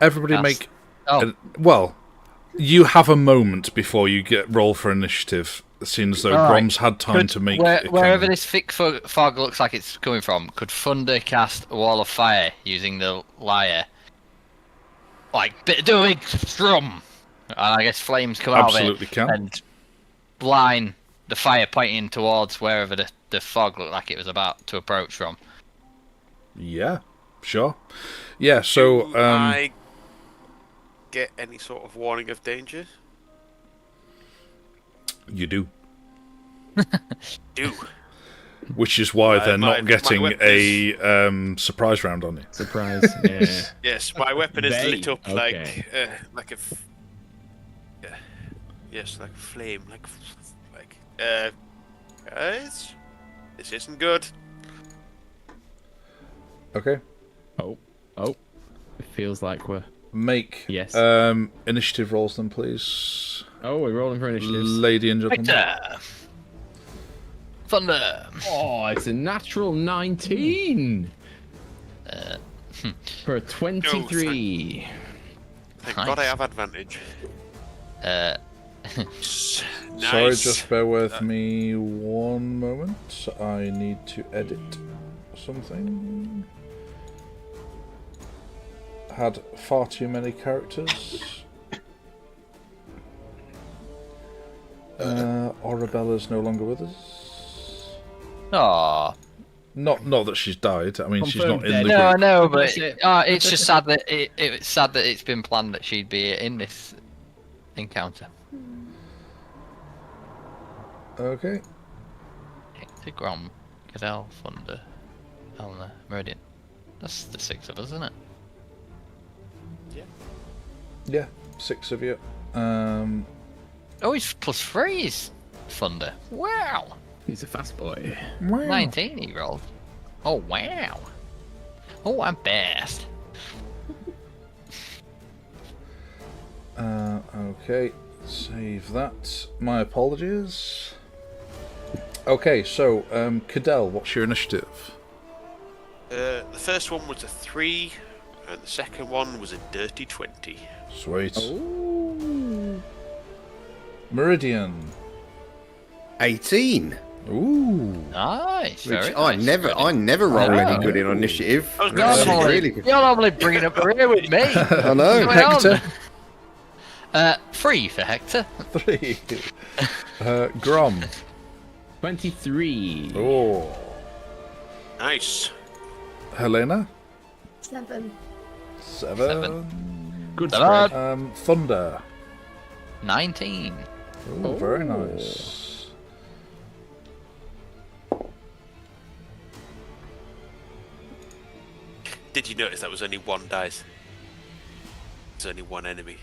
everybody That's- make... Oh, well, you have a moment before you get roll for initiative, seeing as though All right. Grom's had time could, to make... wherever this thick fog looks like it's coming from, could Thunder cast a wall of fire using the lyre? Like, do a big strum, and I guess flames come out of Absolutely it, can. and line the fire pointing towards wherever the fog looked like it was about to approach from. Yeah, sure. Yeah, so... Do I get any sort of warning of danger? you do. Do. Which is why they're my not getting weapon a surprise round on you. Surprise. Yeah. Yes, my weapon is They- lit up okay. like a yes, like a flame, like guys, this isn't good. Okay. Oh. It feels like we're... Make Yes. initiative rolls then, please. Oh, we're rolling for initiatives. Lady and gentlemen. Hector! Thunder! Oh, it's a natural 19! For a 23. Thank Nice. God I have advantage. S- Nice. Sorry, just bear with me one moment. I need to edit something. Had far too many characters. Arabella's no longer with us. Aw. Not that she's died. I mean, she's Confirmed not in dead. the No, I group. know, but That's it. it's just sad that it's sad that it's been planned that she'd be in this encounter. Okay. Hector, Grom, Cadell, Thunder, Helena, Meridian. That's the 6 of us, isn't it? Yeah, 6 of you. Oh, he's +3. He's Thunder. Wow. He's a fast boy. 19 he rolled. Oh, wow. Oh, I'm best. Okay, save that. My apologies. Okay, so, Cadell, what's your initiative? The first one was a 3, and the second one was a dirty 20. Sweet. Ooh. Meridian. 18. Ooh. Nice. Which Very I nice. never roll Oh. any good in initiative. I was You're gonna say, normally, really good. you're normally bringing up Maria with me. I know. What's going Hector. 3 for Hector. 3. Grom. 23. Oh. nice. Helena. 7. 7. Good Ta-da. spread. Thunder. 19. Ooh, very nice. Did you notice that was only one dice? There's only one enemy.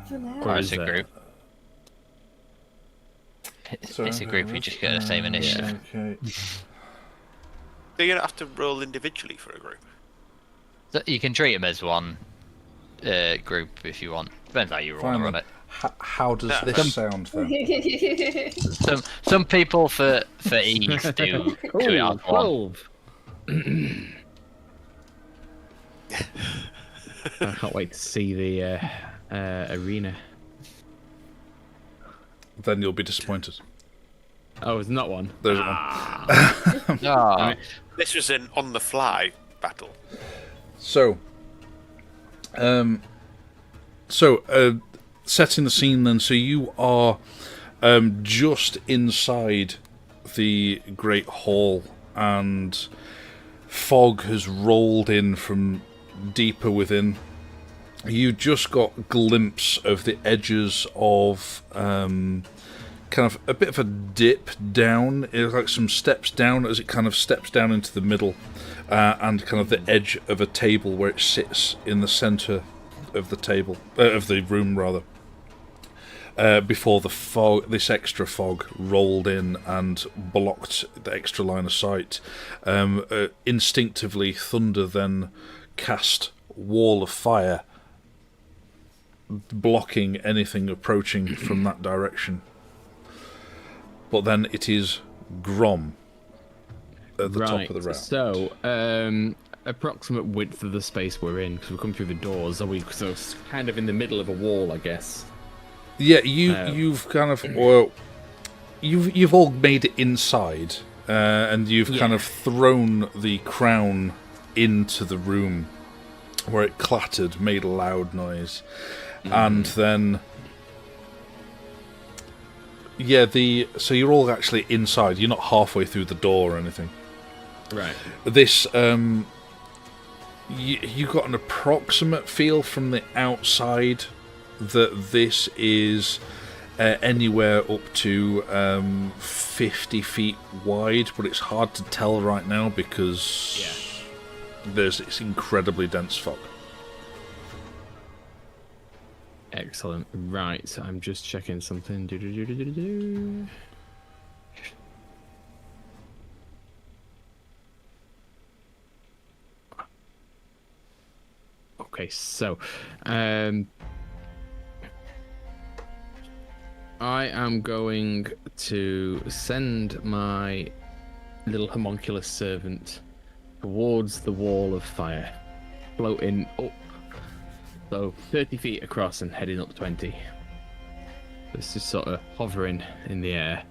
For now. Or is as a that? group. It's a group, you just get the same initiative. Okay. Do you have to roll individually for a group? So you can treat them as one group if you want. Depends how you want to Fine, run then. it. How does this sound then? Some people for ease do it Oh, as one. 12. I can't wait to see the arena. Then you'll be disappointed. Oh, it's not one. There's one. Ah, This was an on-the-fly battle. So, setting the scene then. So you are just inside the Great Hall, and fog has rolled in from deeper within. You just got a glimpse of the edges of kind of a bit of a dip down. It looks like some steps down as it kind of steps down into the middle, and kind of the edge of a table where it sits in the centre of the table, of the room rather. Before the fog, this extra fog rolled in and blocked the extra line of sight. Instinctively, Thunder then cast Wall of Fire, blocking anything approaching from that direction. But then it is Grom at the top of the round. So, approximate width of the space we're in, because we come through the doors. Are we so it's kind of in the middle of a wall, I guess? Yeah, you've kind of you've all made it inside, and you've kind of thrown the crown into the room where it clattered, made a loud noise, and then so you're all actually inside. You're not halfway through the door or anything. Right. This you got an approximate feel from the outside that this is anywhere up to 50 feet wide, but it's hard to tell right now because it's incredibly dense fog. Excellent. Right, so I'm just checking something. Do-do-do-do-do-do. Okay, so I am going to send my little homunculus servant towards the wall of fire, floating up, so 30 feet across and heading up 20. This is sort of hovering in the air.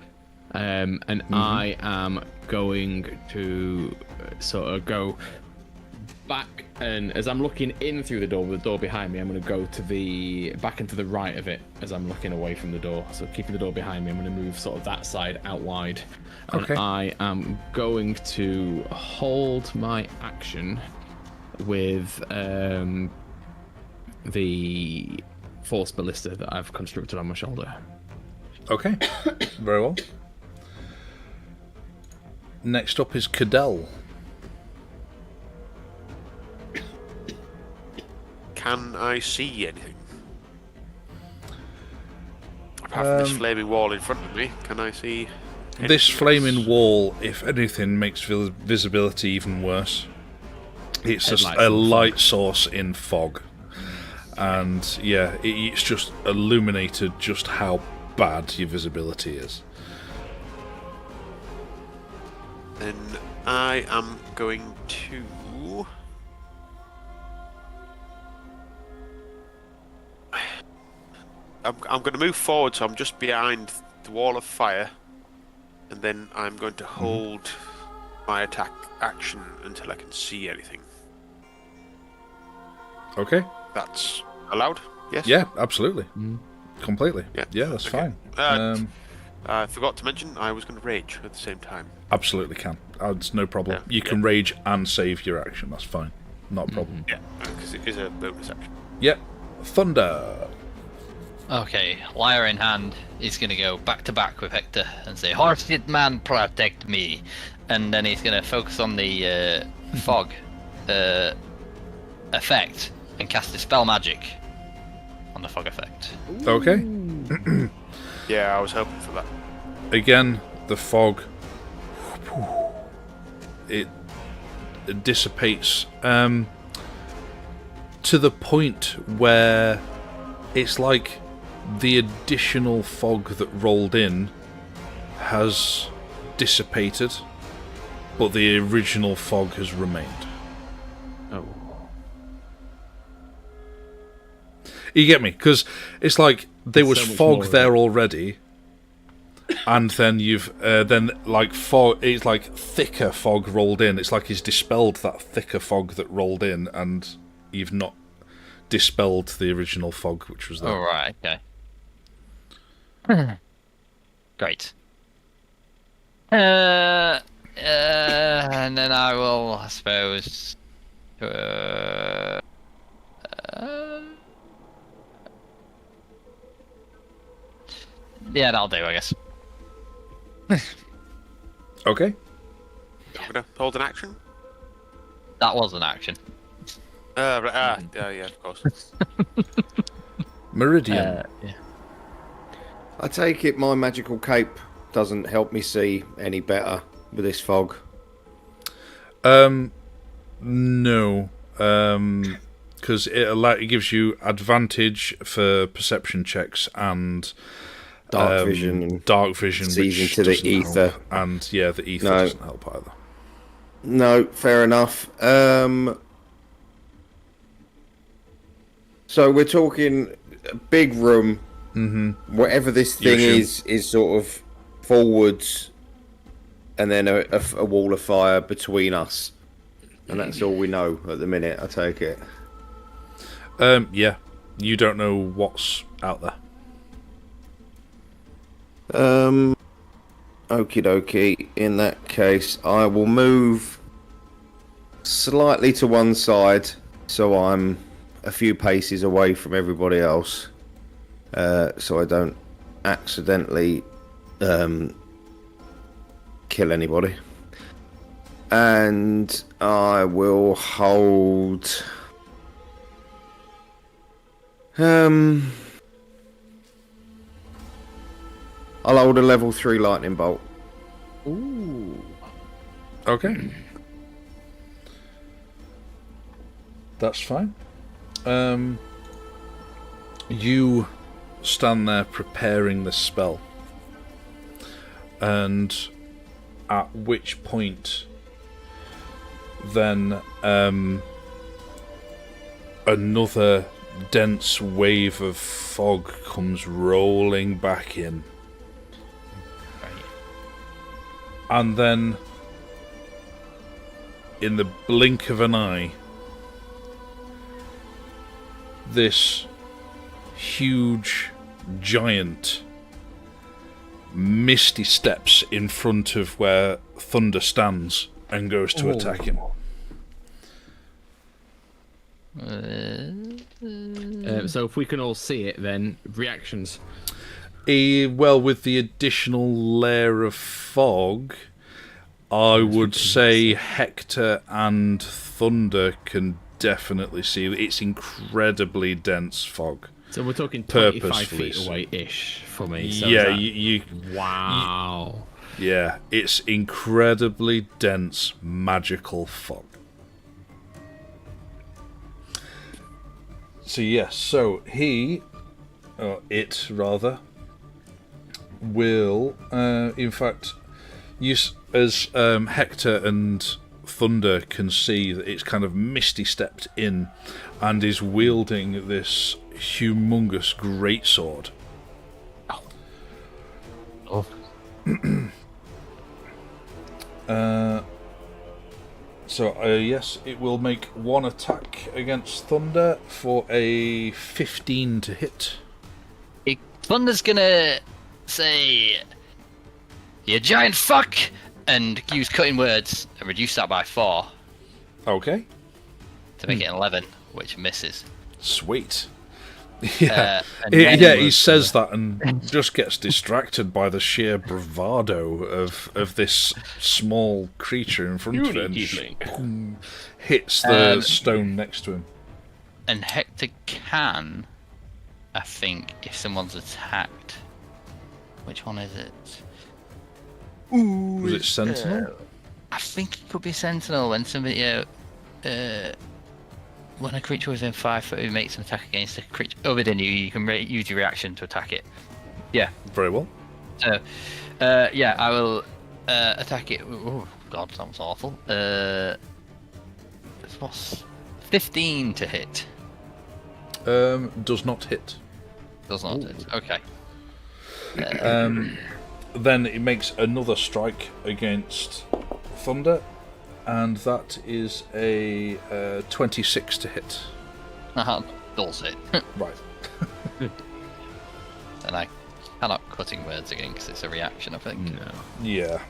And I am going to sort of go back, and as I'm looking in through the door with the door behind me, I'm going to go to back and to the right of it as I'm looking away from the door. So keeping the door behind me, I'm going to move sort of that side out wide. And I am going to hold my action with the force ballista that I've constructed on my shoulder. Okay, very well. Next up is Cadell. Can I see anything? Apart from this flaming wall in front of me, can I see anything This flaming else? wall, if anything, makes visibility even worse. It's just Headlights a in light source in fog. And it's just illuminated just how bad your visibility is. Then I am going to... I'm going to move forward, so I'm just behind the wall of fire, and then I'm going to hold my attack action until I can see anything. Okay? That's allowed? Yes? Yeah, absolutely. Completely. Yeah. That's Okay. fine. I forgot to mention I was going to rage at the same time. Absolutely can. It's no problem. Yeah, You can rage and save your action. That's fine. Not a problem. Yeah, because it is a bonus action. Yep. Thunder. okay, lyre in hand, he's going to go back to back with Hector and say, "Horsehead man, protect me." And then he's going to focus on the fog effect and cast a spell magic. on the fog effect. Okay. Yeah, I was hoping for that. Again, the fog. It dissipates to the point where it's like the additional fog that rolled in has dissipated, but the original fog has remained. Oh. You get me? Because it's like there was so much fog more of there it. already, and then you've fog. It's like thicker fog rolled in. It's like he's dispelled that thicker fog that rolled in, and you've not dispelled the original fog which was there. Oh, right, okay. Great. And then I will, I suppose. Yeah, that'll do, I guess. Okay. I'm gonna hold an action. That was an action. Yeah, of course. Meridian. Yeah. I take it my magical cape doesn't help me see any better with this fog. No. Because it gives you advantage for perception checks and Dark vision and dark vision, sees which into the doesn't ether. help. And yeah, the ether No. doesn't help either. No, fair enough. So we're talking a big room. Mm-hmm. Whatever this thing You is sort of forwards, and then a wall of fire between us, and that's all we know at the minute. I take it. Yeah, you don't know what's out there. Okie dokie. In that case, I will move slightly to one side, so I'm a few paces away from everybody else, so I don't accidentally kill anybody. And I will hold. I'll hold a level 3 lightning bolt. Ooh. Okay. That's fine. You stand there preparing the spell. And at which point then another dense wave of fog comes rolling back in. And then, in the blink of an eye, this huge giant misty steps in front of where Thunder stands and goes to attack him. So if we can all see it, then reactions. Well, with the additional layer of fog, I would say Hector and Thunder can definitely see. It's incredibly dense fog. So we're talking 25 Purposefully feet so. away-ish from me. So Yeah, is that... you Wow. yeah, it's incredibly dense, magical fog. So yes, so it rather, will, in fact, as Hector and Thunder can see that it's kind of misty stepped in and is wielding this humongous greatsword. Oh. Yes, it will make one attack against Thunder for a 15 to hit. Thunder's gonna say, "You giant fuck," and use cutting words and reduce that by 4 Okay, to make it 11, which misses. sweet. Yeah, And then he says that and just gets distracted by the sheer bravado of this small creature in front of it and boom, hits the stone next to him. And Hector can I think if someone's attacked, which one is it? Was it Sentinel? I think it could be Sentinel when somebody, when a creature within 5 foot who makes an attack against a creature other than you, you can use your reaction to attack it. Yeah. Very well. So, yeah, I will attack it. Oh God, that was awful. What's 15 to hit? Does not hit. Does not hit. Okay. Then it makes another strike against Thunder, and that is a 26 to hit. Does hit. Right. And I cannot cutting words again because it's a reaction, I think. No. Yeah.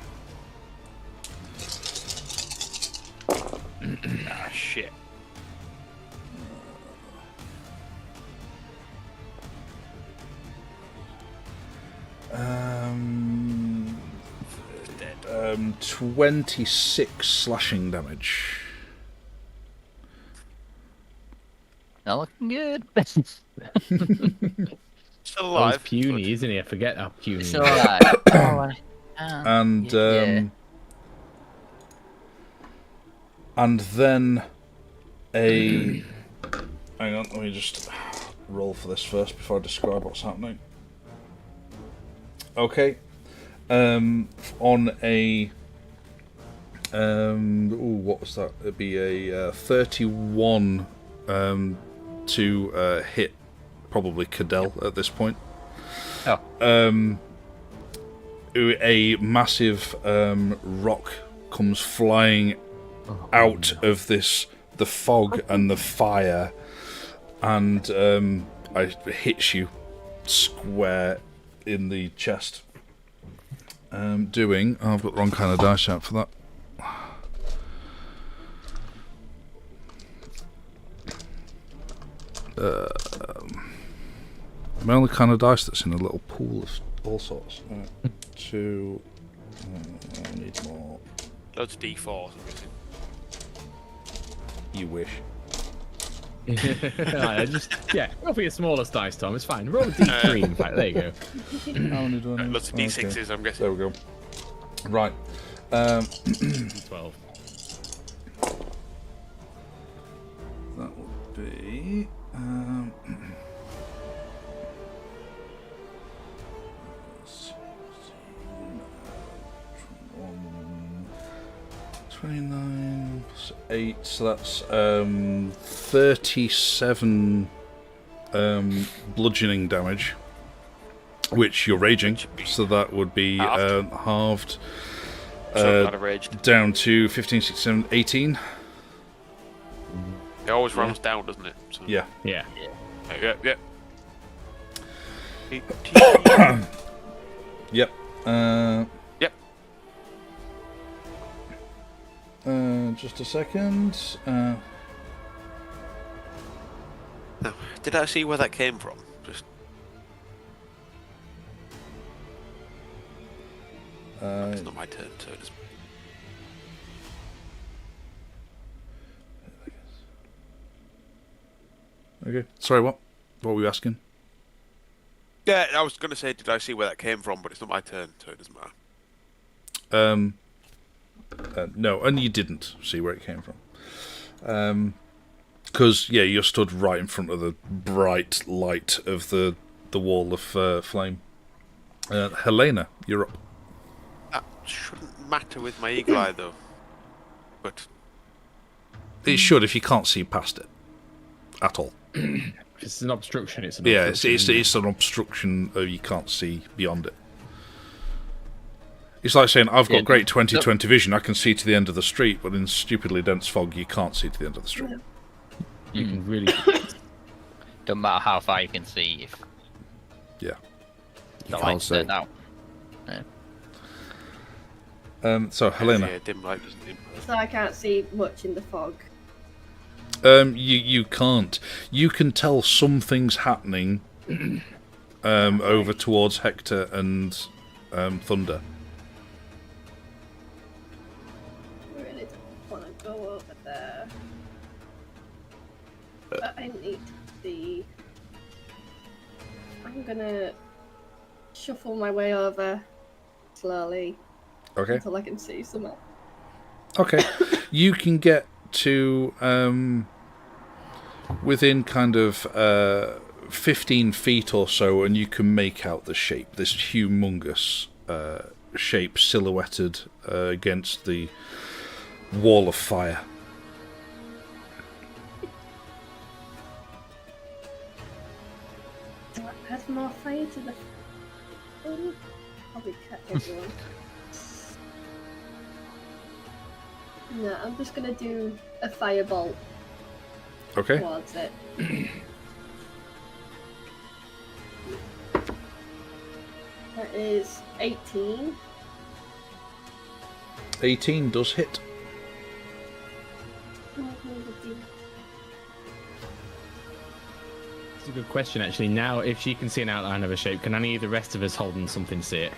Ah, shit. Dead. 26 slashing damage. Not looking good. Still Well, he's alive. puny, isn't he? I forget how puny. It's he is. alright. And yeah. and then a hang on, let me just roll for this first before I describe what's happening. Okay. On a what was that? It'd be a 31 to hit probably Cadell at this point. Oh. A massive rock comes flying out of the fog and the fire, and it hits you square in the chest. Doing... Oh, I've got the wrong kind of dice out for that. My only kind of dice that's in a little pool of all sorts. Two... I need more. Loads of D4s. You wish. I go for your smallest dice, Tom. It's fine. Roll a D3, in fact. There you go. Lots of D6s, I'm guessing. There we go. Right. 12. That would be... 29 plus 8, so that's 37 bludgeoning damage, which you're raging, so that would be halved So glad I raged. down to 15, 16, 18. It always runs down, doesn't it? So, Yeah. Yeah. yeah. Yep. Yep. Just a second. Now, did I see where that came from? Just it's not my turn, so it is. Okay. Sorry, what? What were you asking? Yeah, I was going to say, did I see where that came from? But it's not my turn, so it doesn't matter. No, and you didn't see where it came from. Because, yeah, you're stood right in front of the bright light of the wall of flame. Helena, you're up. That shouldn't matter with my eagle eye, though. But It should if you can't see past it. At all. If it's an obstruction, it's an Yeah, obstruction. it's an obstruction you can't see beyond it. It's like saying, I've got great 20/20 vision, I can see to the end of the street, but in stupidly dense fog, you can't see to the end of the street. You can really... Don't matter how far you can see if Yeah. the can't light's see. turned out. So, Helena. yeah, dim light doesn't dim. So I can't see much in the fog. You can't. You can tell some things happening over towards Hector and Thunder. I really don't want to go over there. But I need the... I'm gonna shuffle my way over slowly Okay. until I can see something. Okay. You can get to within kind of 15 feet or so, and you can make out the shape, this humongous shape silhouetted against the wall of fire. Do I add more fire to the thing? Probably catch everyone. No, I'm just gonna do a firebolt Okay. towards it. That is 18. 18 does hit. It's a good question, actually. Now, if she can see an outline of a shape, can any of the rest of us holding something see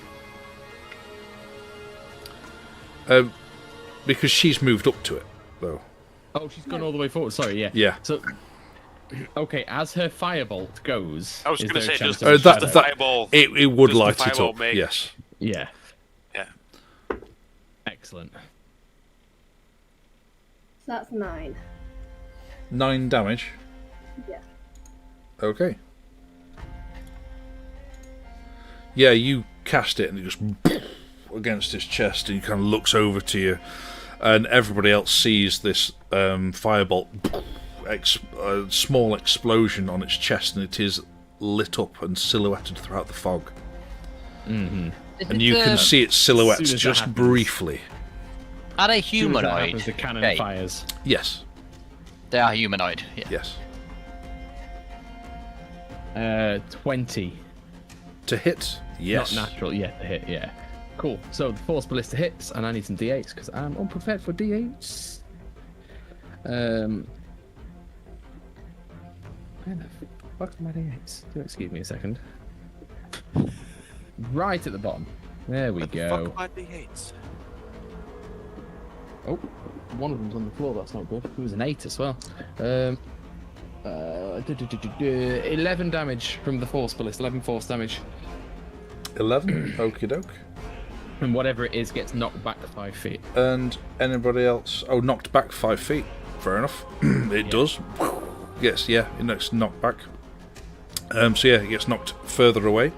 it? Because she's moved up to it, though. Oh, she's gone all the way forward. Sorry, yeah. Yeah. So, okay, as her firebolt goes, I was is going to there a say, chance does of the a shadow? fireball... It would Does the light it fireball up. make- Yes. Yeah, Yeah. excellent. So that's 9. 9 damage. Yeah. Okay. Yeah, you cast it and it just against his chest, and he kind of looks over to you, and everybody else sees this firebolt, a small explosion on its chest, and it is lit up and silhouetted throughout the fog. Mm-hmm. And you can see its silhouettes as soon as that just happens. briefly. Are they As soon as that humanoid? happens, the cannon Okay, fires. Yes. they are humanoid. Yeah. Yes. 20. To hit? Yes. Not natural, yeah, to hit, yeah. Cool. So the force ballista hits, and I need some d8s because I'm unprepared for d8s. Where the fuck are my d8s? Do excuse me a second. Right at the bottom. There we go. Fuck my D8s. Oh, one of them's on the floor. That's not good. It was an 8 as well. 11 damage from the force ballista. 11 force damage. 11. Okie doke. And whatever it is gets knocked back 5 feet. And anybody else? Oh, knocked back 5 feet. Fair enough. It does. Yes, yeah, it gets knocked back. So yeah, it gets knocked further away.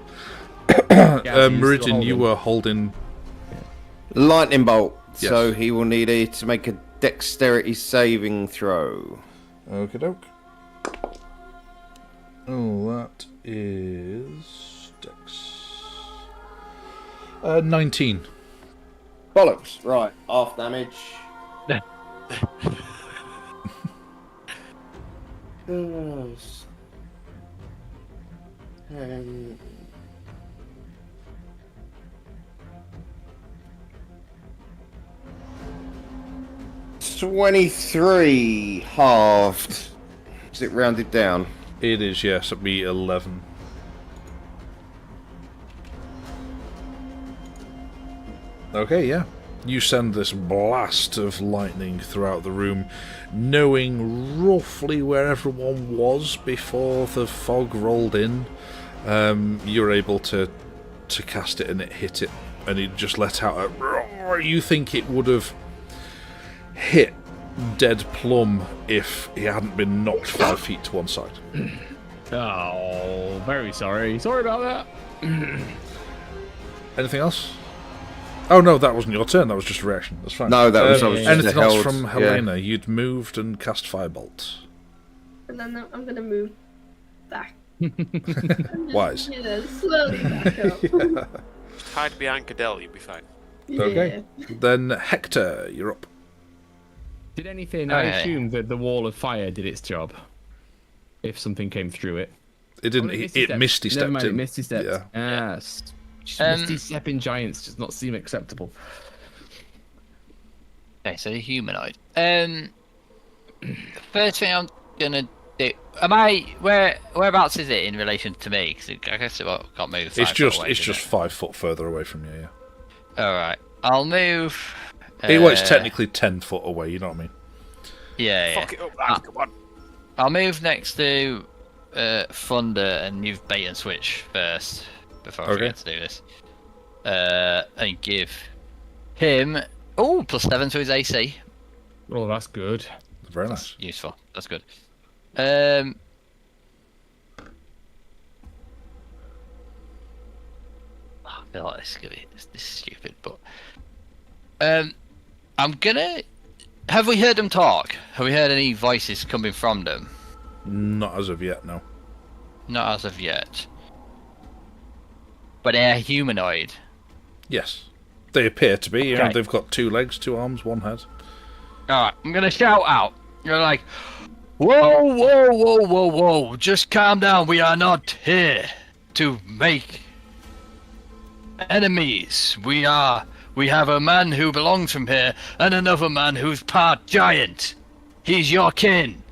Meridian, you were holding. Lightning bolt. Yes. So he will need to make a dexterity saving throw. Okie doke. Oh, that is Dex. 19. Bollocks. Right. Half damage. Yes. 23 halved. Is it rounded down? It is, yes, it'd be 11. Okay, yeah. You send this blast of lightning throughout the room, knowing roughly where everyone was before the fog rolled in. You're able to cast it, and it hit it, and it just let out a roar. You think it would have hit dead plumb if he hadn't been knocked 5 feet to one side. Oh, very sorry. Sorry about that. Anything else? Oh no, that wasn't your turn. That was just a reaction. That's fine. No, that was- I was just anything else held, from yeah. Helena? You'd moved and cast firebolt. And then I'm gonna move back. Wise. You know, slowly back up. Hide behind Cadell, you'll be fine. Okay. Then Hector, you're up. Did anything? I Okay. assume that the wall of fire did its job. If something came through it. It didn't. Oh, It misty stepped Never mind, in. it misty stepped. Yeah. Yes. Just misty stepping giants does not seem acceptable. Okay, so the humanoid. First thing I'm gonna do. Whereabouts is it in relation to me? Because I guess it can't move. It's 5 just. foot away, It's does just it? 5 foot further away from you. Yeah. All right. I'll move. Well, it's technically 10 foot away. You know what I mean? Yeah. Fuck it up, lads, come on. I'll move next to Thunder and use bait and switch first before I Okay. forget to do this. And give him +7 to his AC. Oh, that's good. Very nice. Useful. That's good. I feel like this is gonna be this is stupid, but I'm gonna. Have we heard them talk? Have we heard any voices coming from them? Not as of yet, no. Not as of yet. But they're humanoid. Yes. They appear to be. You know, Okay. they've got 2 legs, 2 arms, 1 head. Alright, I'm gonna shout out. You're like, whoa, whoa, whoa, whoa, whoa. Just calm down. We are not here to make enemies. We have a man who belongs from here and another man who's part giant. He's your kin.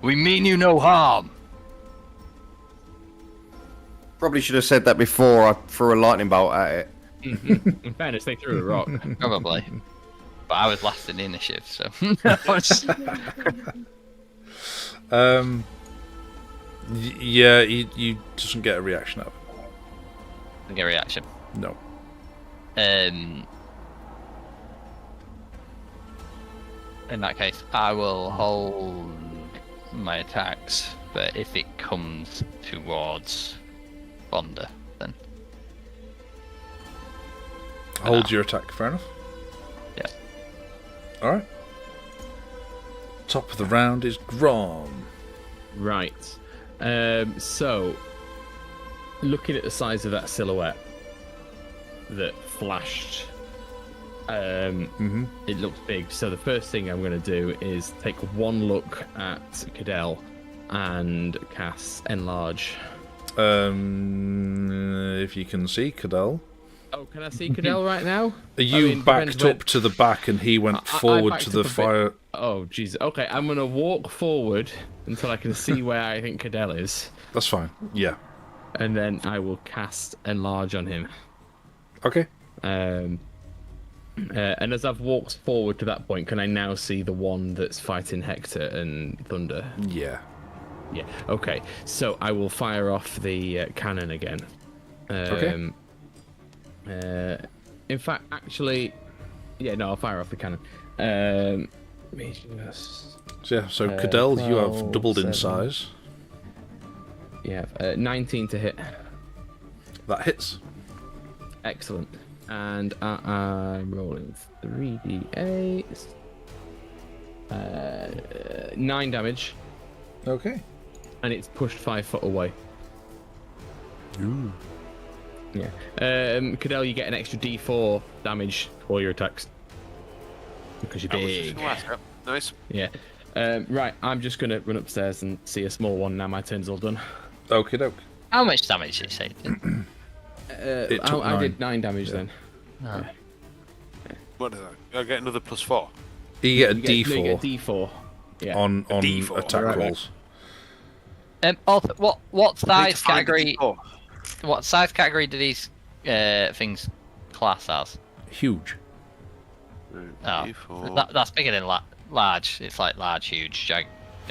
We mean you no harm. Probably should have said that before I threw a lightning bolt at it. In fairness, they threw a rock. Probably. But I was last in the initiative, so. Yeah, you doesn't get a reaction out of it. Get a reaction. No. In that case, I will hold my attacks, but if it comes towards Bonda, then Hold your attack, fair enough. yeah. Alright. Top of the round is Grom. Right. So, looking at the size of that silhouette that flashed, it looks big. So the first thing I'm going to do is take one look at Cadell and cast Enlarge. If you can see Cadell. Oh, can I see Cadell right now? Are you backed up to the back and he went forward backed to the up a bit. fire? Oh, jeez. Okay, I'm going to walk forward until I can see where I think Cadell is. That's fine. Yeah. And then I will cast Enlarge on him. Okay. And as I've walked forward to that point, can I now see the one that's fighting Hector and Thunder? Yeah. Yeah. Okay. So I will fire off the cannon again. Okay. In fact, actually, yeah. No, I'll fire off the cannon. Let me just. So Cadell, you have 12, doubled in 7. size. Yeah. 19 to hit. That hits. Excellent. And I'm rolling 3d8. 9 damage. Okay. And it's pushed 5 foot away. Ooh. Yeah. Cadell, you get an extra d4 damage for your attacks. Because you're That was big. just last, yep. Nice. Yeah. Right, I'm just going to run upstairs and see a small one now my turn's all done. Okie doke. How much damage did you say? It took I 9. did 9 damage then. Oh. What is that? I get another +4. You get a You D4 get a d4. Yeah. on D4, attack right. rolls. What I need size to find the category? D4. What size category do these things class as? Huge. Oh, D4. that's bigger than large. It's like large, huge, gigantic.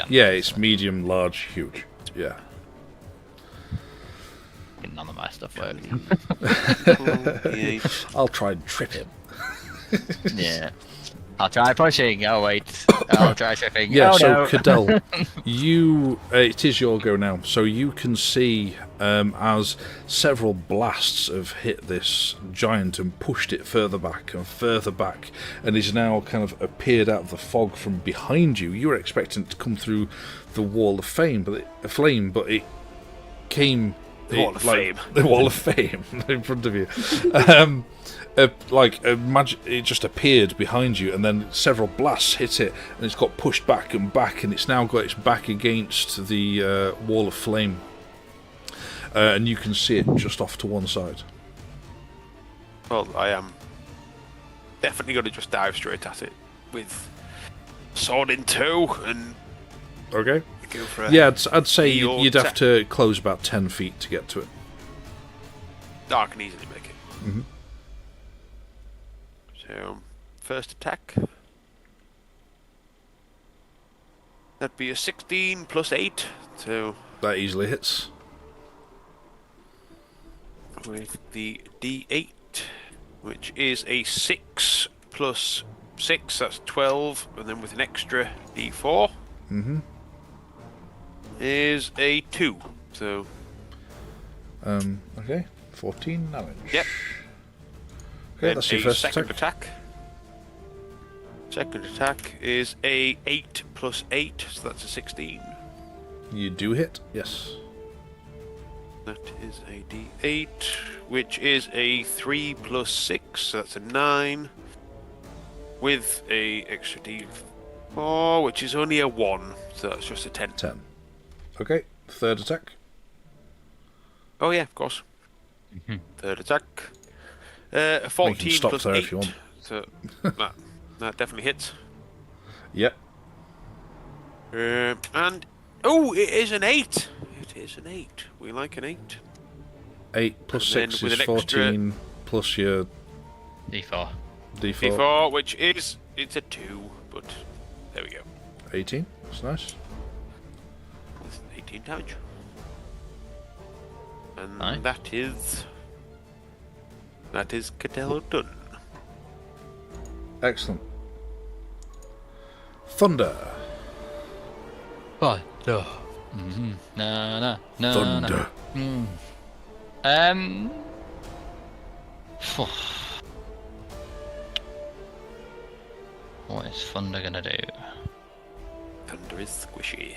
Yeah, it's medium, large, huge. Yeah. None of my stuff works. I'll try and trip him. Yeah. I'll try pushing. Oh wait. I'll try tripping. Yeah, oh, so no. Cadell, you it is your go now. So you can see as several blasts have hit this giant and pushed it further back, and is now kind of appeared out of the fog from behind you. You were expecting it to come through the wall of fame, but it came. The wall of fame. The wall of fame in front of you. It just appeared behind you, and then several blasts hit it, and it's got pushed back, and it's now got its back against the wall of flame, and you can see it just off to one side. Well, I am definitely going to just dive straight at it with sword in tow and Okay. go for a Yeah, I'd say Your you'd have to close about 10 feet to get to it. Oh, I can easily make it. Mhm. So, first attack. That'd be a 16 plus 8. So, That easily hits. With the D8, which is a 6 plus 6, that's 12, and then with an extra D4 is a 2. So Okay, 14 damage. Yep. Okay, then that's your a first second attack. Second attack is a 8 plus 8, so that's a 16. You do hit, yes. That is a D8, which is a 3 plus 6, so that's a 9. With a extra D4, which is only a 1, so that's just a 10. 10. Okay, third attack. Oh yeah, of course. Third attack. We can 14 stop plus there 8, if you want. so that definitely hits. Yep. And oh, it is an 8. It is an 8. We like an 8. 8 plus And then 6 with is an extra- 14 plus your D4. D4. D4, which is it's a 2, but there we go. 18. That's nice. That's 18 damage. And Nice. that is Cadell done. Excellent. Thunder. Thunder. No. Thunder. What is Thunder gonna do? Thunder is squishy.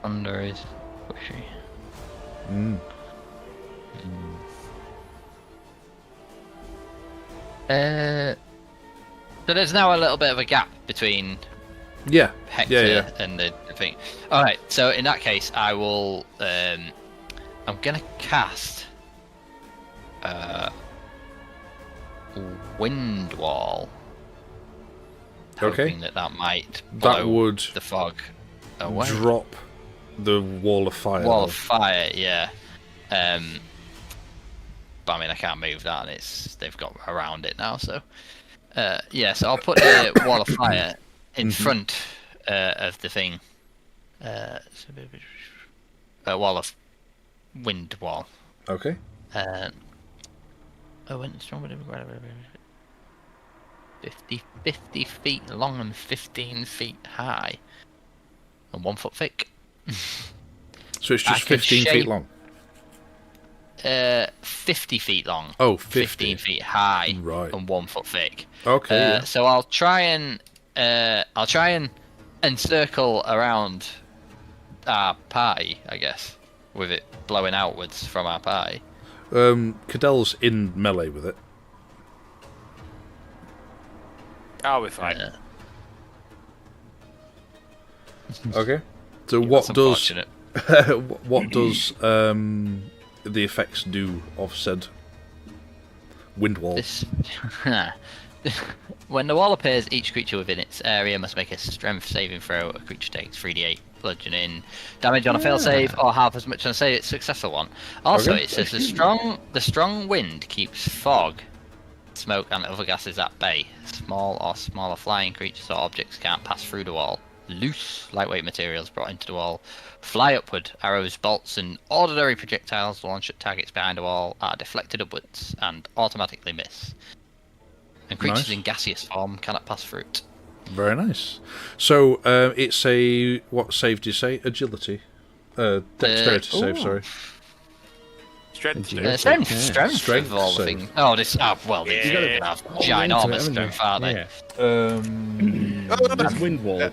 Thunder is squishy. So there's now a little bit of a gap between Yeah. Hector Yeah. and the thing. Alright, so in that case I will I'm gonna cast Wind Wall. Okay. Hoping that might That blow would the fog away. drop the wall of fire. Wall of fire, yeah. But I mean, I can't move that, and they've got around it now. So, yeah. So I'll put the wall of fire in front of the thing. Wall of wind wall. Okay. When it's 50 feet long and 15 feet high, and 1 foot thick. So it's I just can 15 feet shape- long. 50 feet long. Oh, 50. 15 feet high. Right. And 1 foot thick. Okay. Yeah. So I'll try and encircle around our party, I guess, with it blowing outwards from our party. Cadell's in melee with it. Oh, we're fine. Okay. So That's what does unfortunate. what does the effects do of said wind wall? This... When the wall appears, each creature within its area must make a strength saving throw. A creature takes 3d8 bludgeoning damage on a fail save, or half as much on a successful one. Also, Okay. it says the strong wind keeps fog, smoke, and other gases at bay. Small or smaller flying creatures or objects can't pass through the wall. Loose, lightweight materials brought into the wall fly upward. Arrows, bolts, and ordinary projectiles launched at targets behind the wall are deflected upwards and automatically miss. And creatures Nice. in gaseous form cannot pass through it. Very nice. So it's a what save do you say? Agility, dexterity save. ooh. Sorry. Strength. Strength Strength of all the save. things. Oh, this. Well, these Yeah. have ginormous strength, aren't they? Yeah. That's wind wall.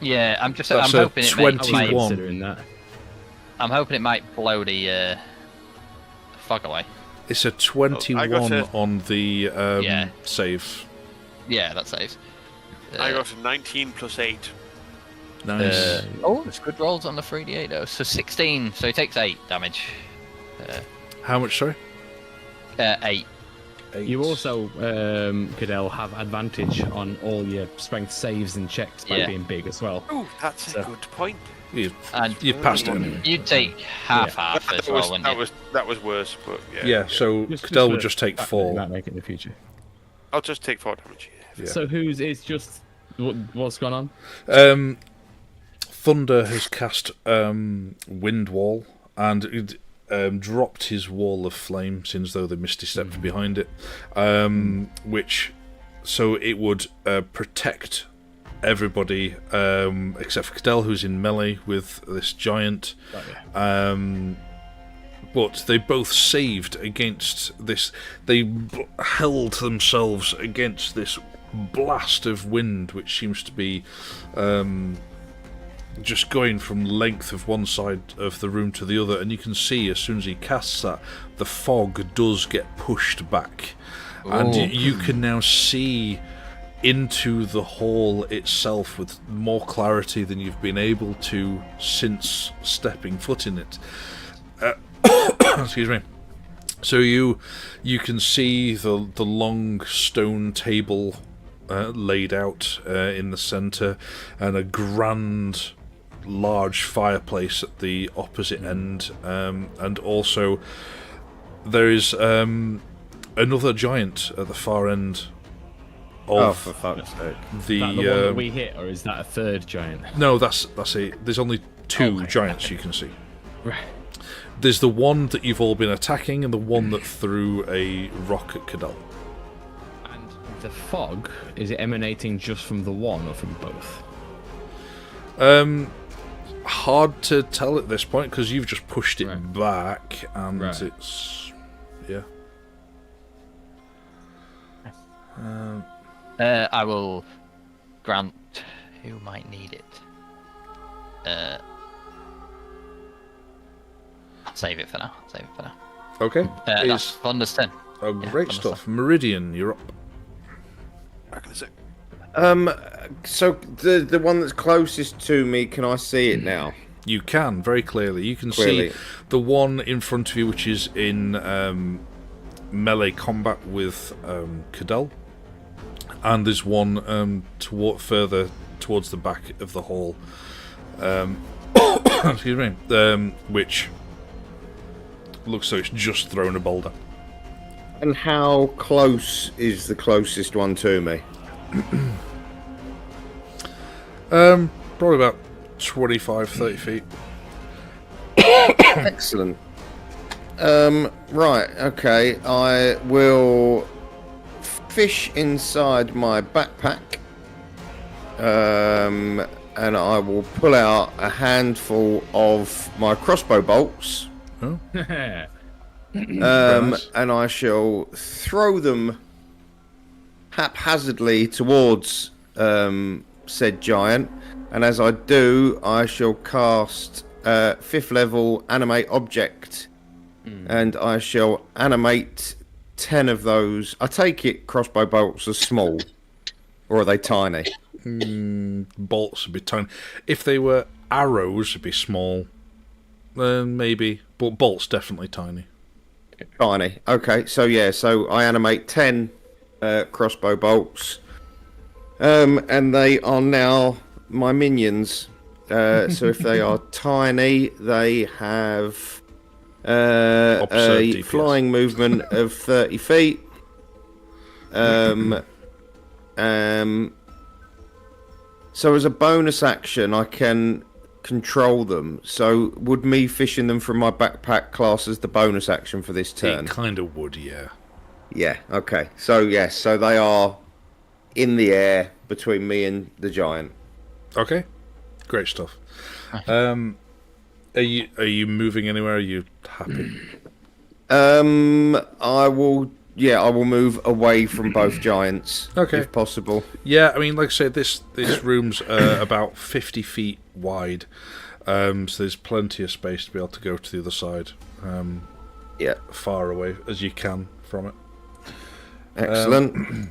Yeah, I'm That's hoping a it might. 21. Considering that. I'm hoping it might blow the fog away. It's a 21 a- on the Yeah. save. Yeah, that saves. I got a 19 plus 8. Nice. Oh, it's good rolls on the 3d8 though. So 16. So he takes 8 damage. How much? Sorry. 8. 8. You also, Cadell, have advantage on all your strength saves and checks by Yeah. being big as well. Oh, that's a So- good point. And You've passed it anyway. you take half as That well was, when that you. was that was worse, but yeah. Yeah. So Just Cadell for would just take fact that 4. you might make it in the future. I'll just take 4 damage. Yeah. So whose is just what's going on? Thunder has cast Wind Wall and dropped his wall of flame, since though the Misty stepped behind it, so it would protect everybody except for Cadell, who's in melee with this giant. But they both saved against this. They held themselves against this blast of wind, which seems to be just going from length of one side of the room to the other. And you can see as soon as he casts that, the fog does get pushed back. And you can now see into the hall itself with more clarity than you've been able to since stepping foot in it. Excuse me. So you can see the long stone table laid out in the centre, and a grand, large fireplace at the opposite end, and also there is another giant at the far end. Oh, for fuck's sake! The one that we hit, or is that a third giant? No, that's it. There's only two giants you can see. Right. There's the one that you've all been attacking, and the one that threw a rock at Cadell. And the fog, is it emanating just from the one or from both? Hard to tell at this point because you've just pushed it back, and it's I will grant who might need it. I'll save it for now. Okay. That's Thunder's turn. Oh, great stuff. Meridian, you're up. Back in a sec. So the one that's closest to me, can I see it now? You can, very clearly. You can see the one in front of you, which is in melee combat with Cadell. And there's one further towards the back of the hall. Excuse me. Which looks like it's just thrown a boulder. And how close is the closest one to me? Probably about 25, 30 feet. Excellent. Right, okay. I will fish inside my backpack. And I will pull out a handful of my crossbow bolts. Oh. And I shall throw them haphazardly towards said giant, and as I do, I shall cast 5th level animate object, and I shall animate 10 of those. I take it crossbow bolts are small, or are they tiny? Bolts would be tiny. If they were arrows, it'd be small. Maybe, but bolts definitely tiny. Tiny. Okay, so I animate 10 crossbow bolts, and they are now my minions. So if they are tiny, they have a DPS. flying movement of 30 feet. So as a bonus action, I can control them. So would me fishing them from my backpack class as the bonus action for this turn? It kind of would, yeah. Yeah, okay. So yes, so they are in the air between me and the giant. Okay, great stuff. Are you moving anywhere? Are you happy? I will move away from both giants, if possible. Yeah, I mean, like I said, this room's about 50 feet wide, so there's plenty of space to be able to go to the other side. Far away as you can from it. Excellent.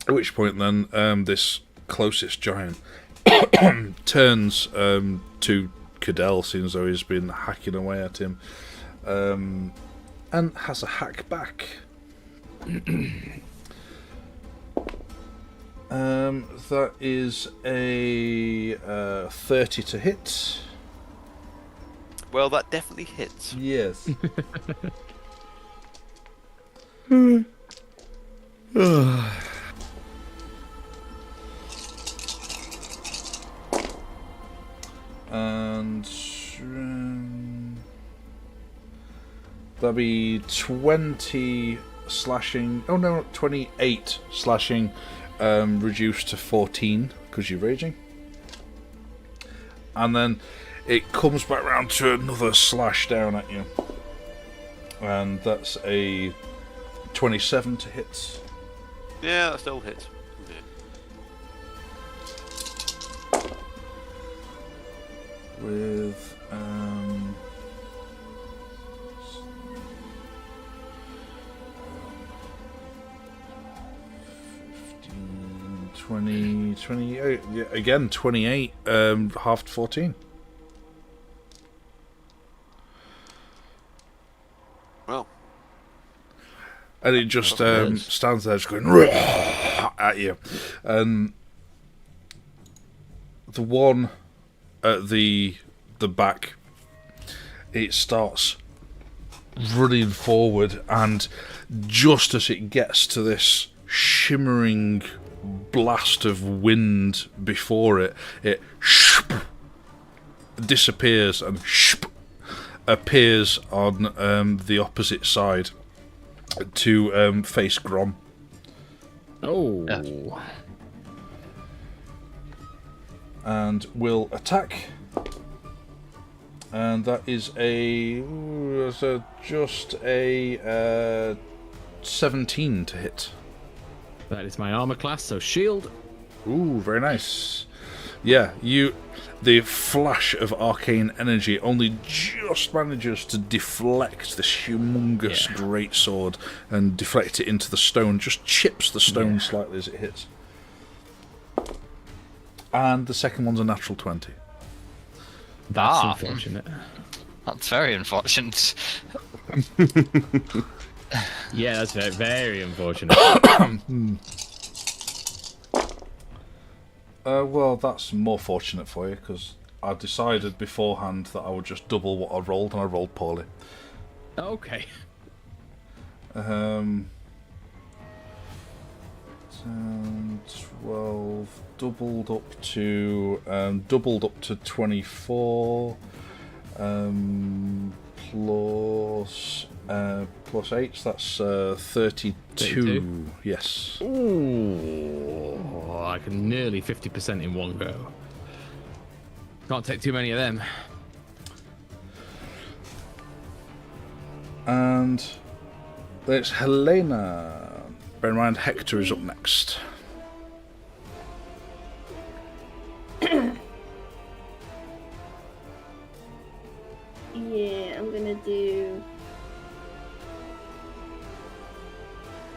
At which point, then, this closest giant turns to Cadell, seeing as though he's been hacking away at him, and has a hack back. That is a 30 to hit. Well, that definitely hits. Yes. That'll be 20 slashing. Oh no, 28 slashing, reduced to 14 because you're raging. And then it comes back round to another slash down at you. And that's a 27 to hit. Yeah, that still hits. Yeah. With 15, 20, 28. Yeah, again, 28, half to 14. Well. And it just stands there, just going at you. And the one at the back, it starts running forward, and just as it gets to this shimmering blast of wind before it, it disappears and appears on the opposite side to face Grom. Oh. And will attack. And that is just a 17 to hit. That is my armor class, so shield. Ooh, very nice. Yeah, the flash of arcane energy only just manages to deflect this humongous great sword and deflect it into the stone, just chips the stone slightly as it hits. And the second one's a natural 20. That's unfortunate. That's very unfortunate. Yeah, that's very, very unfortunate. Well, that's more fortunate for you, because I decided beforehand that I would just double what I rolled, and I rolled poorly. Okay. 10, 12, doubled up to 24, plus 8, so that's 32. Yes. Ooh, I can nearly 50% in one go. Can't take too many of them. And it's Helena. Bear in mind, Hector is up next. Yeah, I'm gonna do.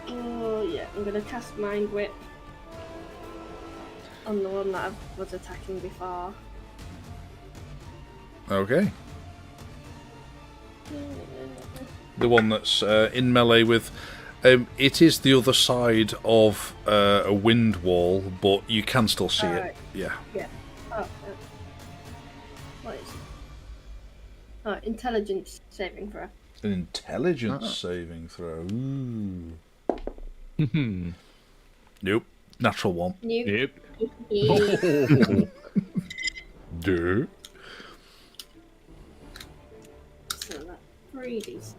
Oh yeah, I'm gonna cast Mind Whip on the one that I was attacking before. Okay. The one that's in melee with. It is the other side of a wind wall, but you can still see it. Yeah. Yeah. Oh. What is it? Oh, intelligence saving throw. An intelligence saving throw. Ooh. Nope. Natural one. Yep. Duh. So that's 3d.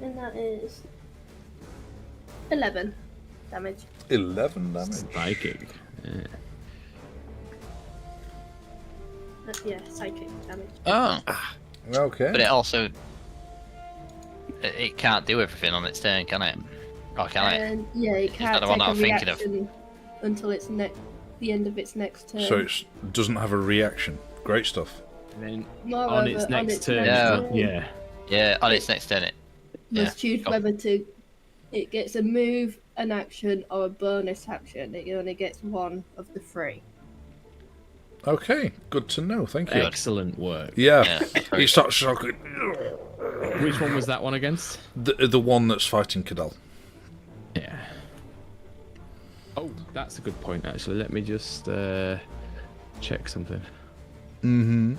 And that is 11 damage. 11 damage. Psychic. Yeah, psychic damage. Oh, Okay. but it also it can't do everything on its turn, can it? Or can it? And yeah, it can't the one take a I'm thinking of? reaction until it's the end of its next turn. So it doesn't have a reaction. Great stuff. And then Moreover, on its next turn. Yeah. Yeah. On its next turn, it. Must choose go. whether it gets a move, an action, or a bonus action. It only gets one of the 3. Okay, good to know. Thank you. Excellent work. Yeah, Yeah, he starts shocking. Which one was that one against? The one that's fighting Cadell. Yeah. Oh, that's a good point, actually. Let me just check something. Mm-hmm.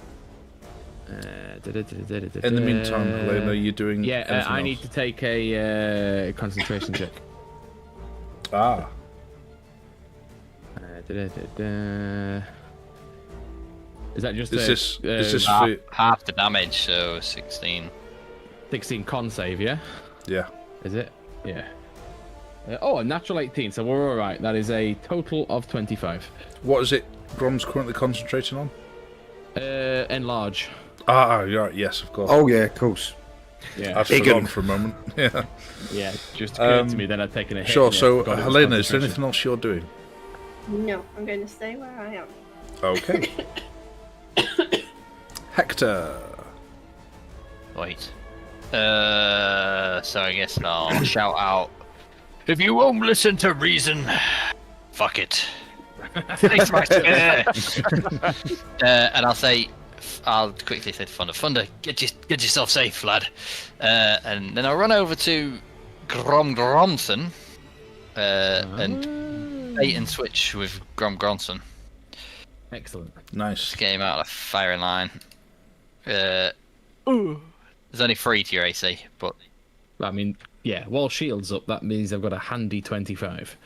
In the meantime, Helena, you're doing. Yeah, anything I else? need to take a concentration check. Ah. Is that just Is this half, for... half the damage, so 16. 16 con save? Yeah. Yeah. Is it? Yeah. A natural 18. So we're all right. That is a total of 25. What is it Grom's currently concentrating on? Enlarge. You're right. Yes, of course. Oh yeah, of course. Yeah. I'd Big forgotten un. for a moment. Yeah. Yeah. Just occurred to me. Then I'd taken a hit. Sure. and So, forgot it was Helena, is there concentration. anything else you're doing? No, I'm going to stay where I am. Okay. Hector. Wait. So I guess I'll shout out. If you won't listen to reason, fuck it. Face my spear. And I'll quickly say to Thunder, get yourself safe, lad. And then I'll run over to Gromson and bait and switch with Gromson. Excellent. Nice. Just get him out of firing line. There's only 3 to your AC, but I mean, yeah. While shield's up, that means I've got a handy 25.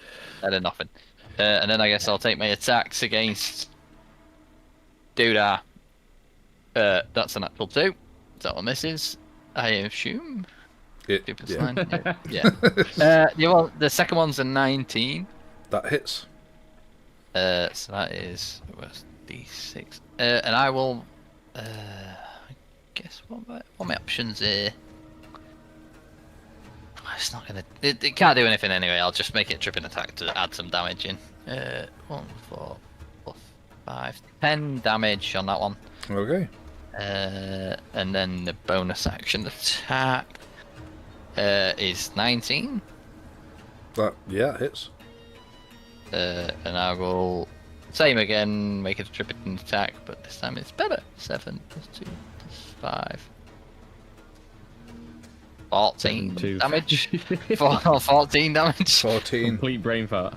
better than nothing. And then I guess I'll take my attacks against Doodah. That's a natural 2. That one misses, I assume. Stupid Yeah. sign. Yeah. The second one's a 19. That hits. So that is D6. And I will. I guess what my options here. It's not gonna. It can't do anything anyway. I'll just make it a tripping attack to add some damage in. 1, 4, 5, 10 damage on that one. Okay. And then the bonus action attack is 19. That hits. And I will same again, make it a tripping attack, but this time it's better. 7 plus 2 plus 5. 14 2. damage. 14 damage. 14. Complete brain fart.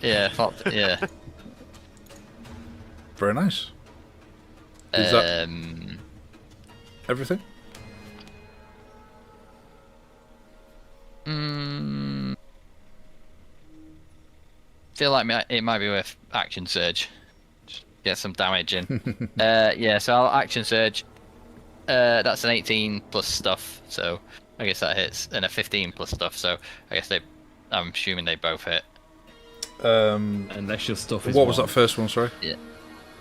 Yeah, yeah. Very nice. Is that everything? Feel like it might be worth action surge. Just get some damage in. Yeah, so I'll action surge. That's an 18 plus stuff, so I guess that hits, and a 15 plus stuff, so I guess I'm assuming they both hit. Unless your stuff is. What was that first one? Sorry.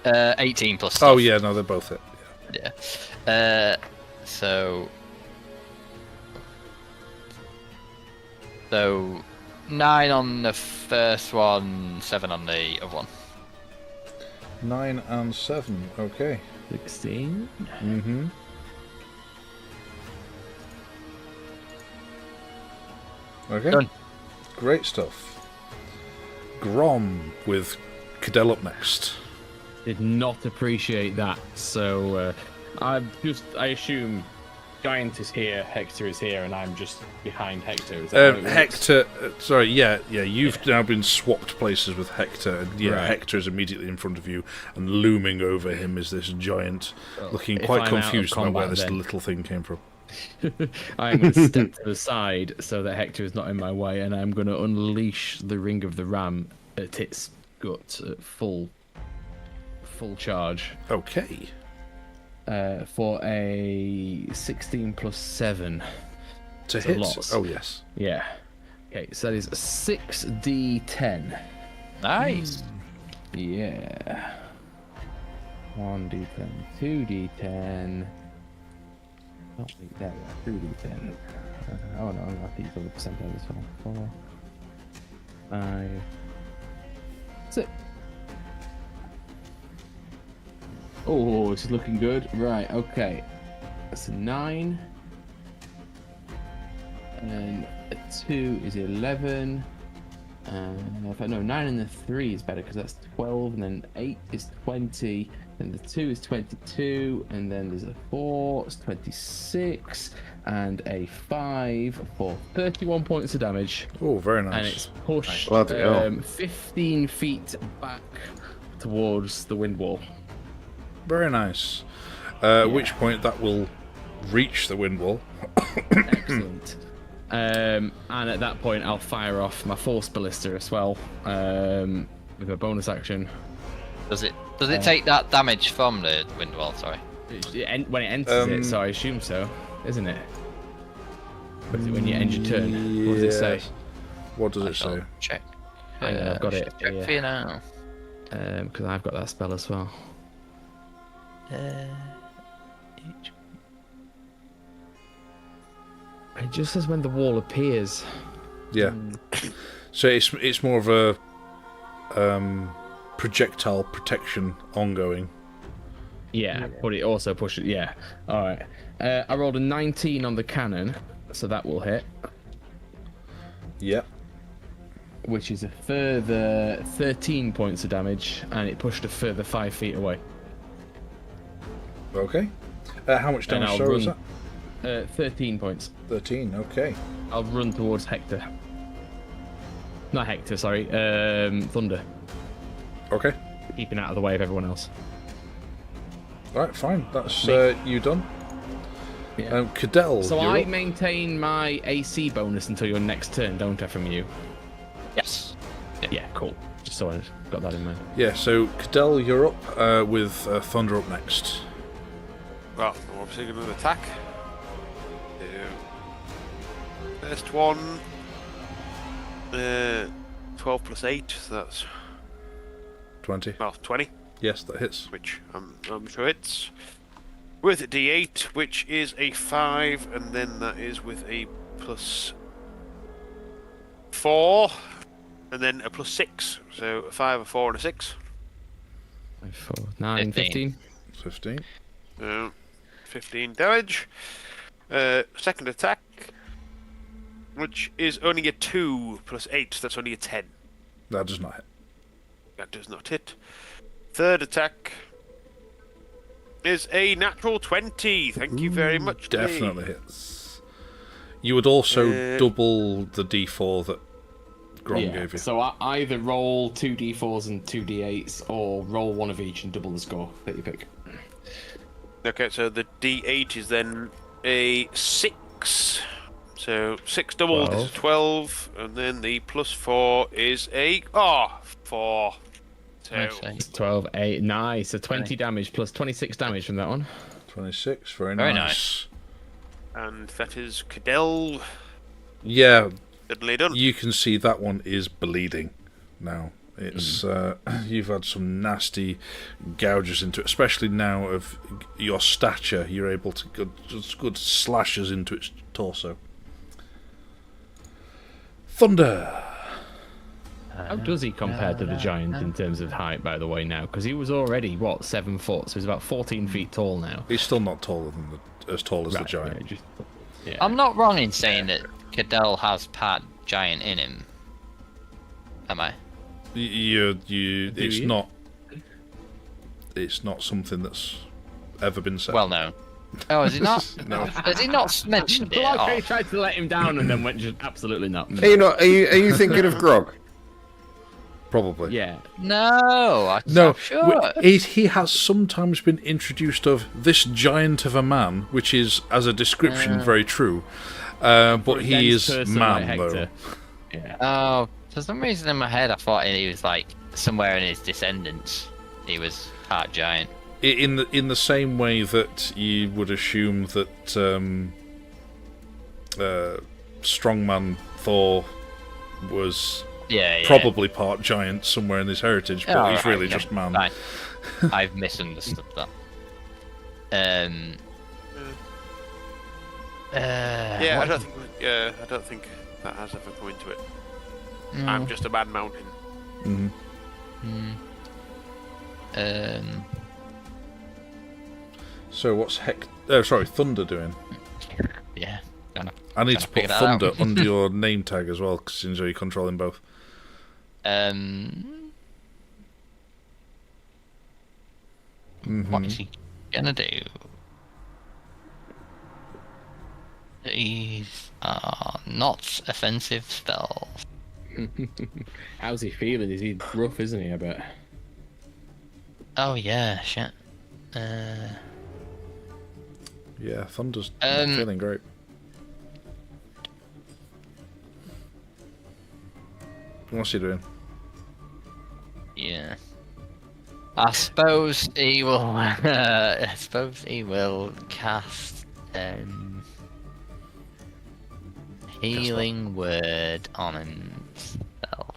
18 plus stuff. Oh yeah, no, they both hit. Yeah. So 9 on the first one, 7 on the other one. 9 and 7. Okay. 16. Mm-hmm. Okay. Done. Great stuff. Grom with Cadell up next. Did not appreciate that. So I assume Giant is here, Hector is here, and I'm just behind Hector. Is that how it works? Hector, sorry, yeah, you've now been swapped places with Hector, and Right. Hector is immediately in front of you, and looming over him is this giant, looking if quite I'm out of confused about where combat, this then- little thing came from. I'm going to step to the side so that Hector is not in my way, and I'm going to unleash the Ring of the Ram at its guts at full charge Okay. for a 16 plus 7. To It's a hit. lot. Oh, yes. Yeah. Okay, so that is 6d10. Nice. Yeah. 1d10, 2d10. Not think that, 3d10. Oh no, I think it's over percentile as well. 4, 5, 6. Oh, this is looking good. Right, okay. That's a 9. And then a 2 is 11. In fact, no, 9 and the 3 is better because that's 12, and then 8 is 20, and the 2 is 22, and then there's a 4, it's 26, and a 5 for 31 points of damage, Oh, very nice. and it's pushed Bloody hell. 15 feet back towards the wind wall. Very nice. At which point that will reach the wind wall. Excellent. And at that point, I'll fire off my Force Ballista as well with a bonus action. Does it Does it take that damage from the wind wall? Sorry. When it enters it, so I assume so, isn't it? Or is it when you end your turn? What does it say? What does it say? Check. Hang on, I've got it. Check for you now. Because I've got that spell as well. It just says when the wall appears. Yeah. So it's more of a projectile protection ongoing. Yeah, but it also pushes. Yeah. All right. I rolled a 19 on the cannon, so that will hit, Yep. which is a further 13 points of damage, and it pushed a further 5 feet away. Okay. How much And damage I'll so is run- that? 13 points. 13. Okay. I'll run towards Hector. Not Hector, sorry. Thunder. Okay. Keeping out of the way of everyone else. Right. Fine. That's you done. Yeah. Cadell. So you're I up. maintain my AC bonus until your next turn, don't I, from you? Yes. Yeah, cool. Just so I got that in mind. Yeah. So Cadell, you're up with Thunder up next. Well, I'm obviously going to attack. First one, 12 plus 8, so that's 20. 20, Yes, that hits. which I'm sure hits. With a D8, which is a 5, and then that is with a plus 4, and then a plus 6. So a 5, a 4, and a 6. 4, 9, 15. 15. 15 damage. Second attack, which is only a 2 plus 8, that's only a 10. That does not hit. That does not hit. Third attack is a natural 20. Thank you very much. Lee. Definitely hits. You would also double the D4 that Grom gave you. So I either roll 2d4s and 2d8s, or roll one of each and double the score that you pick. Okay, so the D8 is then a 6. So 6 doubled is 12, and then the plus 4 is a 4. So Nice. 12, 8, nice. So 20 damage plus 26 damage from that one. 26. Very Very nice. and that is Cadell. Yeah, Diddly done. you can see that one is bleeding now. It's you've had some nasty gouges into it, especially now of your stature. You're able to get good slashes into its torso. Thunder. How does he compare to the giant in terms of height, by the way, now? Because he was already, 7 foot, so he's about 14 feet tall now. He's still not taller than as tall as the giant. Yeah. I'm not wrong in saying that Cadell has part giant in him. Am I? It's you? not. It's not something that's ever been said. Well, no. Oh, is he not? No. Has he not mentioned it? Like I Oh. tried to let him down and then went just absolutely not. Are you not? Are you thinking of Grog? Probably. Yeah. No, I'm No, not sure. he has sometimes been introduced of this giant of a man, which is, as a description, very true. But he Dense is person man, like though. Hector. Yeah. Oh, for some reason in my head I thought he was like somewhere in his descendants. He was part giant. In the same way that you would assume that strongman Thor was Yeah, yeah. probably part giant somewhere in his heritage, but Oh, he's right, really yeah, just man. fine. I've misunderstood that. Yeah, what- I don't think that has ever come into it. I'm just a man mountain. So what's Thunder doing? Yeah. Kinda. I need Trying to to put figure that Thunder out. under your name tag as well, because since you're controlling both. What is he gonna do? These are not offensive spells. How's he feeling? Is he rough, isn't he? I bet. Oh yeah, shit. Yeah, Thunder's not feeling great. What's he doing? Yeah. I suppose he will. I suppose he will cast healing word on himself.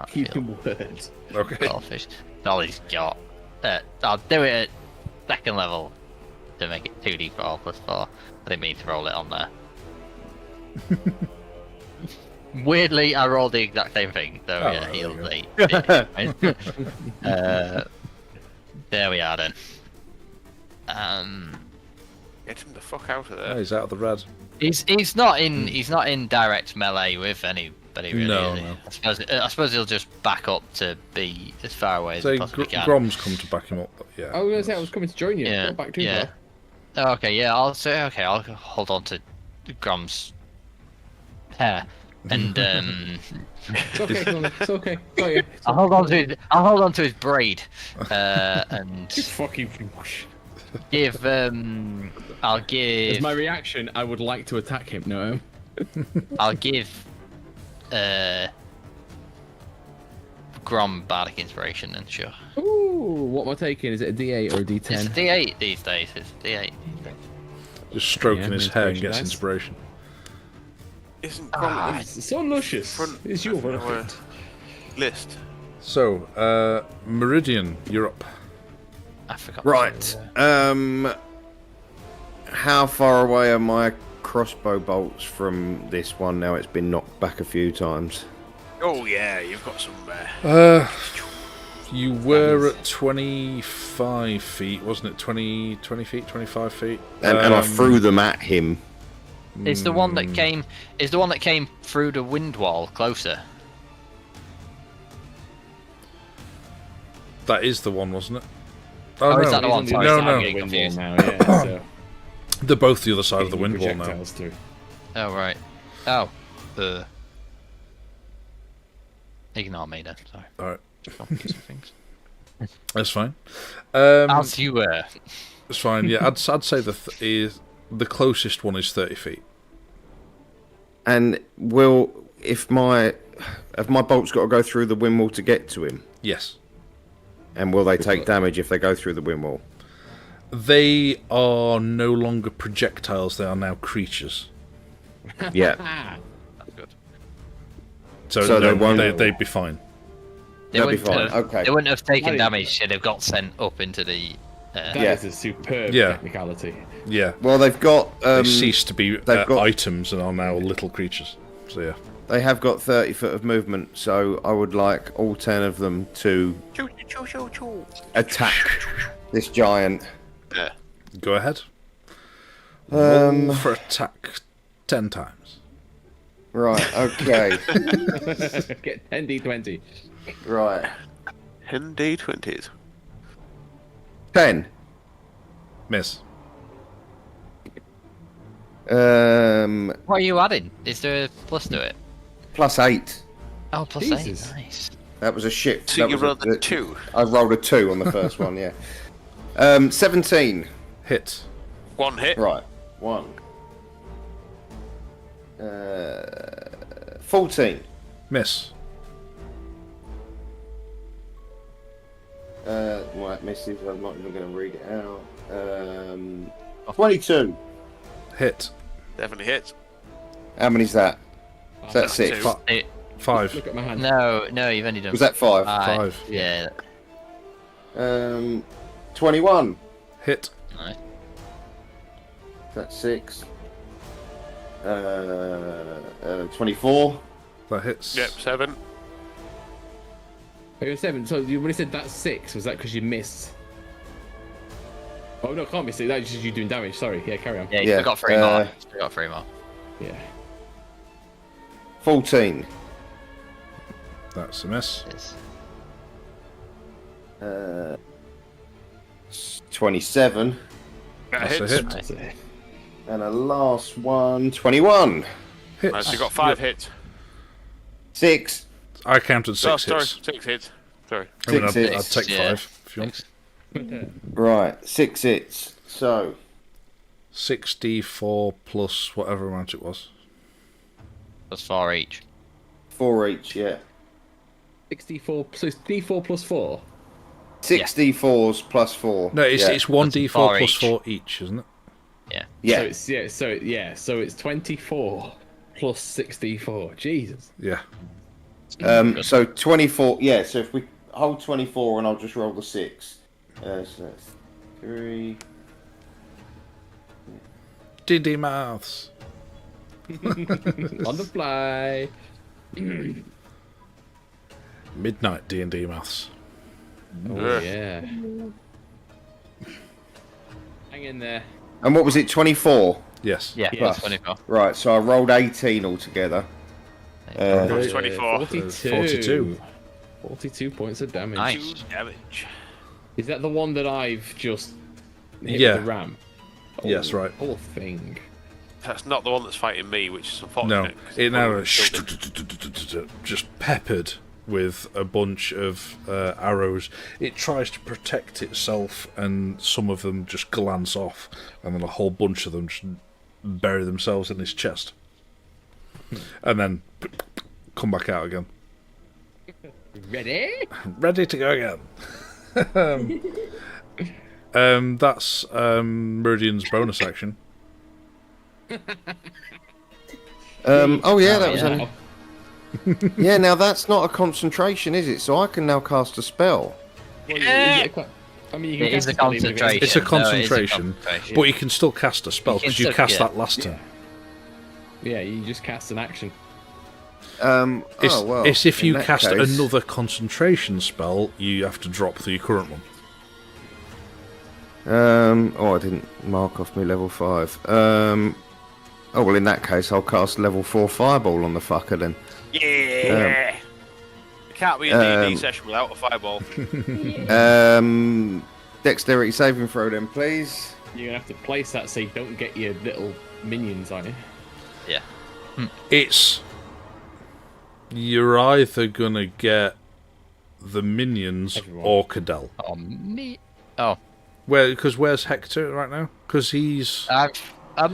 Healing word. Okay. Selfish. That's all he's got. I'll do it at second level to make it 2d4 plus 4. I didn't mean to roll it on there. Weirdly, I rolled the exact same thing, so Oh, yeah, right, healed there 8. There we are then. Get him the fuck out of Oh, there. he's out of the red. He's not in direct melee with anybody really. No, is he? no. I suppose he'll just back up to be as far away as So he possibly can. Grom's come to back him up, but yeah. I was gonna say I was coming to join you. Yeah, Not back too yeah. far. Oh, okay, yeah, I'll say okay. I'll hold on to Grom's hair, and It's okay, Connor. It's okay. Got you. I'll hold on to his braid, and Just fucking. give I'll As give my reaction, I would like to attack him. No. I'll give Grom bardic inspiration and sure. Ooh, what am I taking? Is it a D8 or a D10? It's D8 these days. It's D8. Just stroking Yeah, his hair and inspiration gets dice. inspiration. Isn't It's so luscious. front It's your of our product. list? So, Meridian, you're up. I forgot. Right. How far away are my crossbow bolts from this one now? It's been knocked back a few times. Oh yeah, you've got some there. You were at 25 feet, wasn't it? 20 feet, 25 feet? And I threw them at him. Is the one that came through the wind wall closer? That is the one, wasn't it? Oh, no. is that the one? He's on Sorry, No, other no. side of the I'm getting wind wall confused. now, yeah. So They're both the other side of the getting wind wall now. projectiles through. Oh right. Oh. Ignore me then. Sorry. Alright, Just confused with things. that's fine. As you were. It's fine, yeah. I'd say the closest one is 30 feet. And have my bolts got to go through the wind wall to get to him? Yes. And will they take damage if they go through the wind wall? They are no longer projectiles, they are now creatures. Yeah. That's good. So So no, they won't- they'd be fine. They They'll be wouldn't fine. have, Okay. They wouldn't have taken Right. damage should have got sent up into the. That Yeah. is a superb Yeah. technicality. Yeah. Well, they've got They cease to be they've got- items and are now little creatures. So yeah. they have got 30 foot of movement, so I would like all 10 of them to Choo, choo, choo, choo. attack this giant. Yeah. Go ahead. Roll Um, for attack 10 times. Right. Okay. Get 10d20. right. 10 D20s. 10. Miss. What are you adding? Is there a plus to it? Plus 8. Oh, plus Jesus. 8. Nice. That was a shit. So that you was a- rolled a 2. I rolled a 2 on the first one. Yeah. 17. Hit. 1 hit. Right. 1. 14. Miss. Right, misses. I'm not even going to read it out. 22. Hit. Definitely hit. How many's that? Is that That's 6? two. 5. Look at my hand. No, you've only done. Was that 5? 5. Yeah. 21. Hit. Nice. That's 6. 24. That hits. Yep, 7. Oh, you're 7. So you when you said that's 6, was that because you missed? Oh no, can't be 6. That's just you doing damage. Sorry. Yeah, carry on. Yeah, Yeah, you got 3 more. You got 3 more. Yeah. 14. That's a miss. Yes. 27. That That's a hits. hit. That's it. And a last one. 21. Hits. Nice, you got 5 hits. 6. I counted 6 Oh, sorry, hits. 6 hits. Sorry. I mean, 6 I'd hits. take Yeah. 5 if you want. Right, 6 hits. So, 6d4 plus whatever amount it was. Plus 4 each. 4 each, yeah. 64. So it's D4 plus 4. Six d4s plus 4. No, it's yeah. it's 1d4 4 plus each. 4 each, isn't it? Yeah. So it's 24 plus 64. Jesus. Yeah. So 24. Yeah. So if we hold 24 and I'll just roll the 6. So that's 3. D&D maths. On the fly. Midnight D&D maths. Oh yeah. Hang in there. And what was it? 24. Yes. Yeah, Plus. plus 24. Right. So I rolled 18 altogether. That's 24. 42. 42 points of damage. Nice. 2 damage. Is that the one that I've just hit Yeah. with the ram? Yes, right. Poor thing. That's not the one that's fighting me, which is No, unfortunate. 'cause it now probably just peppered with a bunch of arrows. It tries to protect itself, and some of them just glance off, and then a whole bunch of them just bury themselves in his chest, and then come back out again. Ready? Ready to go again. That's Meridian's bonus action. Oh yeah, that was Yeah. only. Yeah, now that's not a concentration, is it? So I can now cast a spell. Well, I mean, you It can is a cast spell even concentration. against- It's a No, it is a concentration, concentration. but you can still cast a spell You can because you still- cast yeah. that last turn. Yeah, you just cast an action. It's, oh well. it's if in you that cast case- another concentration spell, you have to drop the current one. Oh, I didn't mark off my level 5. Oh well, in that case, I'll cast level 4 fireball on the fucker then. Yeah. It can't be a D&D session without a fireball. Dexterity saving throw then, please. You're gonna have to place that so you don't get your little minions on you. Yeah. It's you're either gonna get the minions Everyone. or Cadell. Oh, me. Oh, Because where's Hector right now? Because he's am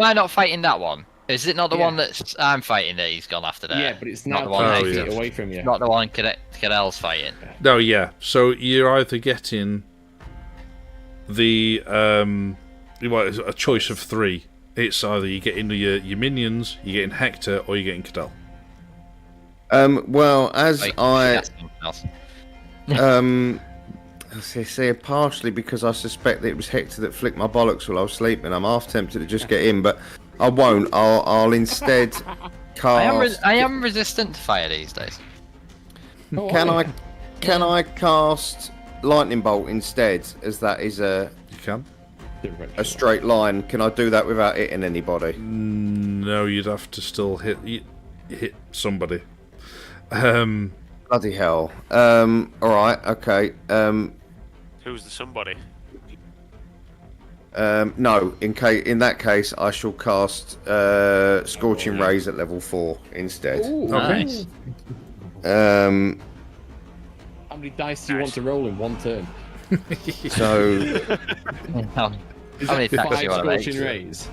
I not fighting that one? Is it not the Yeah. one that I'm fighting that he's gone after there? Yeah, but it's not now the one. 20 yeah. feet away from you. Not the one Cadell's fighting. no, yeah. So you're either getting the a choice of 3. It's either you get into your minions, you're getting Hector, or you're getting Cadell. Well, as Like, I that's something else. I say partially because I suspect that it was Hector that flicked my bollocks while I was sleeping. I'm half tempted to just get in, but I won't. I'll instead cast. I am resistant to fire these days. Oh, Can yeah. I cast lightning bolt instead, as that is a You can. straight line? Can I do that without hitting anybody? No, you'd have to still hit somebody. Bloody hell. All right. Okay. Who's the somebody? No. In that case, I shall cast Scorching Rays at level 4 instead. Okay. Nice. How many dice do you want to roll in one turn? So How many attacks 5 do you want to make? scorching rays?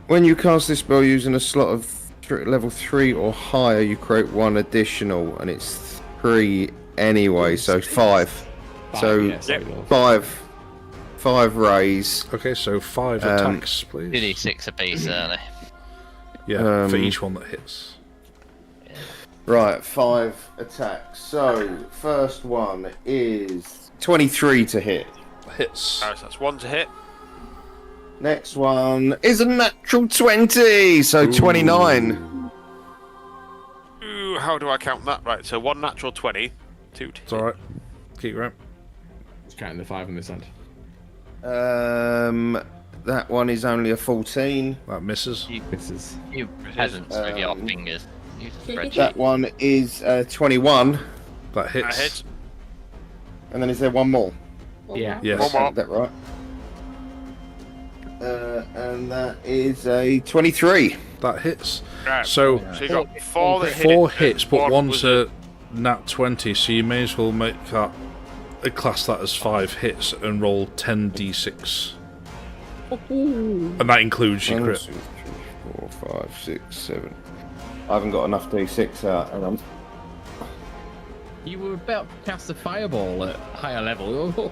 when you cast this spell using a slot of level 3 or higher, you create 1 additional, and it's 3 anyway, so 5. So yeah, sorry, Lord. 5 rays. Okay, so 5 attacks, please. 2d6 apiece, aren't Yeah, for each one that hits. Right, 5 attacks. So first one is 23 to hit. Hits. Alright, so that's 1 to hit. Next one is a natural 20, so 29. Ooh, how do I count that? Right, so 1 natural 20. 2 to hit. It's alright. Keep going. Just counting the 5 on this end. That one is only a 14. That misses. This is you? You peasants with your fingers. You spreadsheet. That one is 21. That That hits. hits. And then is there one more? yeah. Yes. One more. Is that right? And that is a 23. That hits. Right. So So you got 4 that hit. 4 and hits, but 1 one's was a nat 20, so you may as well make that class that as 5 hits and roll 10d6. And that includes your 1, crit. 2, 3, 4, 5, 6, 7. I haven't got enough d6 out. Hang on. You were about to cast a fireball at higher level.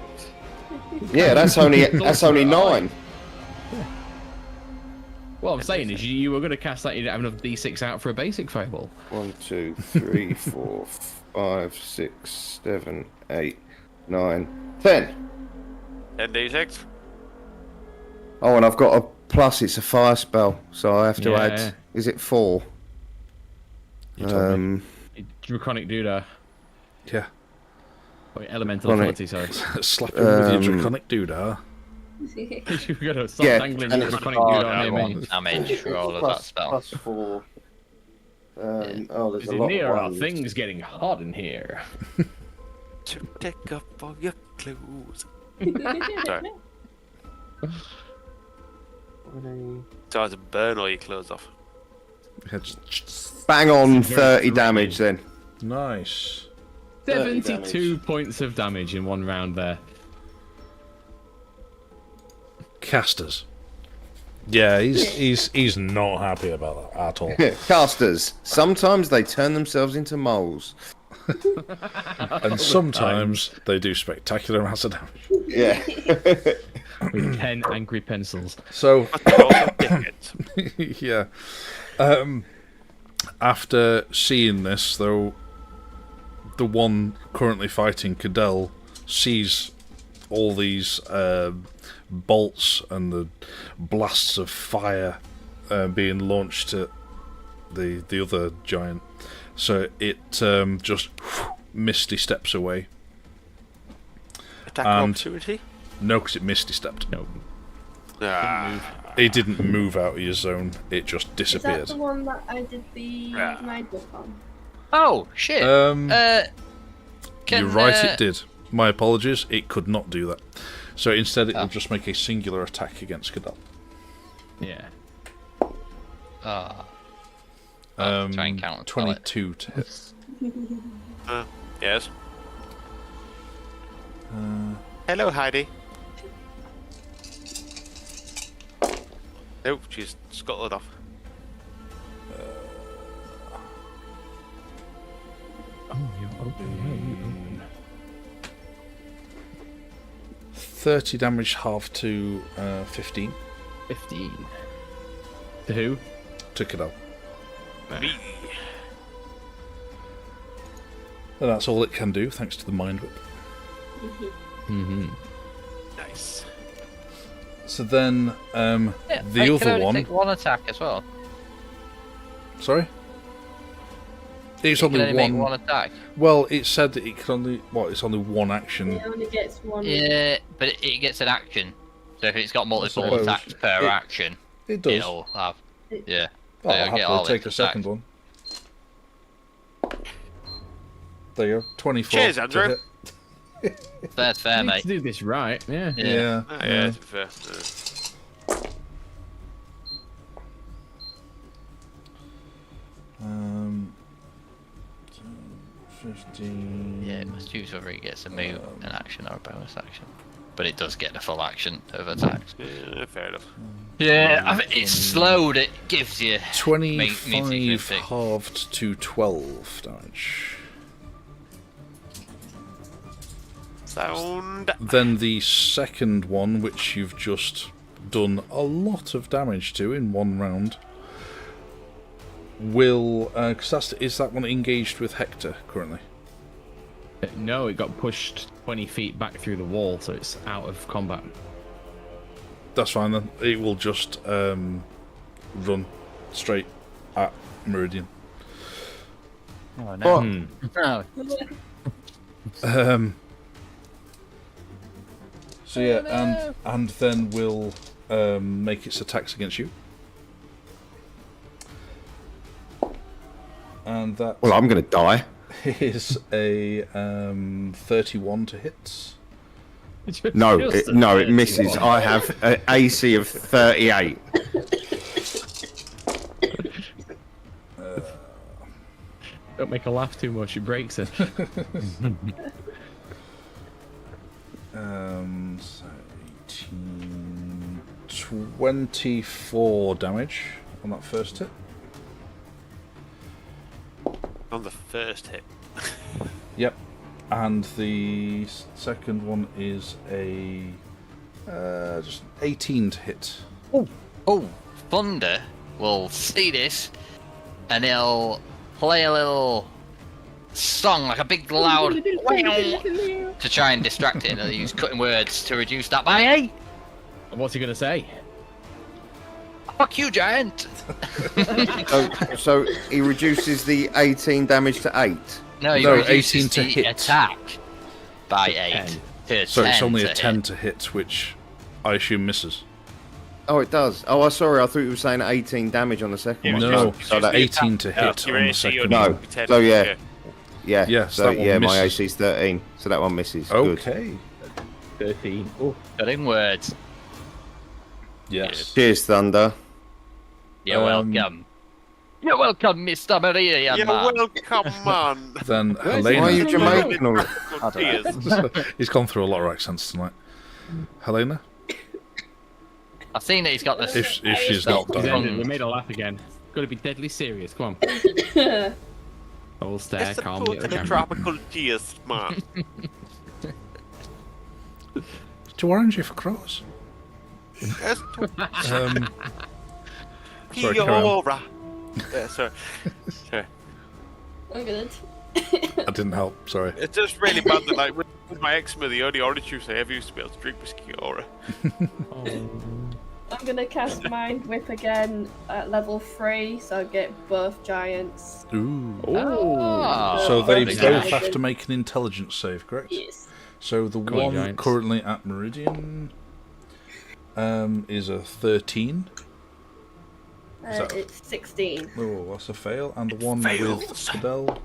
Yeah, that's only 9. What I'm saying is you were going to cast that, you didn't have enough d6 out for a basic fireball. 1, 2, 3, 4, 5, 6, 7, 8, 9, 10. 10d6. Oh, and I've got a plus. It's a fire spell, so I have to Yeah. add. Is it 4? You told me. Draconic Doodah. Yeah. Oh, elemental Draconic. authority, sorry. Slap him with your draconic doodah. You've got to stop Yeah, dangling and your it's Draconic hard. Doodah near me. One damage for all of that spell. Plus 4. Oh, there's a lot Near of are ones. things getting hot in here. To take up all your clothes. Sorry. So to burn all your clothes off. Yeah, just- Bang on Very 30 thrilling. damage then. Nice. 72 points of damage in one round there. Casters. Yeah, he's not happy about that at all. Casters. Sometimes they turn themselves into moles. And sometimes they do spectacular amounts of damage. Yeah. With 10 angry pencils. So, But they're also dickheads. yeah. After seeing this, though, the one currently fighting Cadell sees all these bolts and the blasts of fire being launched at the other giant. So it just misty steps away. Attack And- opportunity? No, because it misty stepped. No. Ah, It didn't move out of your zone. It just Is that disappeared. the one that I did the Yeah. night book on? Oh shit! You're right, it did. My apologies, it could not do that. So instead it will Oh. just make a singular attack against Cadell. Yeah. Oh. I'll try and counter 22 to hit. yes. Hello, Heidi. Nope, she's scuttled off. Oh, you're open. 30 damage, half to 15 15. To who? to Cadell. Me. And that's all it can do, thanks to the Mind Whip. Mm-hmm. Nice. So then, Yeah, the I can other only one... take one attack as well. Sorry? It's You can only only make one... one attack. Well, it said that it can only... What, it's only one action. It only gets one. Yeah, but it gets an action. So if it's got multiple suppose. attacks per It- action, It does. it'll have. Yeah. Oh, So I'll you'll get happily all take a its second attacks. one. There you go. 24. Cheers, to Andrew. hit. That's fair, Need mate. to do this right, yeah. Yeah. Ah, yeah, to be fair. So 15... Yeah, it must choose whether it gets a move, an action, or a bonus action. But it does get the full action of attacks. Yeah, fair enough. Yeah, I think it's slowed. It gives you. 25 pick. halved to 12 damage. Sound. Then the second one, which you've just done a lot of damage to in one round, will... Because is that one engaged with Hector currently? No, it got pushed 20 feet back through the wall, so it's out of combat. That's fine then. It will just run straight at Meridian. Oh no. Oh, No. So yeah, and then we'll make its attacks against you. And that well, I'm going to die. is a 31 to hit. No, Just a it 31. misses. I have an AC of 38. Don't make her laugh too much, it breaks her. So 18, 24 damage on that first hit. On the first hit. Yep. And the second one is a just 18 to hit. Oh, Thunder will see this, and he'll play a little song, like a big loud to try and distract it, and he'll use cutting words to reduce that by 8. What's he gonna say? Fuck you, giant! So he reduces the 18 damage to 8. No, he No, reduces 18 to the hit. attack by 8 to So 10 it's only to a 10 hit. to hit, which I assume misses. Oh, it does. Oh, I'm sorry. I thought you were saying 18 damage on the second one. No, So that 18 to hit Your on the AC second only one. No. would be 10. So, yeah. Yeah. Yeah, so So that one yeah, my misses. AC's 13. So that one misses. Good. Okay. 13. Oh, Cutting words. Yes. Cheers, Thunder. You're welcome. You're welcome, Mr. Maria, Yeah, man. welcome, man. Then Why are you Helena. Jamaican? Or... Cheers. He's gone through a lot of accents tonight. Helena, I've seen that he's got this. if she's not he's done. ended. We made her laugh again. Got to be deadly serious. Come on. All stare It's a calmly at the totally camera. tropical cheers, man. Too orangey for crows. It's Sorry, carry on. Kiora. Sorry. Sorry. I'm good. I didn't help. Sorry. It's just really bad that, like, with my eczema, the only orange juice I ever used to be able to drink was Kiora. I'm gonna cast Mind Whip again at level 3, so I get both giants. Ooh. Oh, So they Perfect. both have to make an intelligence save, correct? Yes. So the Come on, one giants. currently at Meridian is a 13. Is that- It's 16. Oh, that's a fail. And the one Fails. with Cadell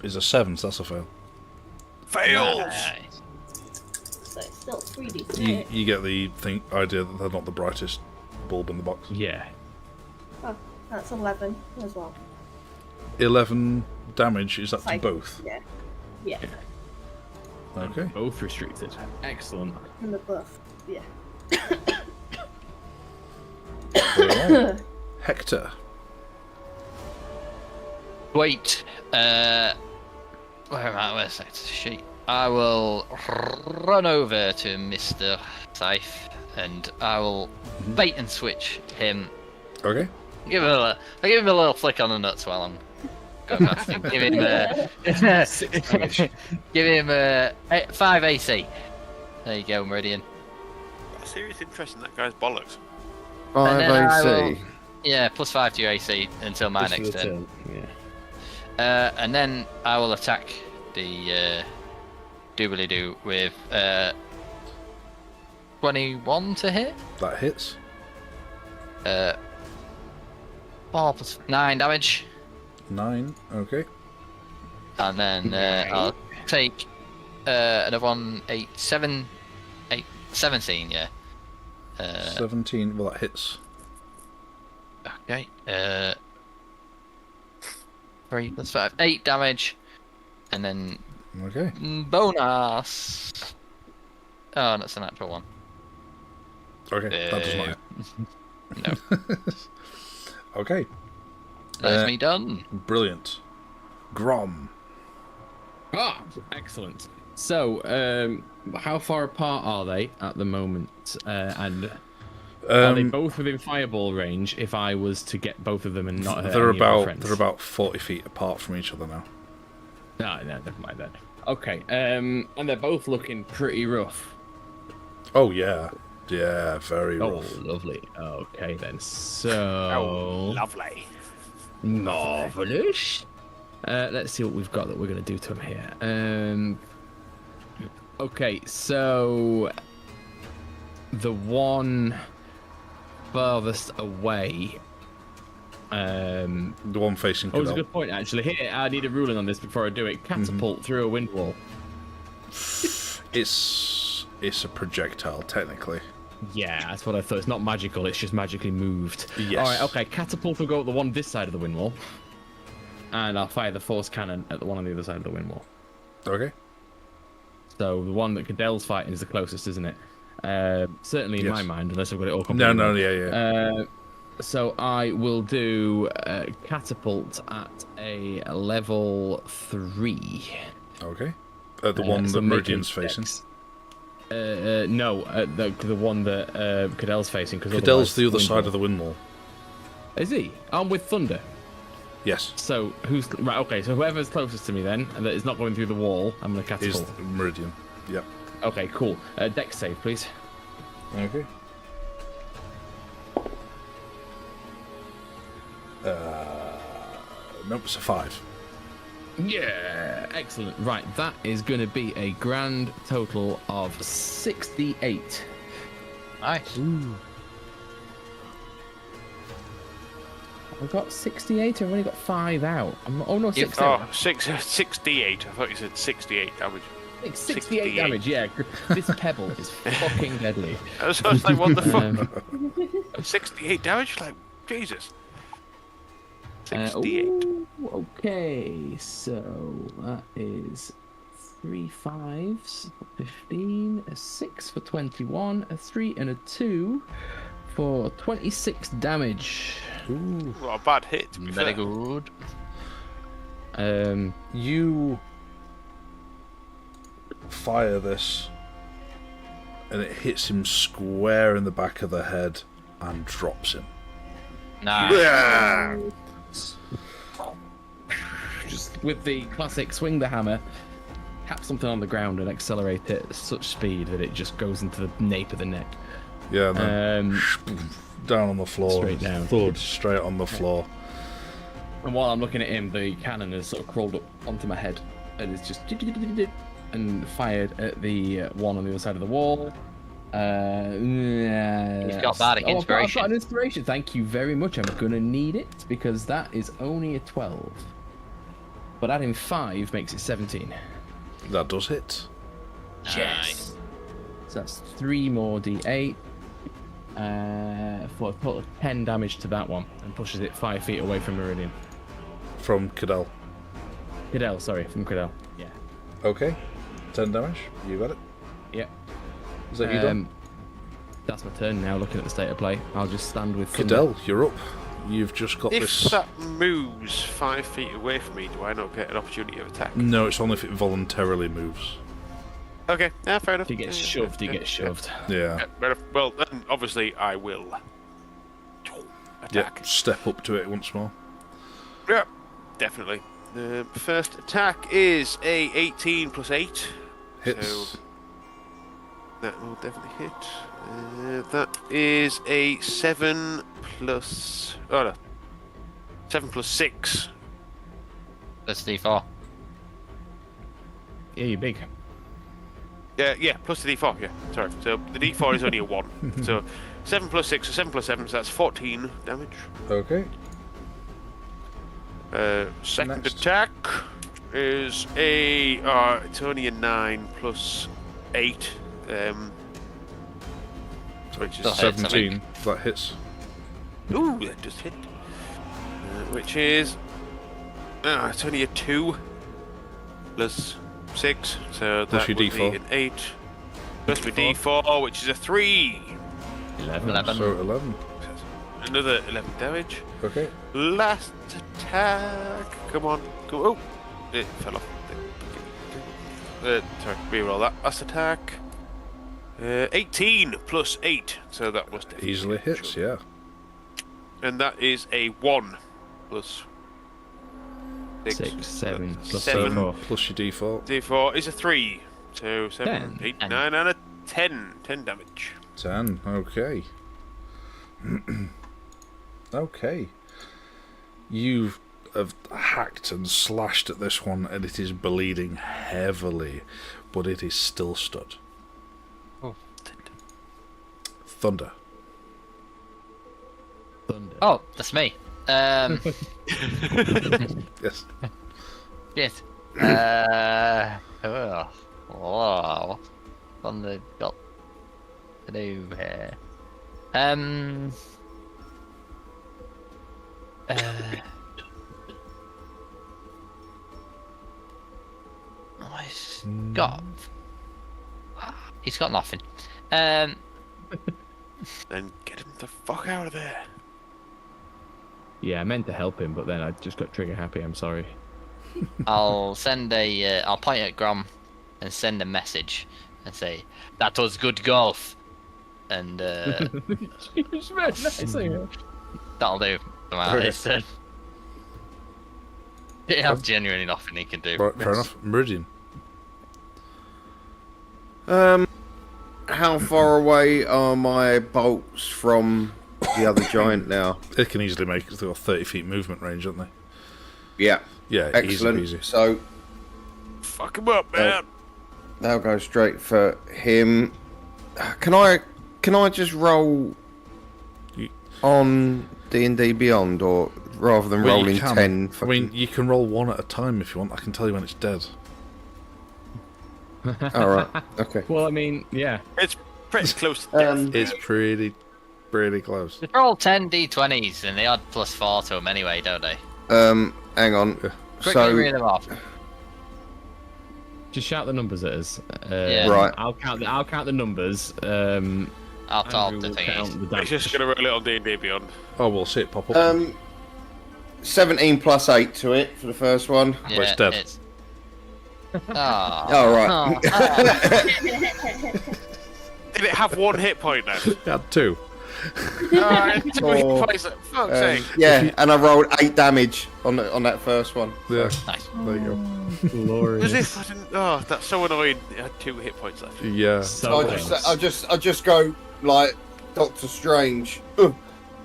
is a 7, so that's a fail. Fails! Nice. So it's still 3d6. You get the idea that they're not the brightest bulb in the box. Yeah. Oh, that's 11 as well. 11 damage, is that to Like- both? Yeah. Yeah. Okay. Both restricted. Excellent. And the buff. Yeah. Very well. Hector. Wait. Where am I? Where's that sheet? I will run over to Mr. Scythe and I will bait and switch him. Okay. I give him a little flick on the nuts while I'm going past him. Give him 5 AC. There you go, Meridian. Got a serious interest in that guy's bollocks. 5 then I AC. will- Yeah, +5 to your AC until my Just for next the turn. Yeah. And then I will attack the doobly-doo with 21 to hit. That hits. 4 plus 9 damage. 9. Okay. And then I'll take another one, 17, yeah. 17. Well, that hits. Okay. 3 plus 5, 8 damage. And then Okay. bonus. Oh, that's a natural one. Okay. That does not hit. No, Okay. that's me done. Brilliant. Grom. Ah, excellent. So, how far apart are they at the moment? And are they both within fireball range? If I was to get both of them and not hurt they're any of my about friends? they're about 40 feet apart from each other now. No, never mind then. Okay, and they're both looking pretty rough. Oh yeah. Yeah, very Oh, rough. lovely. Okay then. Oh, So lovely. marvelous. Let's see what we've got that we're going to do to him here. Okay, so the one farthest away. The one facing Oh, it's a Cadell. good point actually. Here, I need a ruling on this before I do it. Catapult through a wind wall. It's a projectile technically. Yeah, that's what I thought. It's not magical. It's just magically moved. Yes. All right. Okay. Catapult will go at the one this side of the wind wall, and I'll fire the force cannon at the one on the other side of the wind wall. Okay. So the one that Cadell's fighting is the closest, isn't it? Certainly in Yes. my mind, unless I've got it all No, completely no, wrong. yeah, yeah. So I will do catapult at a level 3. Okay. The one so that make Meridian's it facing. dex. No, the one that Cadell's facing. Cadell's the other side of the windmill. Is he? I'm with Thunder. Yes. So who's right? Okay, so whoever's closest to me then, and that is not going through the wall, I'm gonna Is catapult. Meridian. Yep. Okay, cool. Dex save, please. Okay. Nope, it's a 5. Yeah, excellent. Right, that is going to be a grand total of 68. Nice. Ooh. I've got 68. I've only got 5 out. Oh no, 68. Oh, 68. I thought you said 68 damage. 68 damage. Yeah, this pebble is fucking deadly. I was like, what the fuck? 68 damage? Like, Jesus. 68. Okay, so that is 3 5s for 15, a 6 for 21, a 3 and a 2 for 26 damage. Ooh. What a bad hit. To be Very fair. good. You fire this, and it hits him square in the back of the head and drops him. Nice. Just with the classic swing the hammer, tap something on the ground and accelerate it at such speed that it just goes into the nape of the neck. Yeah, and then down on the floor. Straight down. Thud straight on the floor. And while I'm looking at him, the cannon has sort of crawled up onto my head and it's just and fired at the one on the other side of the wall. You've got bardic I've inspiration. got an inspiration. Thank you very much. I'm gonna need it because that is only a 12. But adding 5 makes it 17. That does hit. Nice. So that's 3 more d8 for a total of 10 damage to that one and pushes it 5 feet away from Meridian. From Cadell. Cadell, sorry, from Cadell. Yeah. Okay. 10 damage. You got it. Yep. Is that you done? That's my turn now, looking at the state of play. I'll just stand with Cadell, you're up. You've just got If this. that moves 5 feet away from me, do I not get an opportunity of attack? No, it's only if it voluntarily moves. Okay, yeah, fair enough. If he gets shoved, he gets shoved. Yeah. Well, then obviously I will attack. Yep. Step up to it once more. Yeah, definitely. First attack is a 18 plus 8. Hits. So that will definitely hit. That is a 7 plus... Oh no. 7 plus 6. That's D4. Yeah, you're big. Yeah, plus the d4, yeah. Sorry. So the d4 is only a 1. So 7 plus 6, so 7 plus 7, so that's 14 damage. Okay. Second Next. attack is a... it's only a 9 plus 8. Which is Still hits, I 17. That hits. Ooh, that just hit. Which is... it's only a 2 plus 6, so Plus that your would D4. be an 8. Plus my d4, which is a 3. 11. So 11. Another 11 damage. Okay. Last attack. Come on. Go. Oh, it fell off. Sorry, reroll that. Last attack. 18 plus 8, so that was definitely Easily hits, yeah. And that is a 1 plus 6, 7 plus 7 4. Plus your D4. D4 is a 3. So 7, 10. 8, 10. 9, and a 10. 10 damage. 10. Okay. Okay. You have hacked and slashed at this one, and it is bleeding heavily, but it is still stood. Oh. Thunder. Thunder. Oh, that's me. Yes. Shit. What's Thunder got to do here? He's got nothing. Then get him the fuck out of there. Yeah, I meant to help him, but then I just got trigger happy. I'm sorry. I'll send a. I'll point at Grom and send a message and say that was good golf, and It's very nice, ain't it? that'll do. For my his turn. He has genuinely nothing he can do. Right, fair enough. Meridian. How far away are my bolts from the other giant now? They can easily make it to a 30 feet movement range, don't they? Yeah. Yeah, Excellent. easy peasy. So Fuck him up, man. they'll go straight for him. Can I just roll You- on D&D Beyond, or rather than Well, you rolling can. 10? I mean, you can roll one at a time if you want. I can tell you when it's dead. All right. Okay. Well, I mean, yeah. It's pretty close to death. It's pretty close. They roll 10 d20s and they add +4 to them anyway, don't they? Hang on. Quickly read them off. Just shout the numbers at us. Yeah. Right. I'll count the numbers. I'll talk Andrew the will thingies. count the It's damage. just gonna roll it on D&D Beyond. Oh, we'll see it pop up. 17 plus 8 to it for the first one. Yeah, it's dead. It's... Oh. All right. Did it have one hit point then? It had 2. Alright, 2 hit Oh. points. Fuck's sake. Yeah, and I rolled 8 damage on that first one. Yeah, Nice. there you Glorious. As if I didn't. Oh, that's so annoying. It had 2 hit points left. go. Yeah. So I just go like Doctor Strange,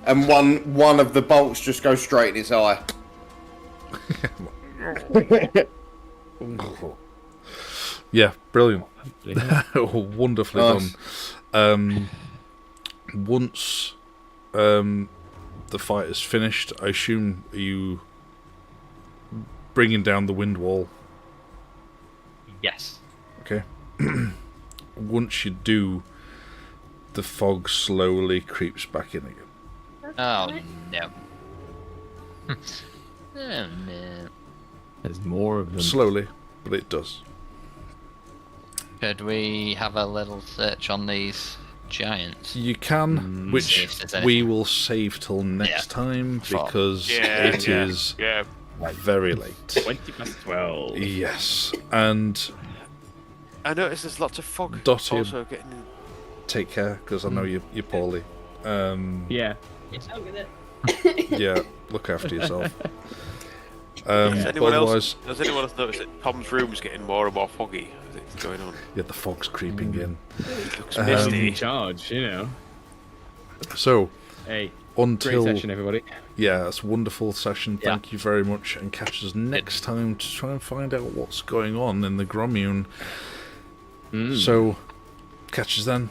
and one of the bolts just goes straight in his eye. Yeah, brilliant. Yeah. Wonderfully Nice. done. Once the fight is finished, I assume you bringing down the wind wall. Yes. Okay. Once you do, the fog slowly creeps back in again. Oh, no. Oh, no. There's more of them. Slowly, but it does. Could we have a little search on these giants? You can, See which if there's we anything. will save till next time because it is Yeah. very late. 20+12. Yes, and I noticed there's lots of fog Dotty. also getting in. take care because I know you're poorly. Yeah. I'll get it. Yeah, look after yourself. Does anyone Otherwise, else notice that Tom's room's getting more and more foggy? What's going on? yeah, the fog's creeping in. It looks In misty. charge, you know. So Hey, great until session, everybody. yeah, it's a wonderful session. Yeah. Thank you very much, and catch us next time to try and find out what's going on in the Grommune. So catch us then.